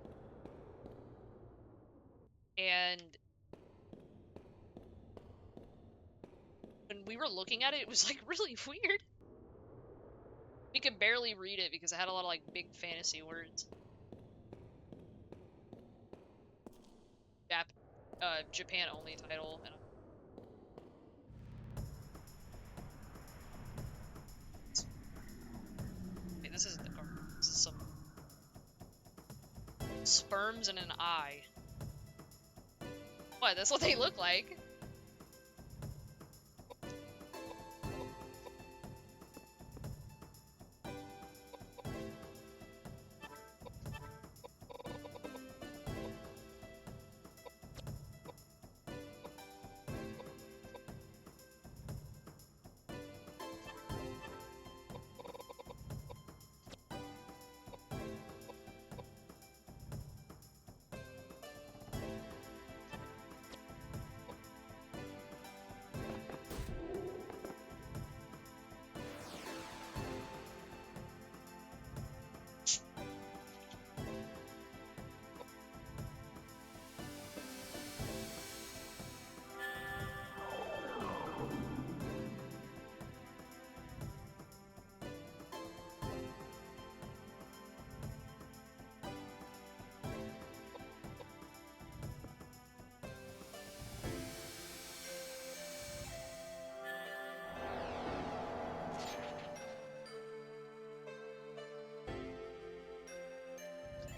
And when we were looking at it, it was, like, really weird. We could barely read it because it had a lot of, like, big fantasy words. Japan only title. And okay, this isn't the card. This is some sperms and an eye. What? That's what they look like.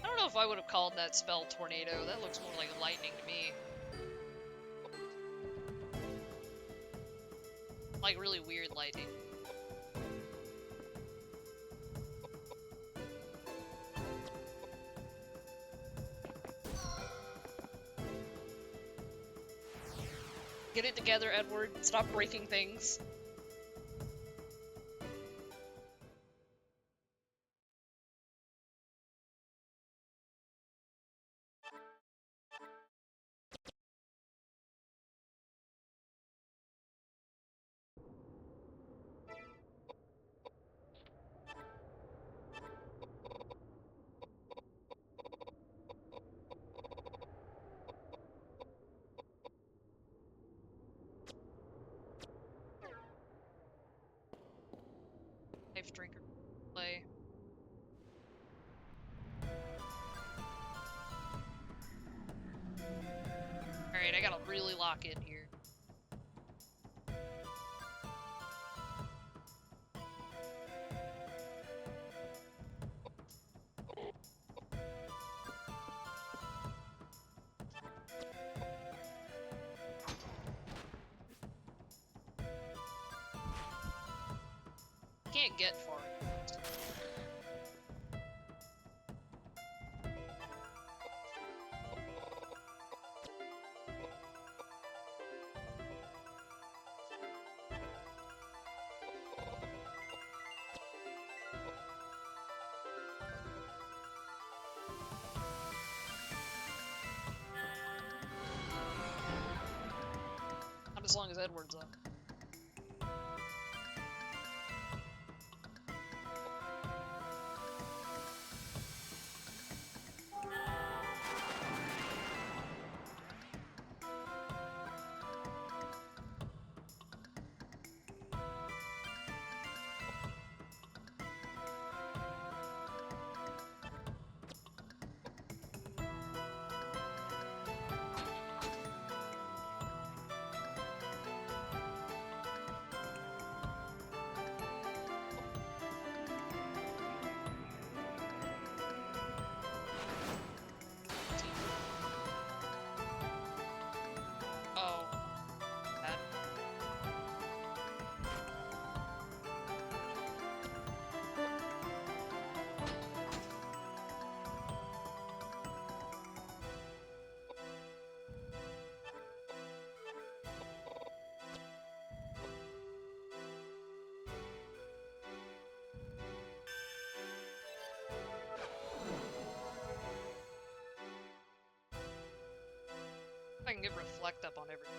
I don't know if I would have called that spell tornado. That looks more like lightning to me. Like really weird lightning. Get it together, Edward. Stop breaking things. Life drinker play. Alright, I gotta really lock in here. can't get far. Not as long as Edward's up. Oh. Bad. I can get reflect up on everything.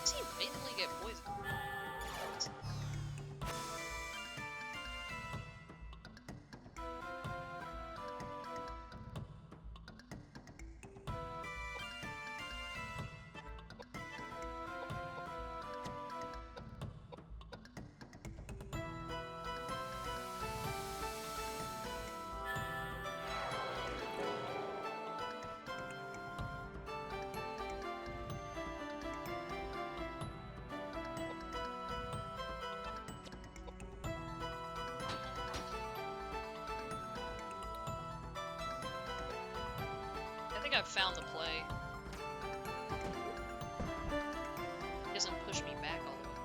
Does he randomly get poisoned? I think I've found the play. It doesn't push me back all the way.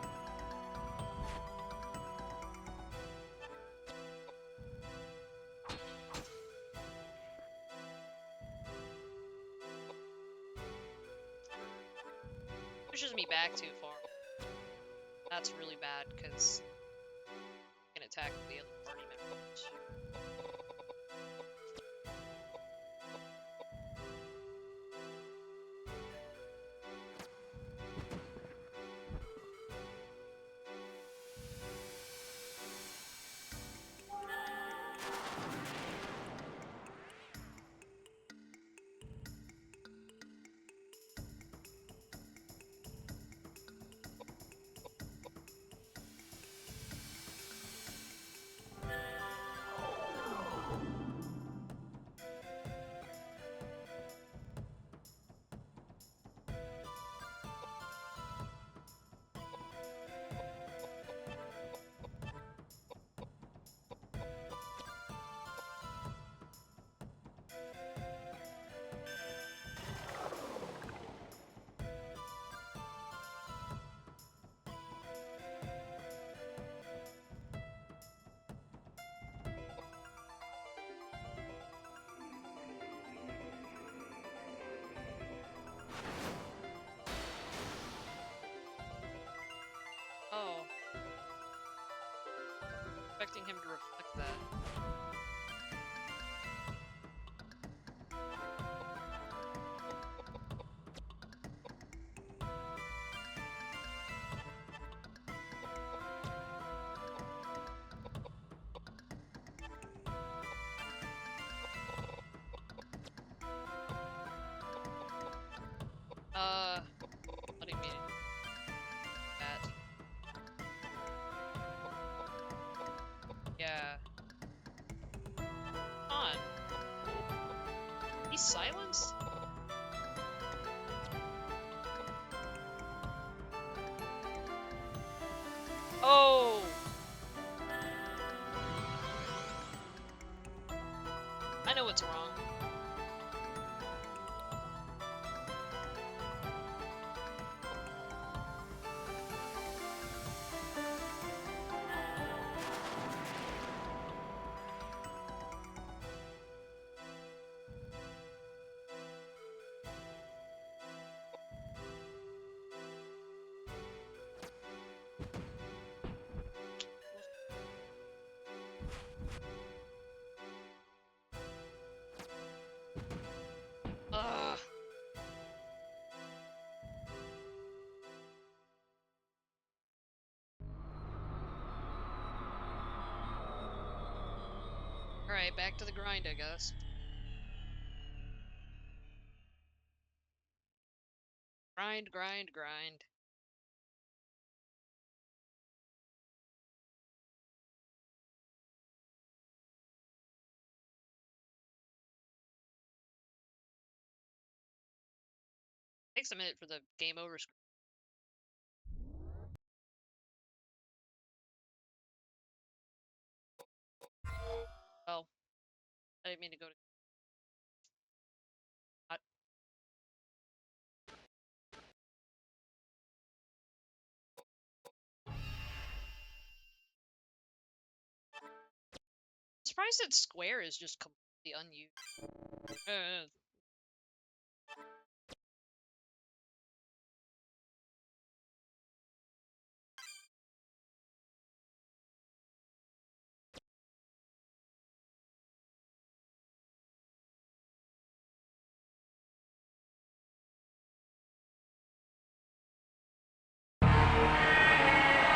Pushes me back too far. That's really bad because I can attack the other party members. expecting him to reflect that. What do you mean? That. Yeah. On. He's silenced? Oh! I know what's wrong. Ugh. Alright, back to the grind, I guess. Grind, grind, grind. Takes a minute for the game over screen. Oh, I didn't mean to go to. I'm surprised that square is just completely unused.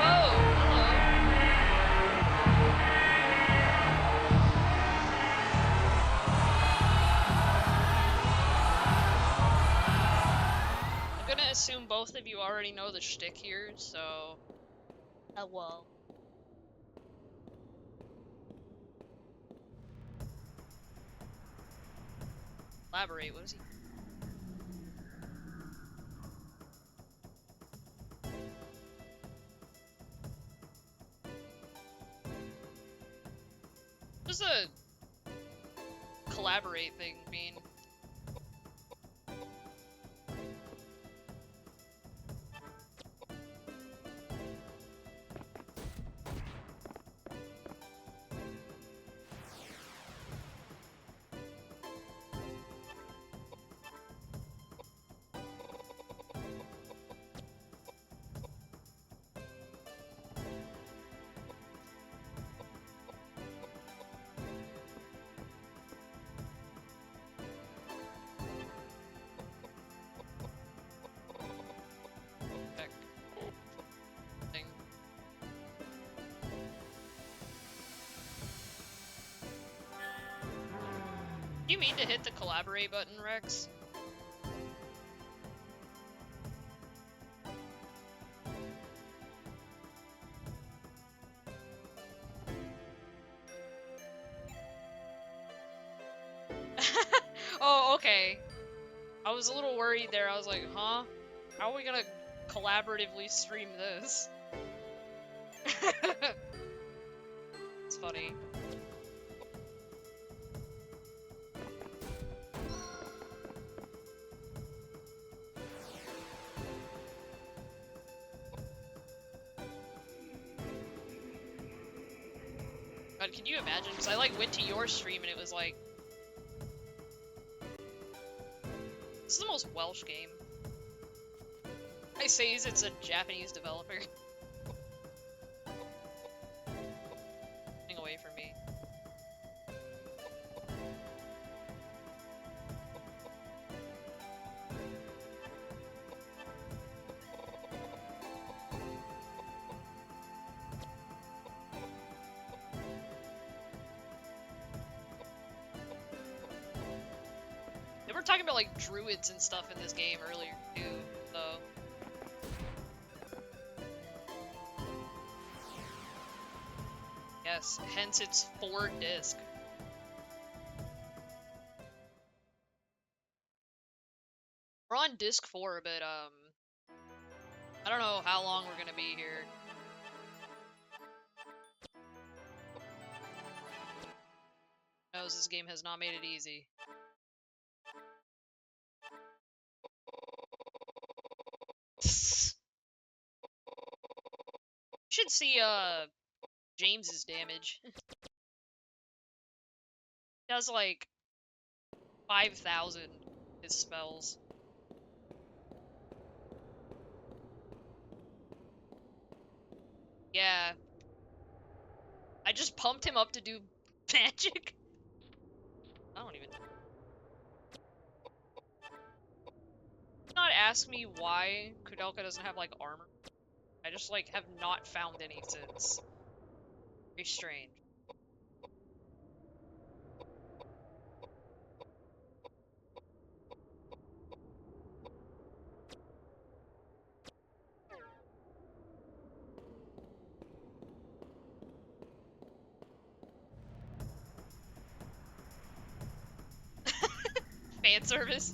Oh, hello. I'm gonna assume both of you already know the shtick here, so. Well. Elaborate, what is he? What does the collaborate thing mean? Heck. Thing. Do you mean to hit the collaborate button, Rex? Oh, okay. I was a little worried there. I was like, huh? How are we gonna collaboratively stream this? It's funny. God, can you imagine? Because I like went to your stream and it was like, this is the most Welsh game. I say it's a Japanese developer. talking about like druids and stuff in this game earlier too, so. Yes, hence it's 4 disc. We're on disc 4, but I don't know how long we're gonna be here. Knows this game has not made it easy. You should see James's damage. He does like 5,000 his spells. Yeah. I just pumped him up to do magic. I don't even. Do not ask me why Koudelka doesn't have like armor. I just like have not found any since. Very strange. Fan service.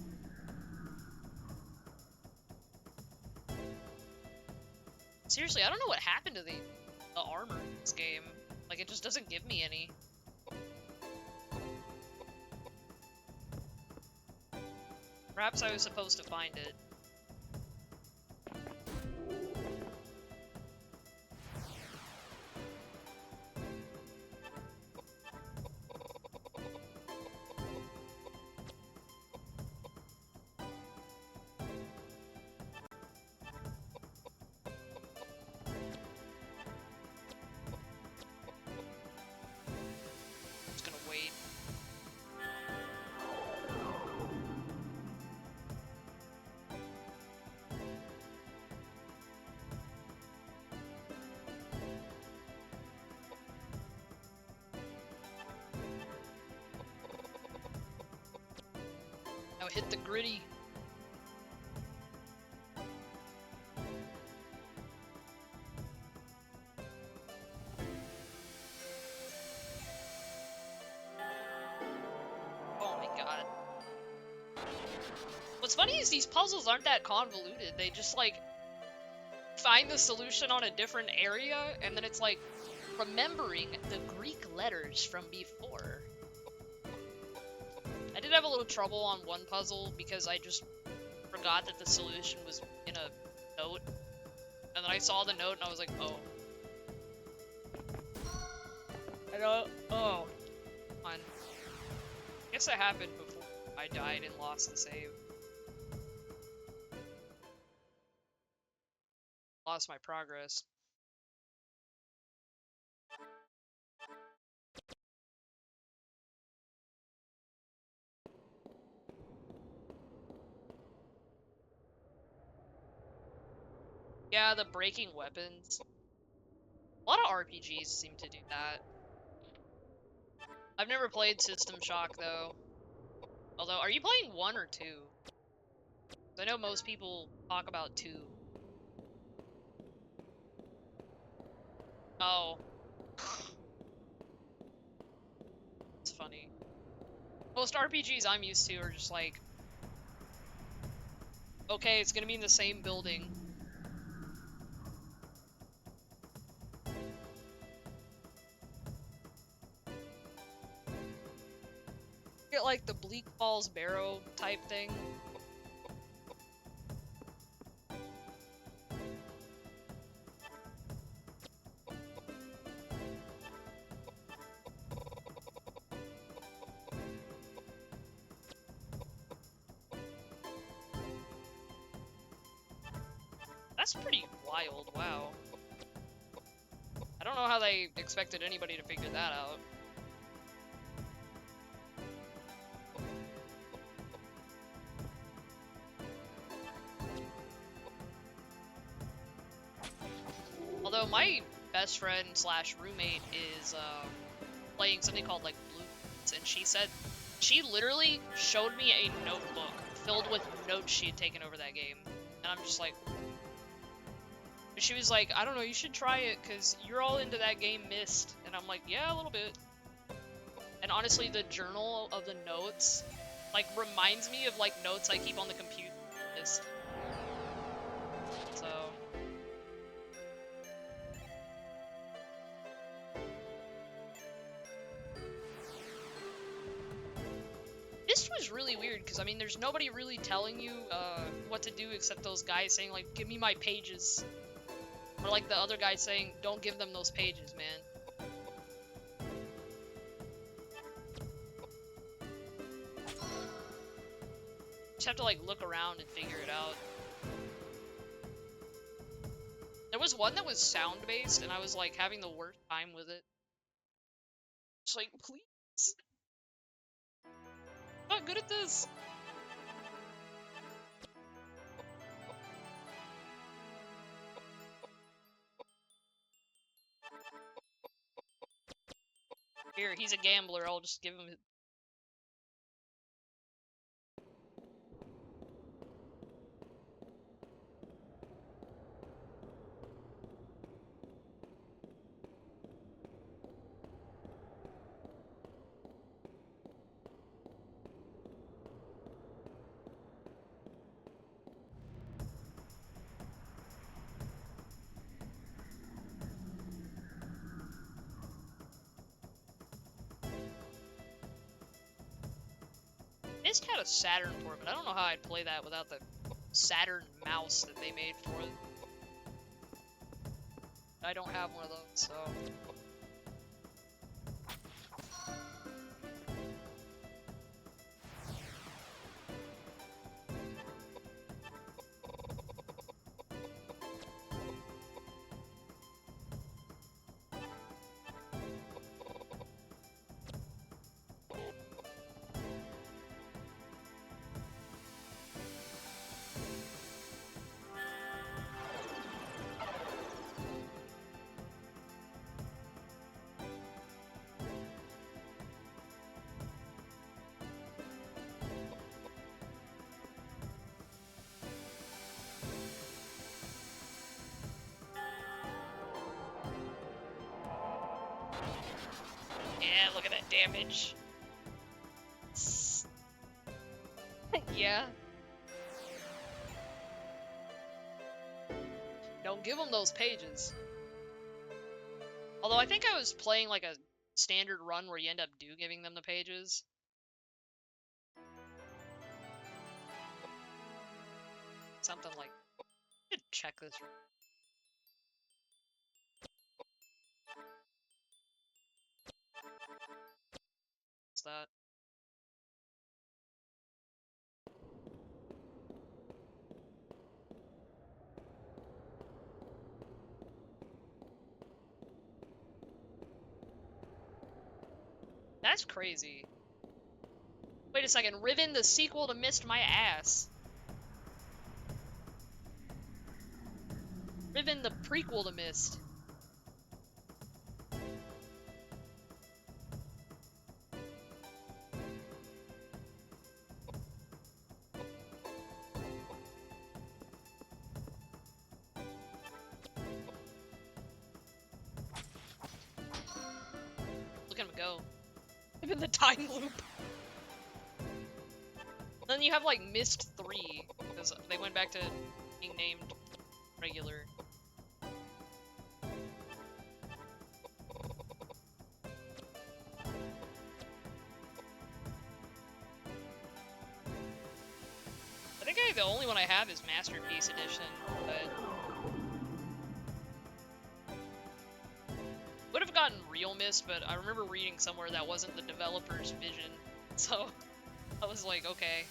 Seriously, I don't know what happened to the armor in this game. Like, it just doesn't give me any. Perhaps I was supposed to find it. Just gonna wait. Now hit the gritty. Oh my god. What's funny is these puzzles aren't that convoluted. They just like find the solution on a different area, and then it's like remembering the Greek letters from before. I did have a little trouble on one puzzle because I just forgot that the solution was in a note. And then I saw the note and I was like, oh. I don't. Oh. Come on. I guess that happened before I died and lost the save. Lost my progress. Yeah, the breaking weapons. A lot of RPGs seem to do that. I've never played System Shock, though. Although, are you playing 1 or 2? 'Cause I know most people talk about 2. Oh. It's funny. Most RPGs I'm used to are just like, okay, it's gonna be in the same building. Get like the Bleak Falls Barrow type thing. That's pretty wild, wow. I don't know how they expected anybody to figure that out. Although my best friend slash roommate is playing something called like Blue, and she said She literally showed me a notebook filled with notes she had taken over that game. And I'm just like... She was like, I don't know, you should try it, because you're all into that game Myst. And I'm like, yeah, a little bit. And honestly, the journal of the notes, like, reminds me of, like, notes I keep on the computer. Myst. So... This was really weird, because, I mean, there's nobody really telling you what to do except those guys saying, like, give me my pages. Or, like, the other guy saying, don't give them those pages, man. Just have to, like, look around and figure it out. There was one that was sound-based, and I was, like, having the worst time with it. Just like, please. I'm not good at this. Here, he's a gambler. I'll just give him... Myst had a Saturn port, but I don't know how I'd play that without the Saturn mouse that they made for it. I don't have one of those, so... Yeah, look at that damage. Yeah. Don't give them those pages. Although I think I was playing like a standard run where you end up giving them the pages. Something like... I should check this. What's that? That's crazy. Wait a second, Riven, the sequel to Myst my ass. Riven, the prequel to Myst. Look at him go. I'm in the time loop. Then you have like Myst 3, because they went back to being named regular. I think the only one I have is Masterpiece Edition, but... Would have gotten real Myst, but I remember reading somewhere that wasn't the developer's vision, so I was like, okay.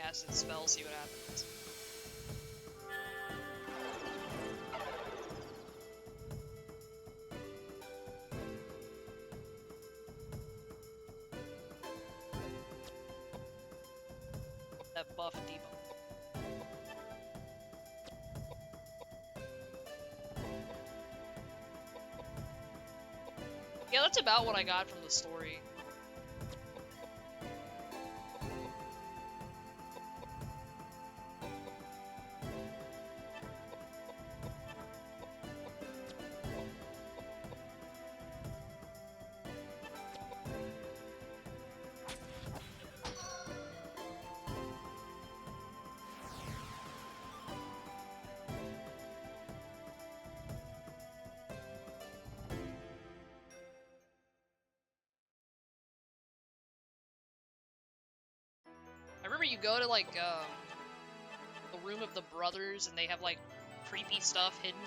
acid spell, see what happens. That buff debuff. Yeah, that's about what I got from the story. I remember you go to like the room of the brothers and they have like creepy stuff hidden.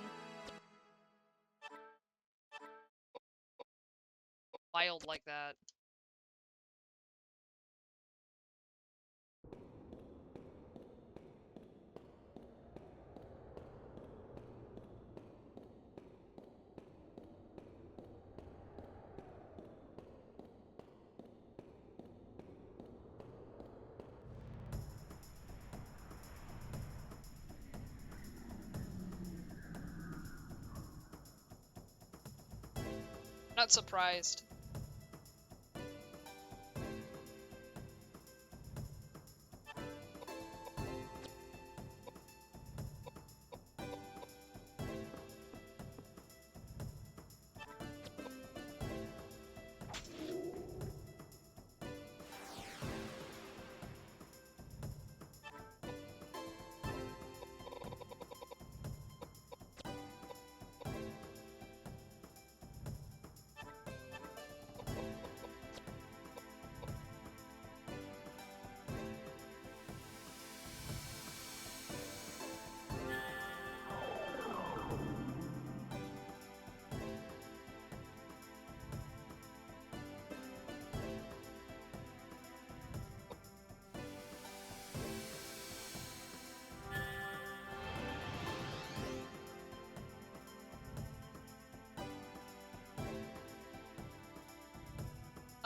Wild like that. Not surprised.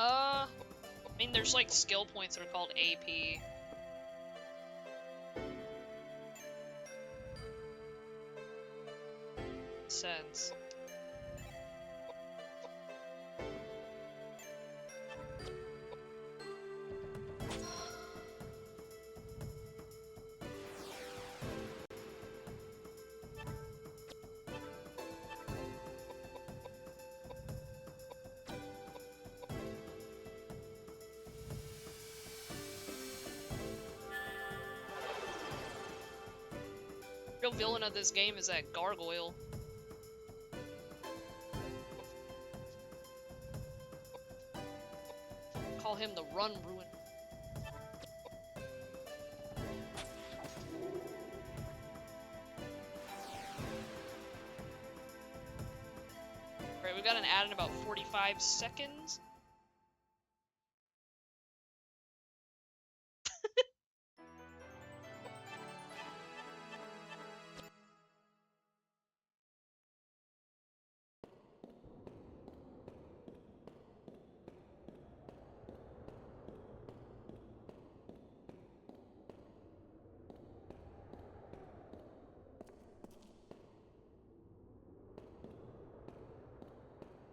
I mean, there's like skill points that are called AP. Sense. Real villain of this game is that gargoyle. Call him the Run Ruin. Alright, we've got an ad in about 45 seconds.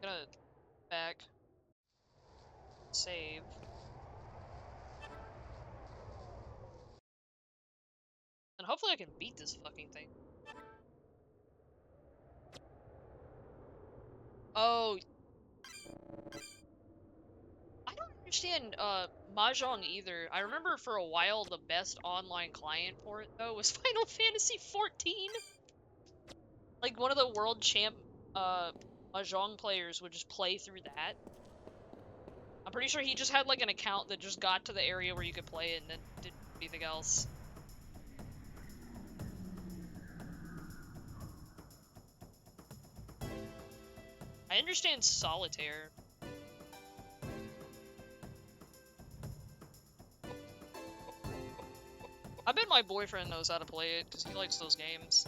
Gonna back. Save. And hopefully I can beat this fucking thing. Oh. I don't understand Mahjong either. I remember for a while the best online client for it though was Final Fantasy 14. Like one of the world champ Mahjong players would just play through that. I'm pretty sure he just had like an account that just got to the area where you could play it and then did anything else. I understand solitaire. I bet my boyfriend knows how to play it, because he likes those games.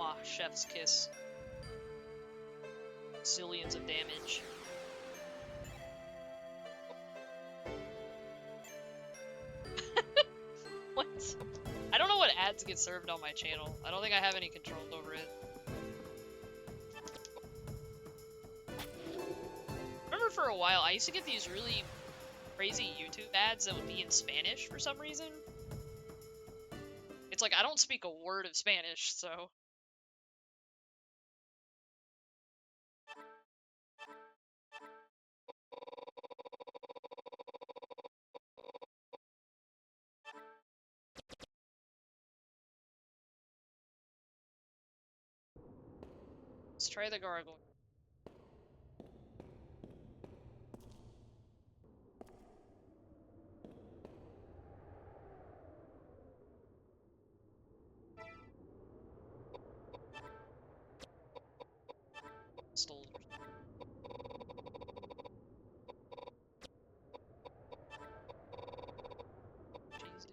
Ah, chef's kiss. Zillions of damage. What? I don't know what ads get served on my channel. I don't think I have any control over it. Remember for a while, I used to get these really crazy YouTube ads that would be in Spanish for some reason. It's like, I don't speak a word of Spanish, so... Let's try the gargoyle. Stole. Jesus.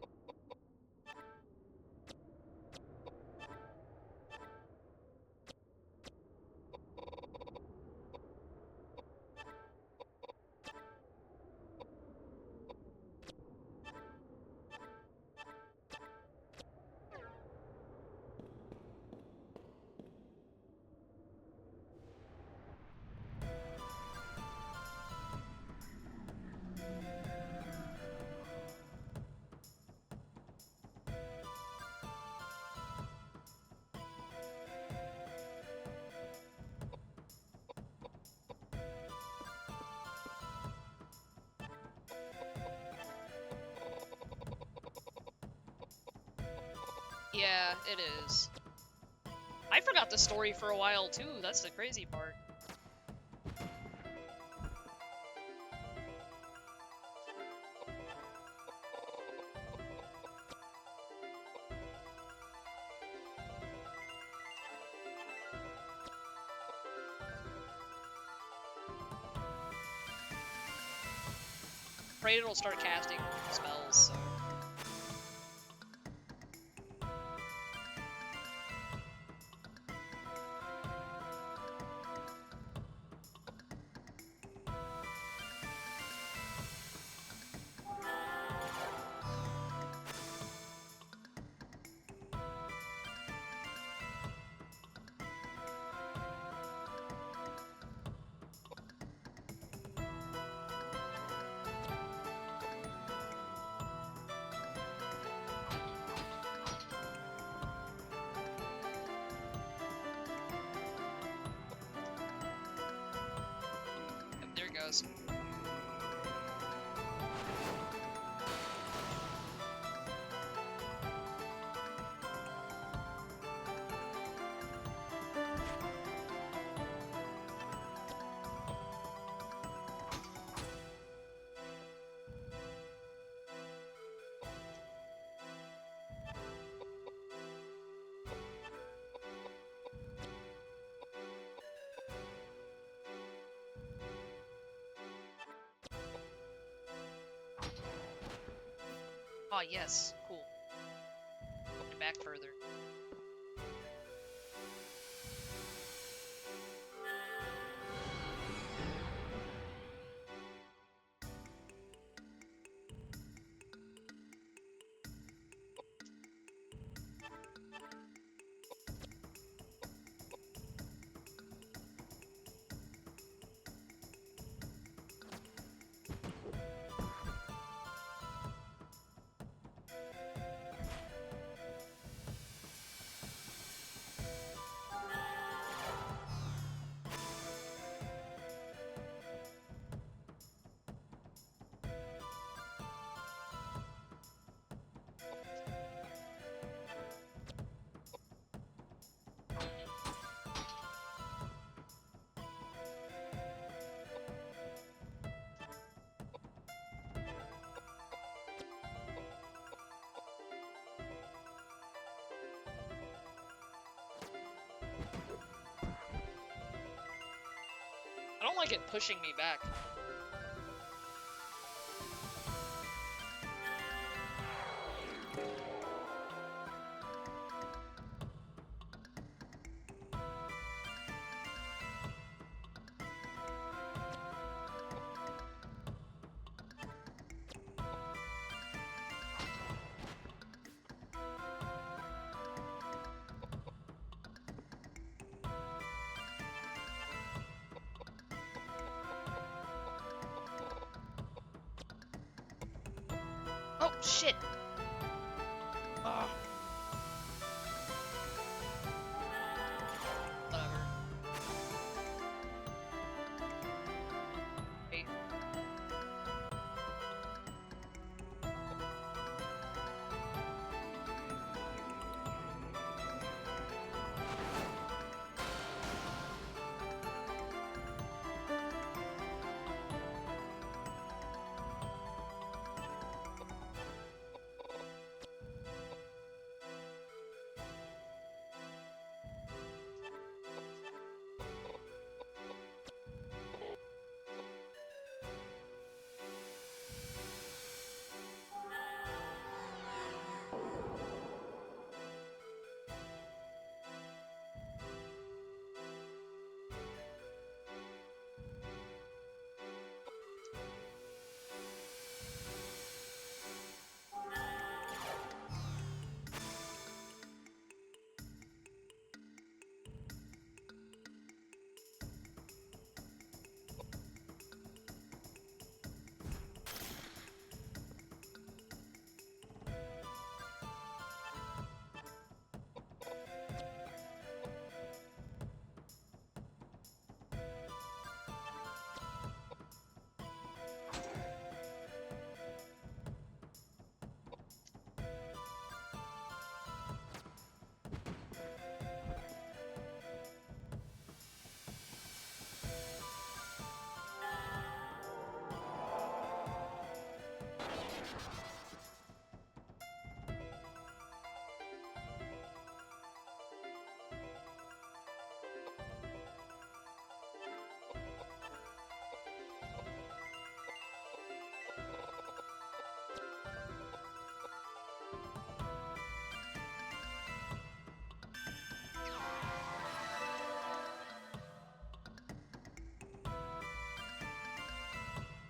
Yeah, it is. I forgot the story for a while too, that's the crazy part. Afraid it'll start casting spells, so... Yep, there it goes. Oh, yes. Cool. Get back further. like it pushing me back. Oh, shit! Ugh. Whatever. Wait.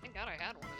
Thank God I had one of them.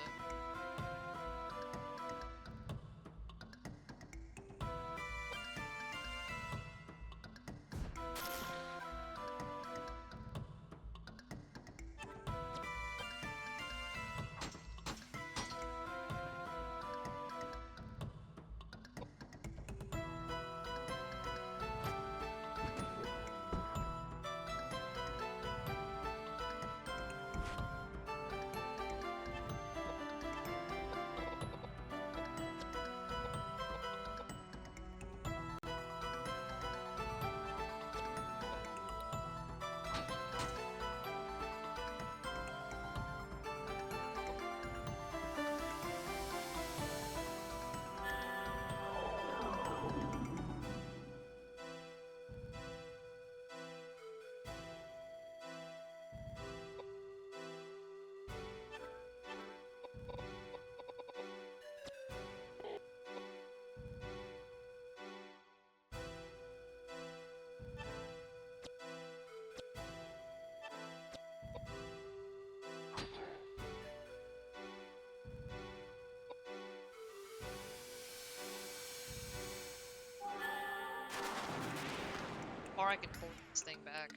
Or I can pull this thing back.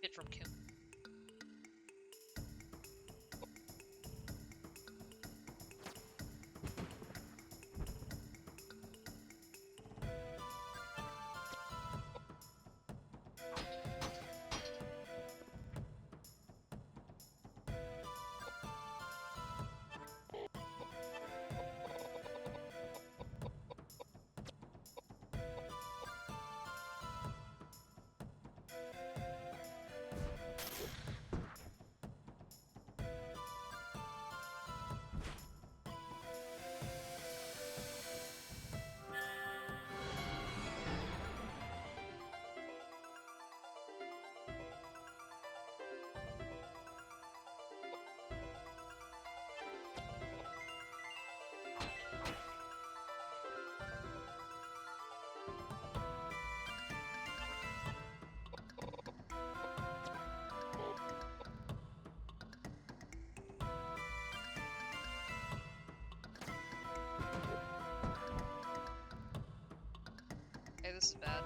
Hit from kill. this is bad.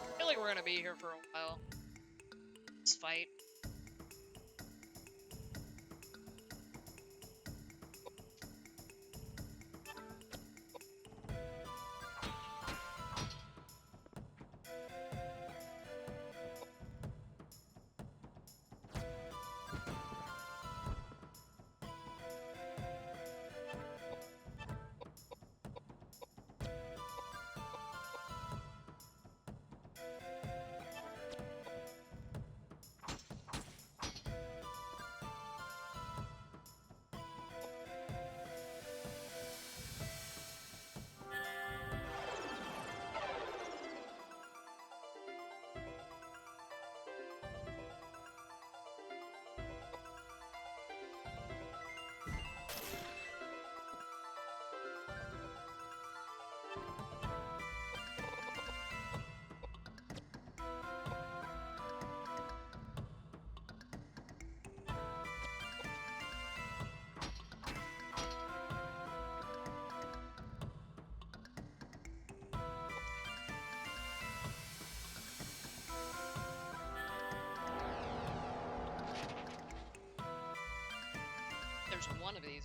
I feel like we're gonna be here for a while. This fight. There's one of these.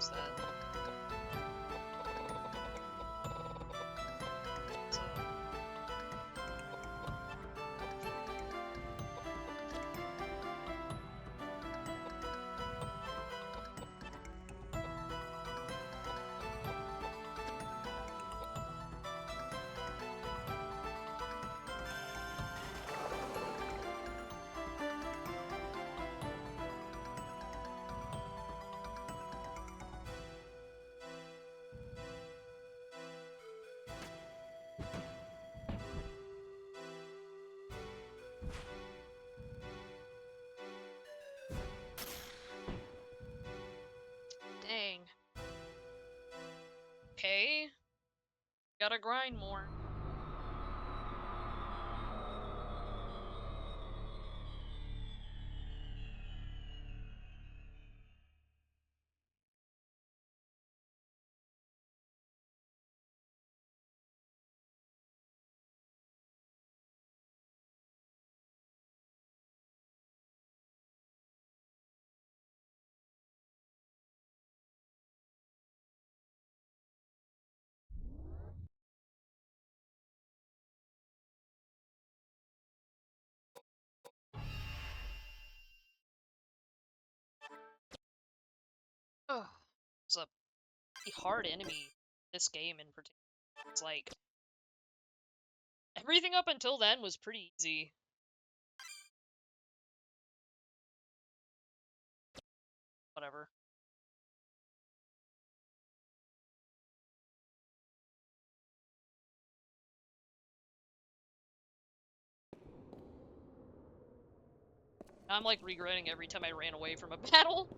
use that. So, dang. Okay. Gotta grind more. Ugh. It's a pretty hard enemy, this game in particular. It's like, everything up until then was pretty easy. Whatever. I'm like regretting every time I ran away from a battle.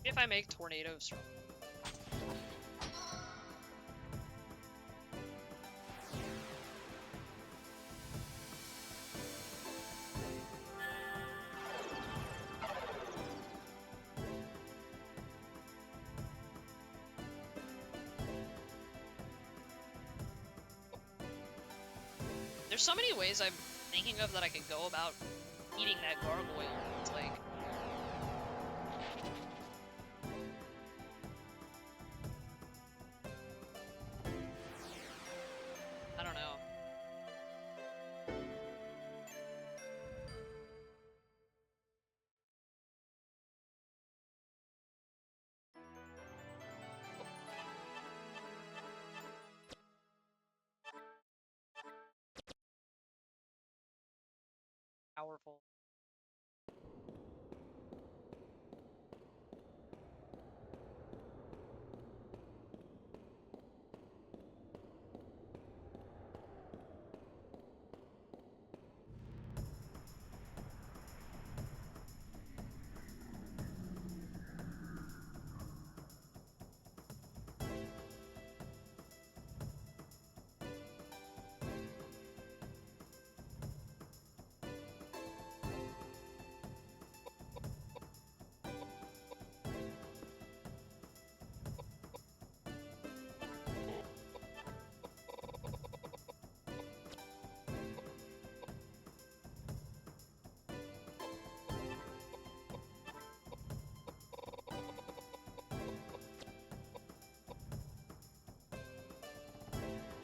If I make tornadoes. There's so many ways I'm thinking of that I could go about eating that gargoyle. It's like, I don't know. Powerful.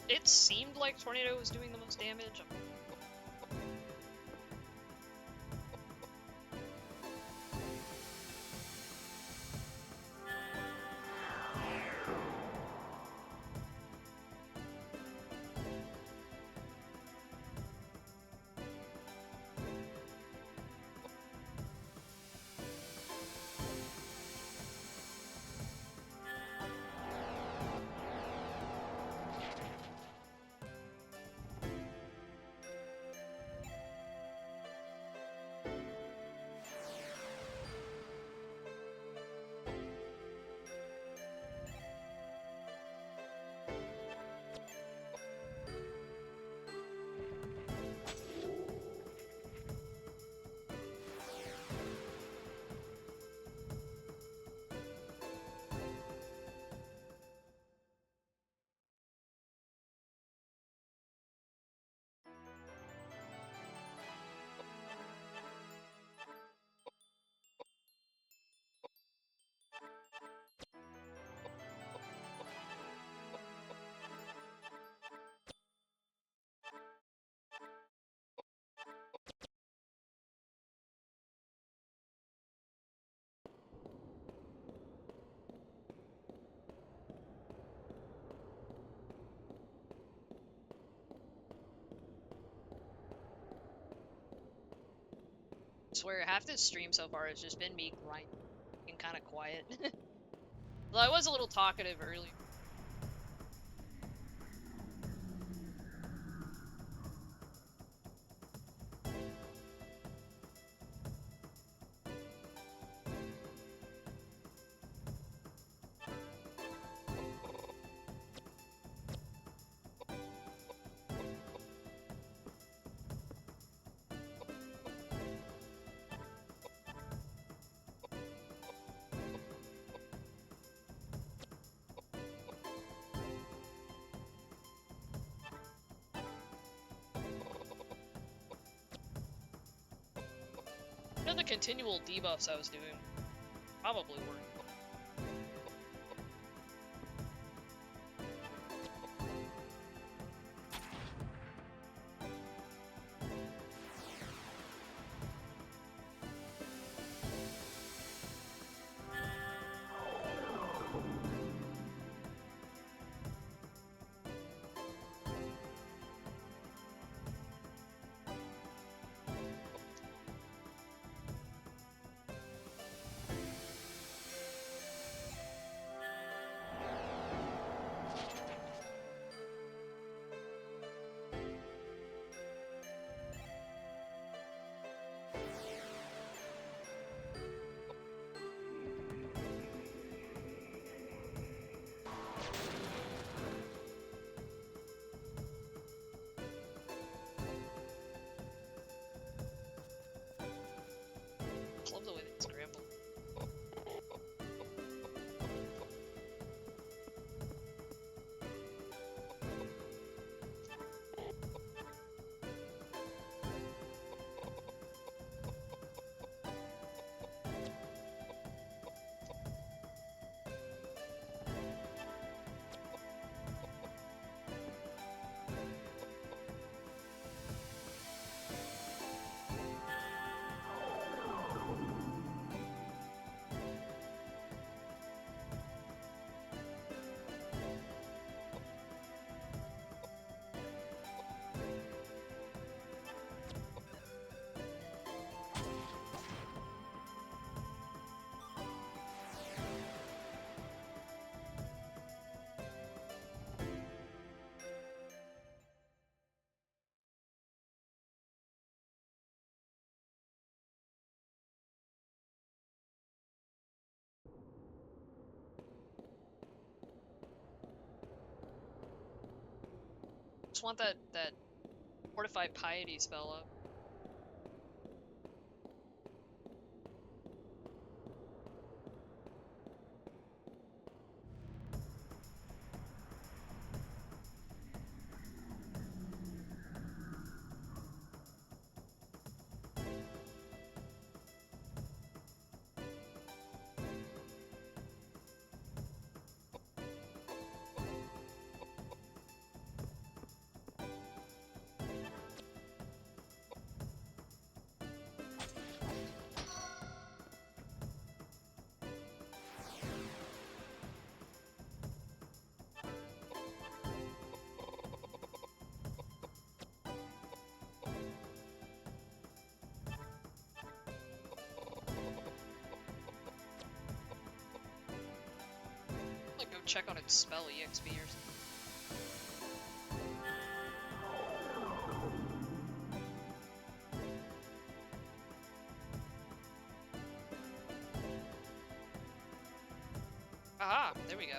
It seemed like Tornado was doing the most damage. swear, half this stream so far has just been me grinding and kind of quiet. Well, I was a little talkative earlier. You know, the continual debuffs I was doing probably weren't. I love the way they scramble. Just want that fortified piety spell up. Like go check on its spell EXP or something. Aha, there we go.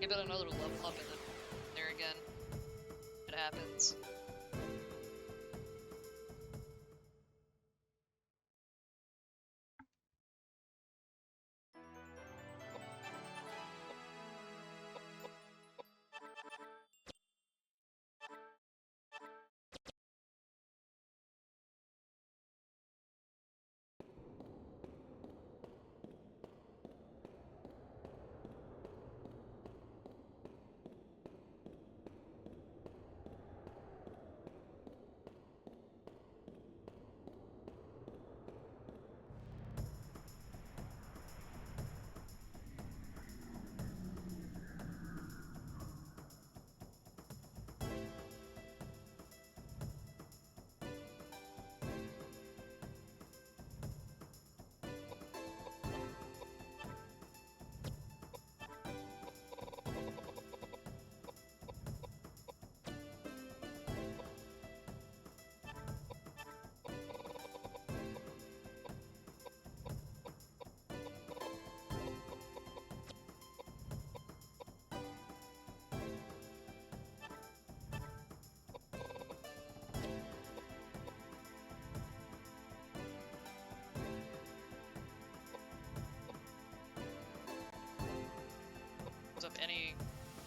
Give it another level up and then there again. It happens.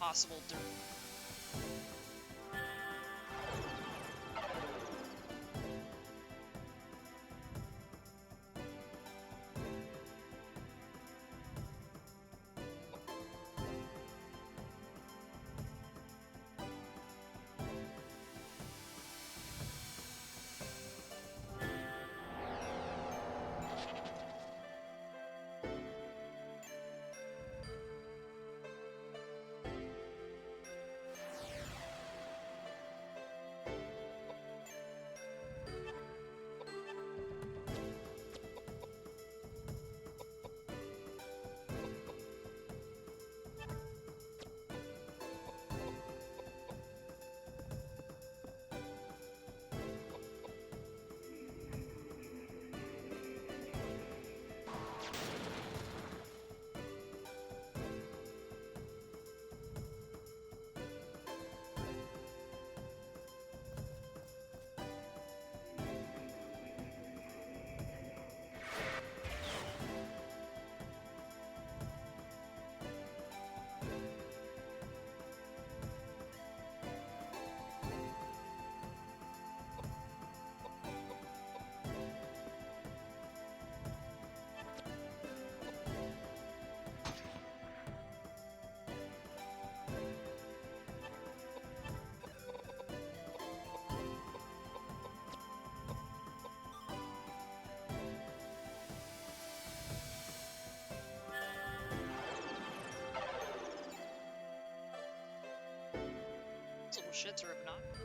possible dirt. These little shits are obnoxious.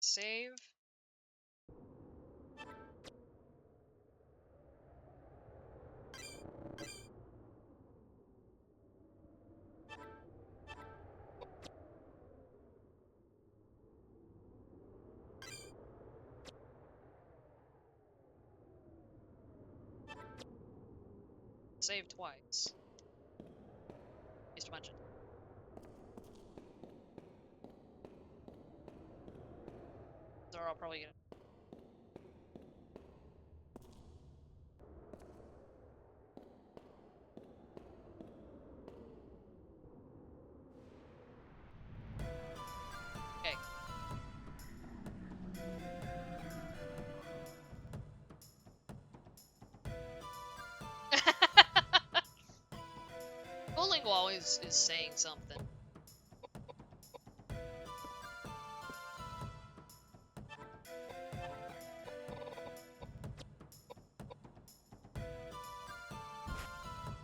Save. Save twice. Waste a bunch of. So I'll probably get. Okay. Duolingo always is saying something.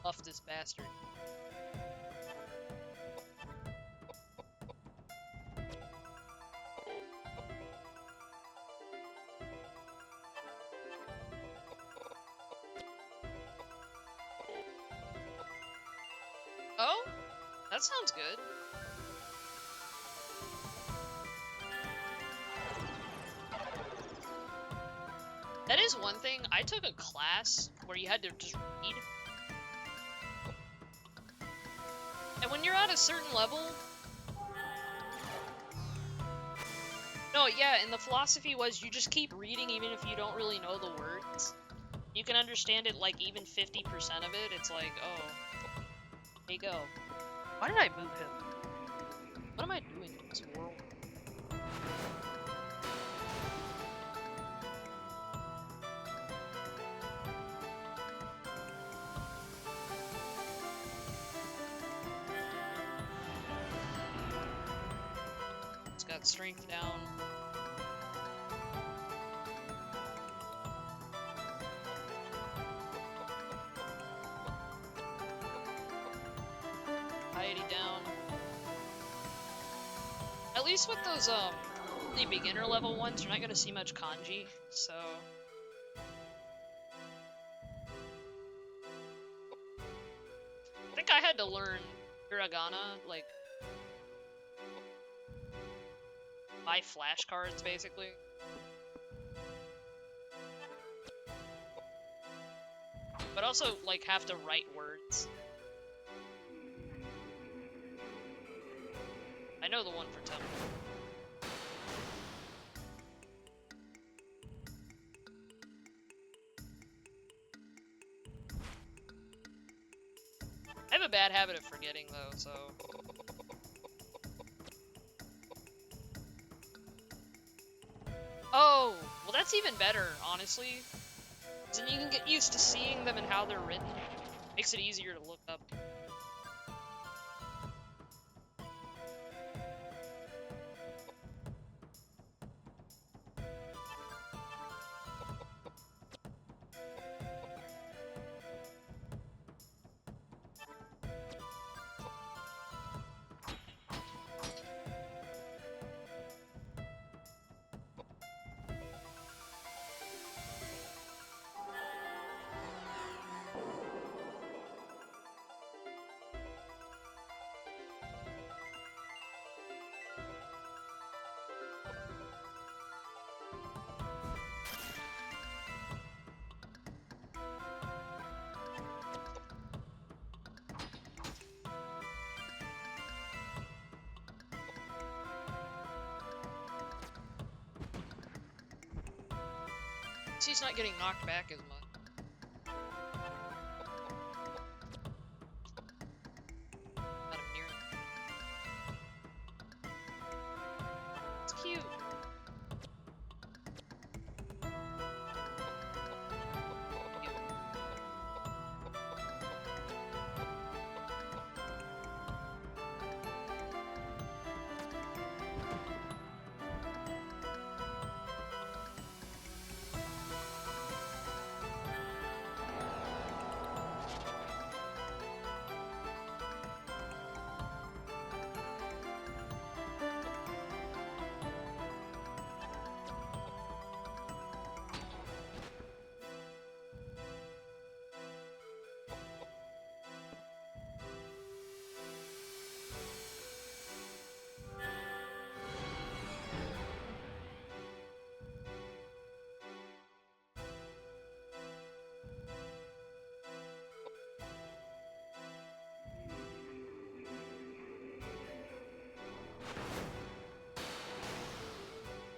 Buff this bastard. Oh? That sounds good. is one thing. I took a class where you had to just read. And when you're at a certain level... No, yeah, and the philosophy was you just keep reading even if you don't really know the words. You can understand it, like, even 50% of it. It's like, oh, there you go. Why did I move him? What am I doing in this world? It's got strength down. Piety down. At least with those, the beginner level ones, you're not gonna see much kanji, so... I think I had to learn hiragana, like, by flashcards, basically. But also, like, have to write words. I know the one for temple. I have a bad habit of forgetting, though, so... Oh, well that's even better, honestly. 'Cause then you can get used to seeing them and how they're written. Makes it easier to look up. He's not getting knocked back as much. Got him near him. It's cute.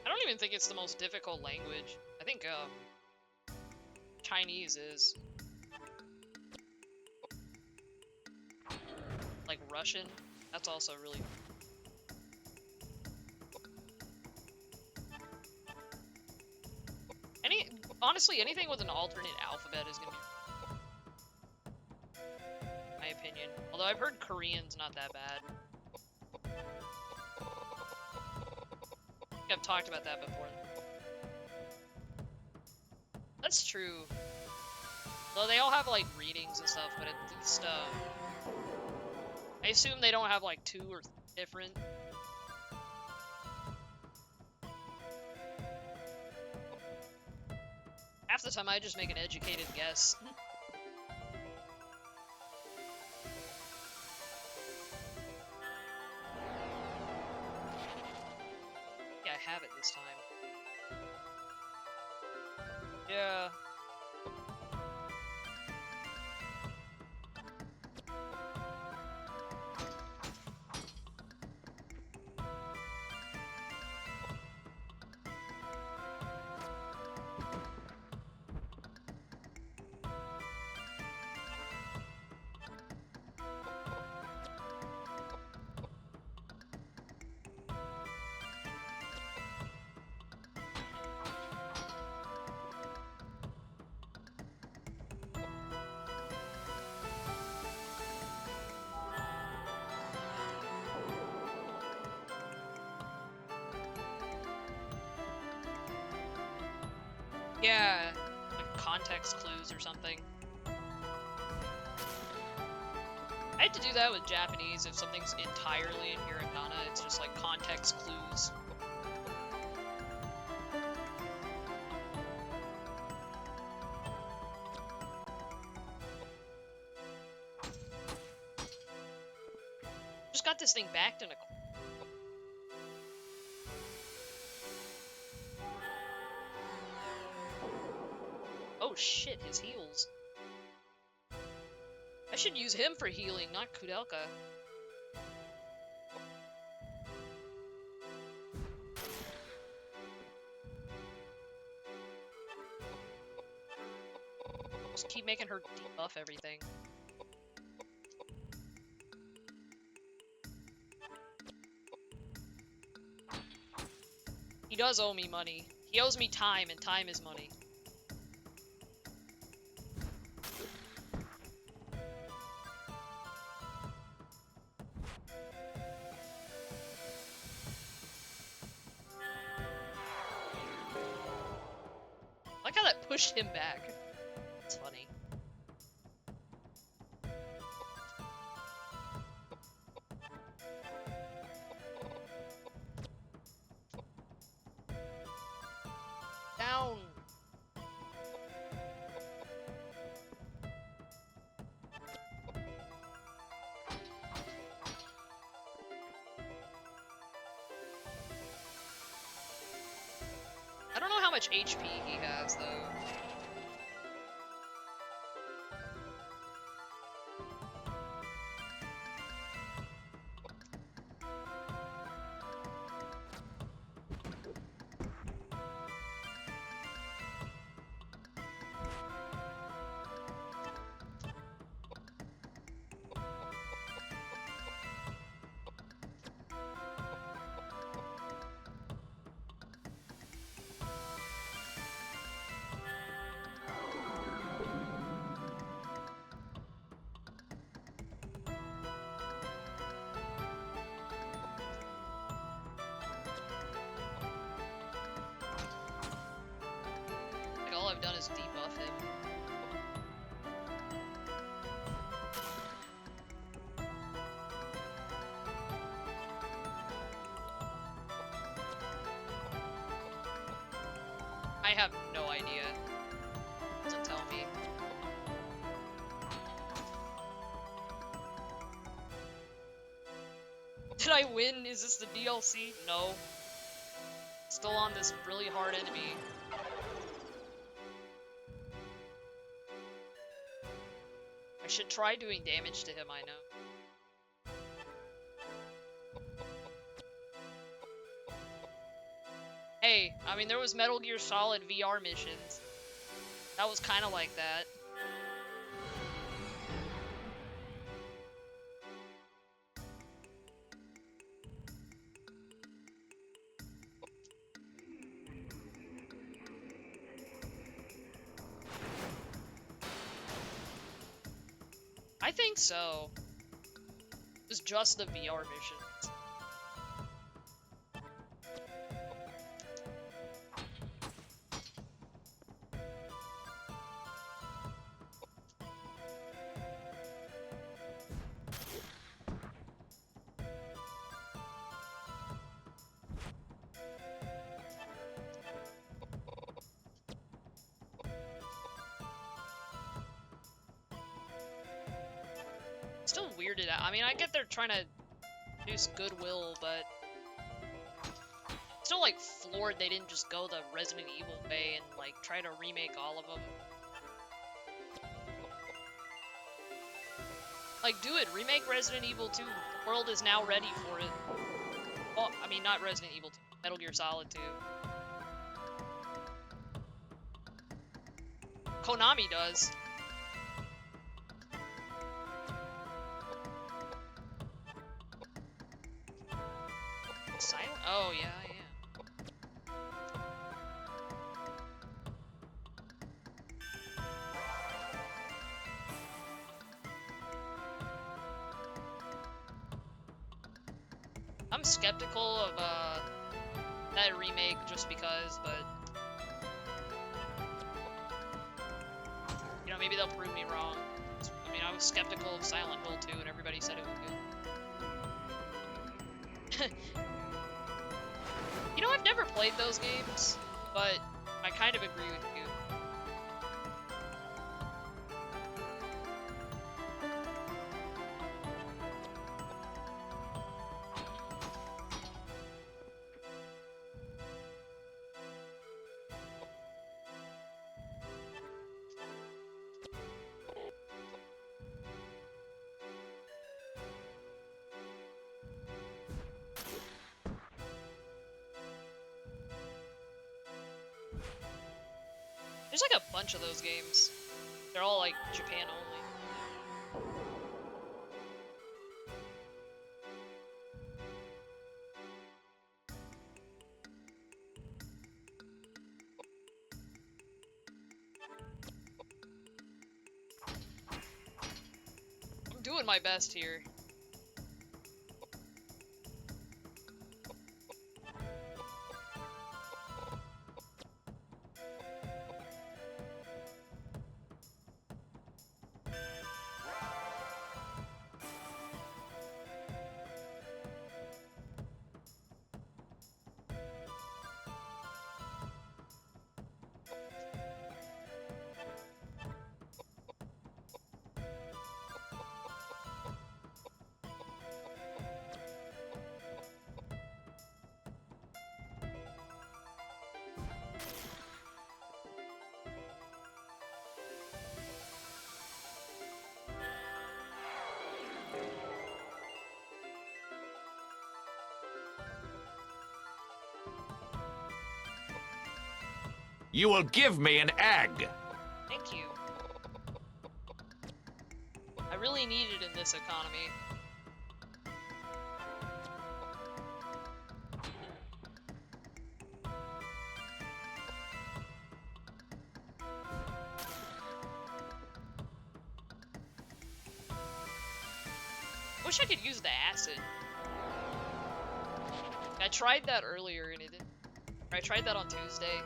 I don't even think it's the most difficult language. I think, Chinese is. Like Russian, that's also really... Honestly, anything with an alternate alphabet is gonna be... my opinion. Although I've heard Korean's not that bad. I think I've talked about that before. That's true. Though they all have, like, readings and stuff, but at least, I assume they don't have, like, 2 or 3 different. Half the time I just make an educated guess. Yeah, I have it this time. Yeah. Yeah, like context clues or something. I had to do that with Japanese if something's entirely in hiragana, it's just like context clues. Just got this thing backed in a... Oh shit, his heals. I should use him for healing, not Koudelka. Just keep making her debuff everything. He does owe me money. He owes me time, and time is money. I like how that pushed him back. It's funny. Down. I don't know how much HP he has, though. Like, all I've done is debuff him. I have no idea. Doesn't tell me. Did I win? Is this the DLC? No. Still on this really hard enemy. I should try doing damage to him, I know. Hey, I mean, there was Metal Gear Solid VR missions. That was kind of like that. I think so. It was just the VR missions. Still weirded out. I mean, I get they're trying to produce goodwill, but still like floored they didn't just go the Resident Evil way and like try to remake all of them. Like, do it. Remake Resident Evil 2. The world is now ready for it. Well, I mean, not Resident Evil 2. Metal Gear Solid 2. Konami does. Silent? Oh, yeah, yeah. I'm skeptical of that remake just because, but you know, maybe they'll prove me wrong. I mean, I was skeptical of Silent Hill 2 and everybody said it was good. You know, I've never played those games, but I kind of agree with you. There's like a bunch of those games. They're all like Japan only. I'm doing my best here. You will give me an egg. Thank you. I really need it in this economy. Wish I could use the acid. I tried that earlier and it didn't. I tried that on Tuesday.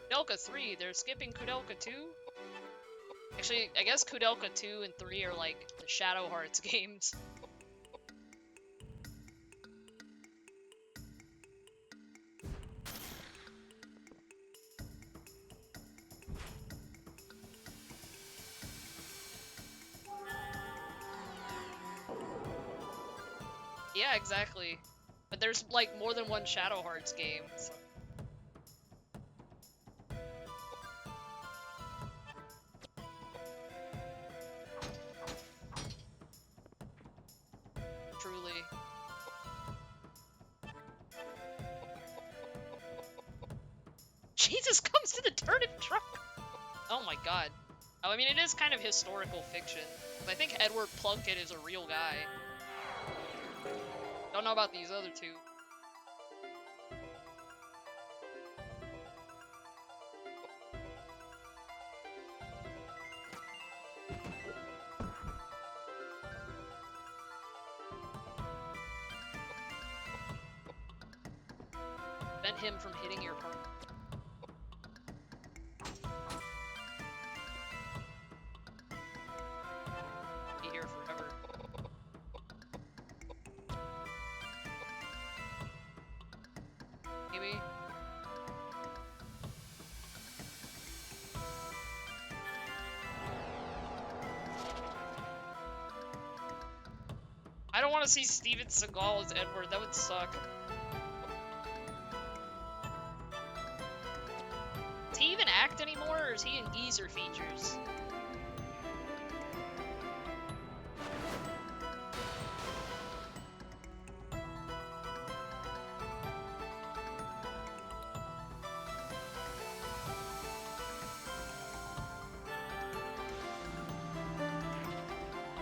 Koudelka 3, they're skipping Koudelka 2? Actually, I guess Koudelka 2 and 3 are like the Shadow Hearts games. Yeah, exactly. But there's like more than one Shadow Hearts game. So. Truly. Jesus comes to the turnip truck! Oh my god. Oh, I mean, it is kind of historical fiction. I think Edward Plunkett is a real guy. Don't know about these other two. Prevent him from hitting your partner. Be here forever. Maybe. I don't want to see Steven Seagal as Edward. That would suck. Does he even act anymore, or is he in geezer features?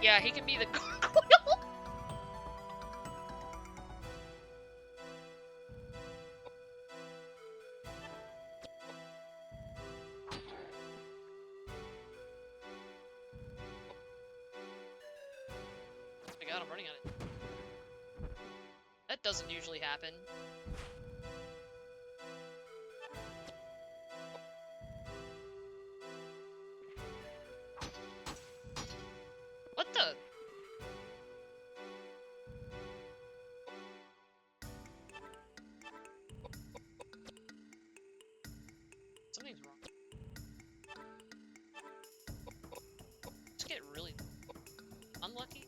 Yeah, he can be the gargoyle. Oh my god, I'm running on it. That doesn't usually happen. What the? Something's wrong. Just get really unlucky.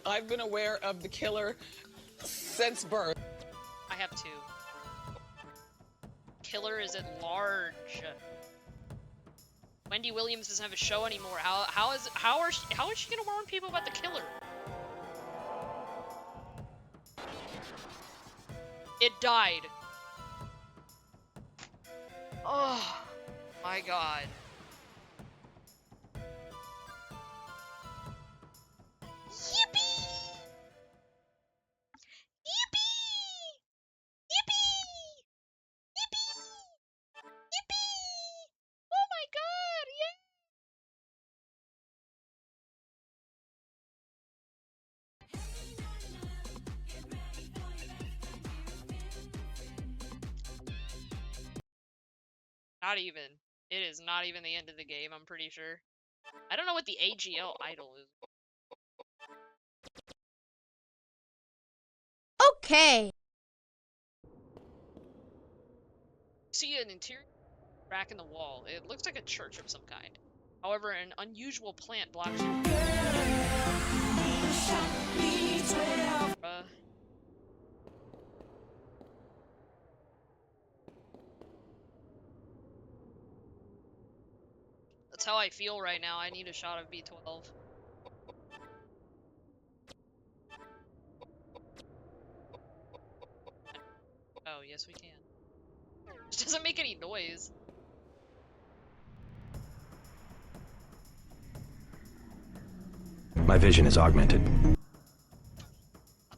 I've been aware of the killer since birth. I have two. Killer is at large. Wendy Williams doesn't have a show anymore. How is she gonna warn people about the killer? It died. Oh my god. Yippee! Yippee! Yippee! Yippee! Yippee! Oh my god! Yeah! Not even. It is not even the end of the game, I'm pretty sure. I don't know what the AGL idol is. Okay. See an interior crack in the wall. It looks like a church of some kind. However, an unusual plant blocks you. That's how I feel right now. I need a shot of B12. Oh, yes we can. It doesn't make any noise. My vision is augmented. I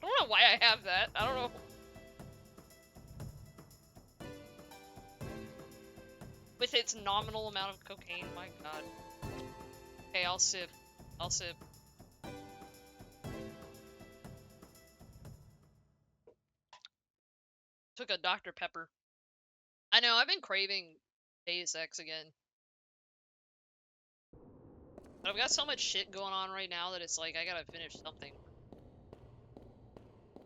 don't know why I have that. I don't know. With its nominal amount of cocaine, my god. Okay, I'll sip. I'll sip. Took a Dr. Pepper. I know, I've been craving Deus Ex again. But I've got so much shit going on right now that it's like, I gotta finish something.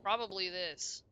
Probably this.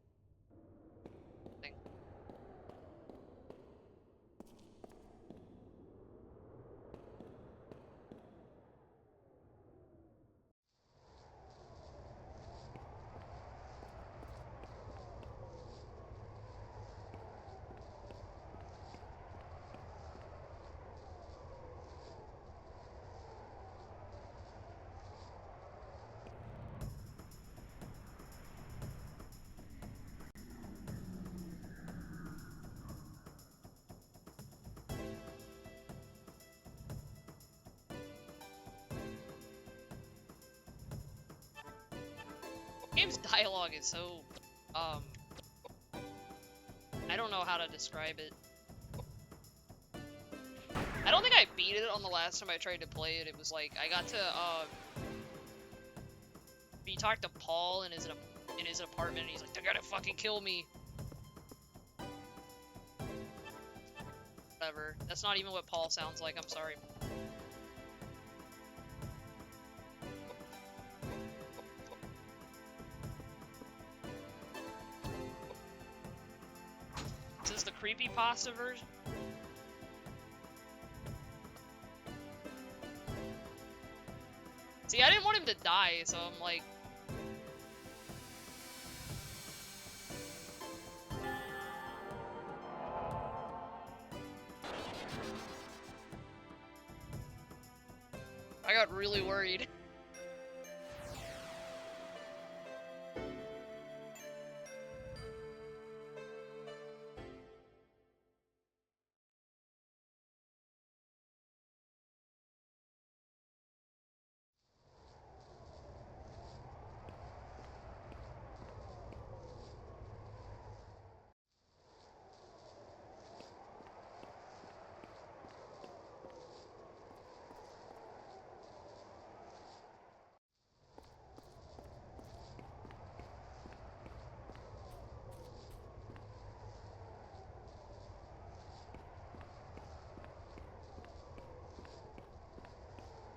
Game's dialogue is so, I don't know how to describe it. I don't think I beat it on the last time I tried to play it. It was like, I got to, he talked to Paul in his apartment, and he's like, they're gonna fucking kill me. Whatever. That's not even what Paul sounds like, I'm sorry. Is this the creepypasta version? See, I didn't want him to die, so I'm like... I got really worried.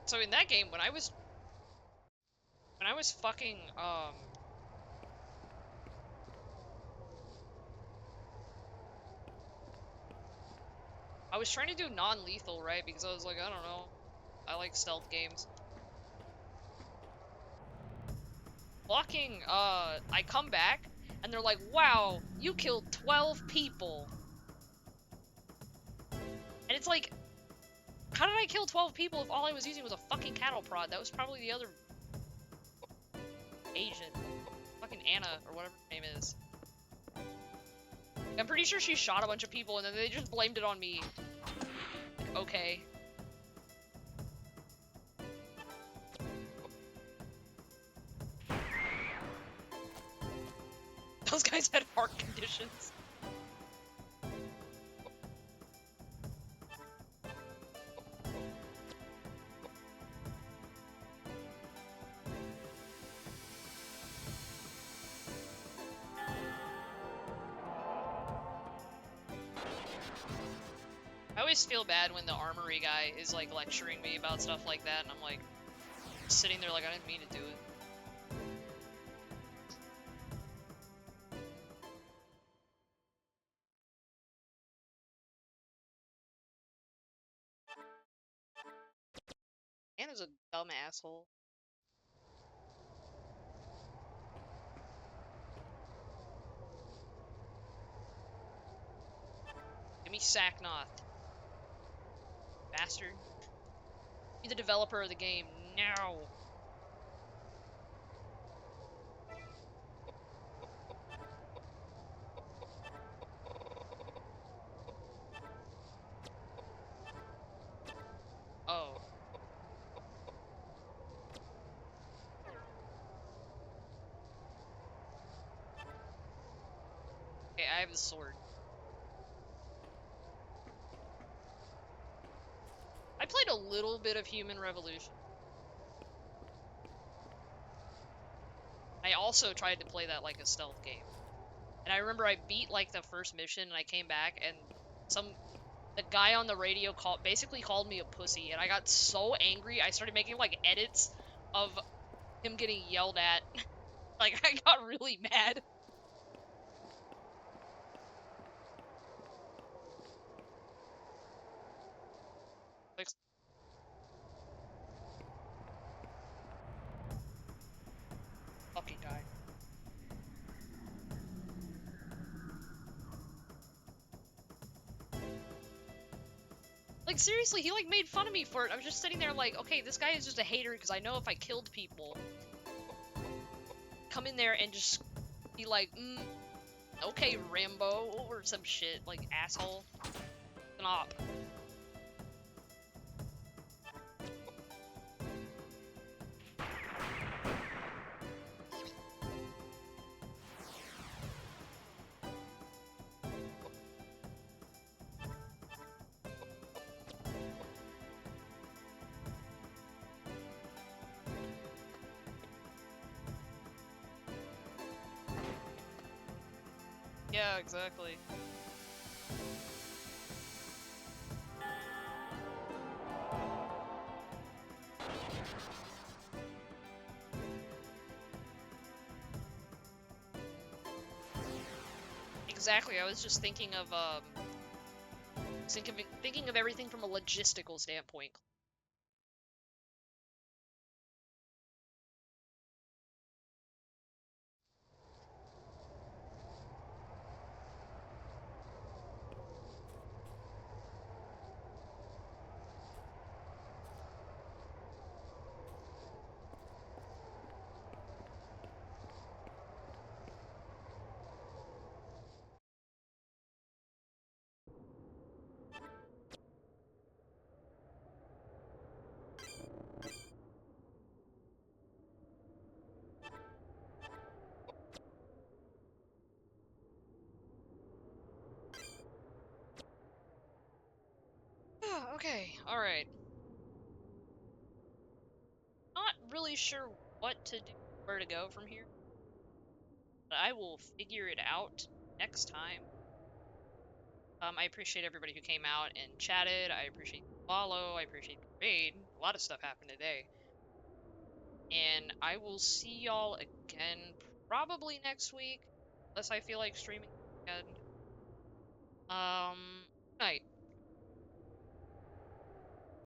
So in that game, when I was fucking, I was trying to do non-lethal, right? Because I was like, I don't know, I like stealth games. Walking, I come back, and they're like, wow, you killed 12 people. And it's like, how did I kill 12 people if all I was using was a fucking cattle prod? That was probably the other agent. Fucking Anna, or whatever her name is. I'm pretty sure she shot a bunch of people, and then they just blamed it on me. Like, okay. Those guys had heart conditions. I always feel bad when the armory guy is like lecturing me about stuff like that, and I'm like sitting there like I didn't mean to do it. Anna's a dumb asshole. Give me Sacknoth. Bastard. Be the developer of the game now. Oh. Okay, I have the sword. I played a little bit of Human Revolution. I also tried to play that like a stealth game. And I remember I beat like the first mission and I came back and the guy on the radio basically called me a pussy, and I got so angry I started making like edits of him getting yelled at. Like I got really mad. Like fucking guy. Like seriously, he like made fun of me for it. I was just sitting there like, okay, this guy is just a hater because I know if I killed people, come in there and just be like, okay, Rambo, or some shit, like asshole. Stop. Yeah, exactly. Exactly. I was just thinking of thinking of everything from a logistical standpoint. Okay, alright. Not really sure what to do, where to go from here, but I will figure it out next time. I appreciate everybody who came out and chatted. I appreciate the follow. I appreciate the raid. A lot of stuff happened today. And I will see y'all again probably next week, unless I feel like streaming again. Night.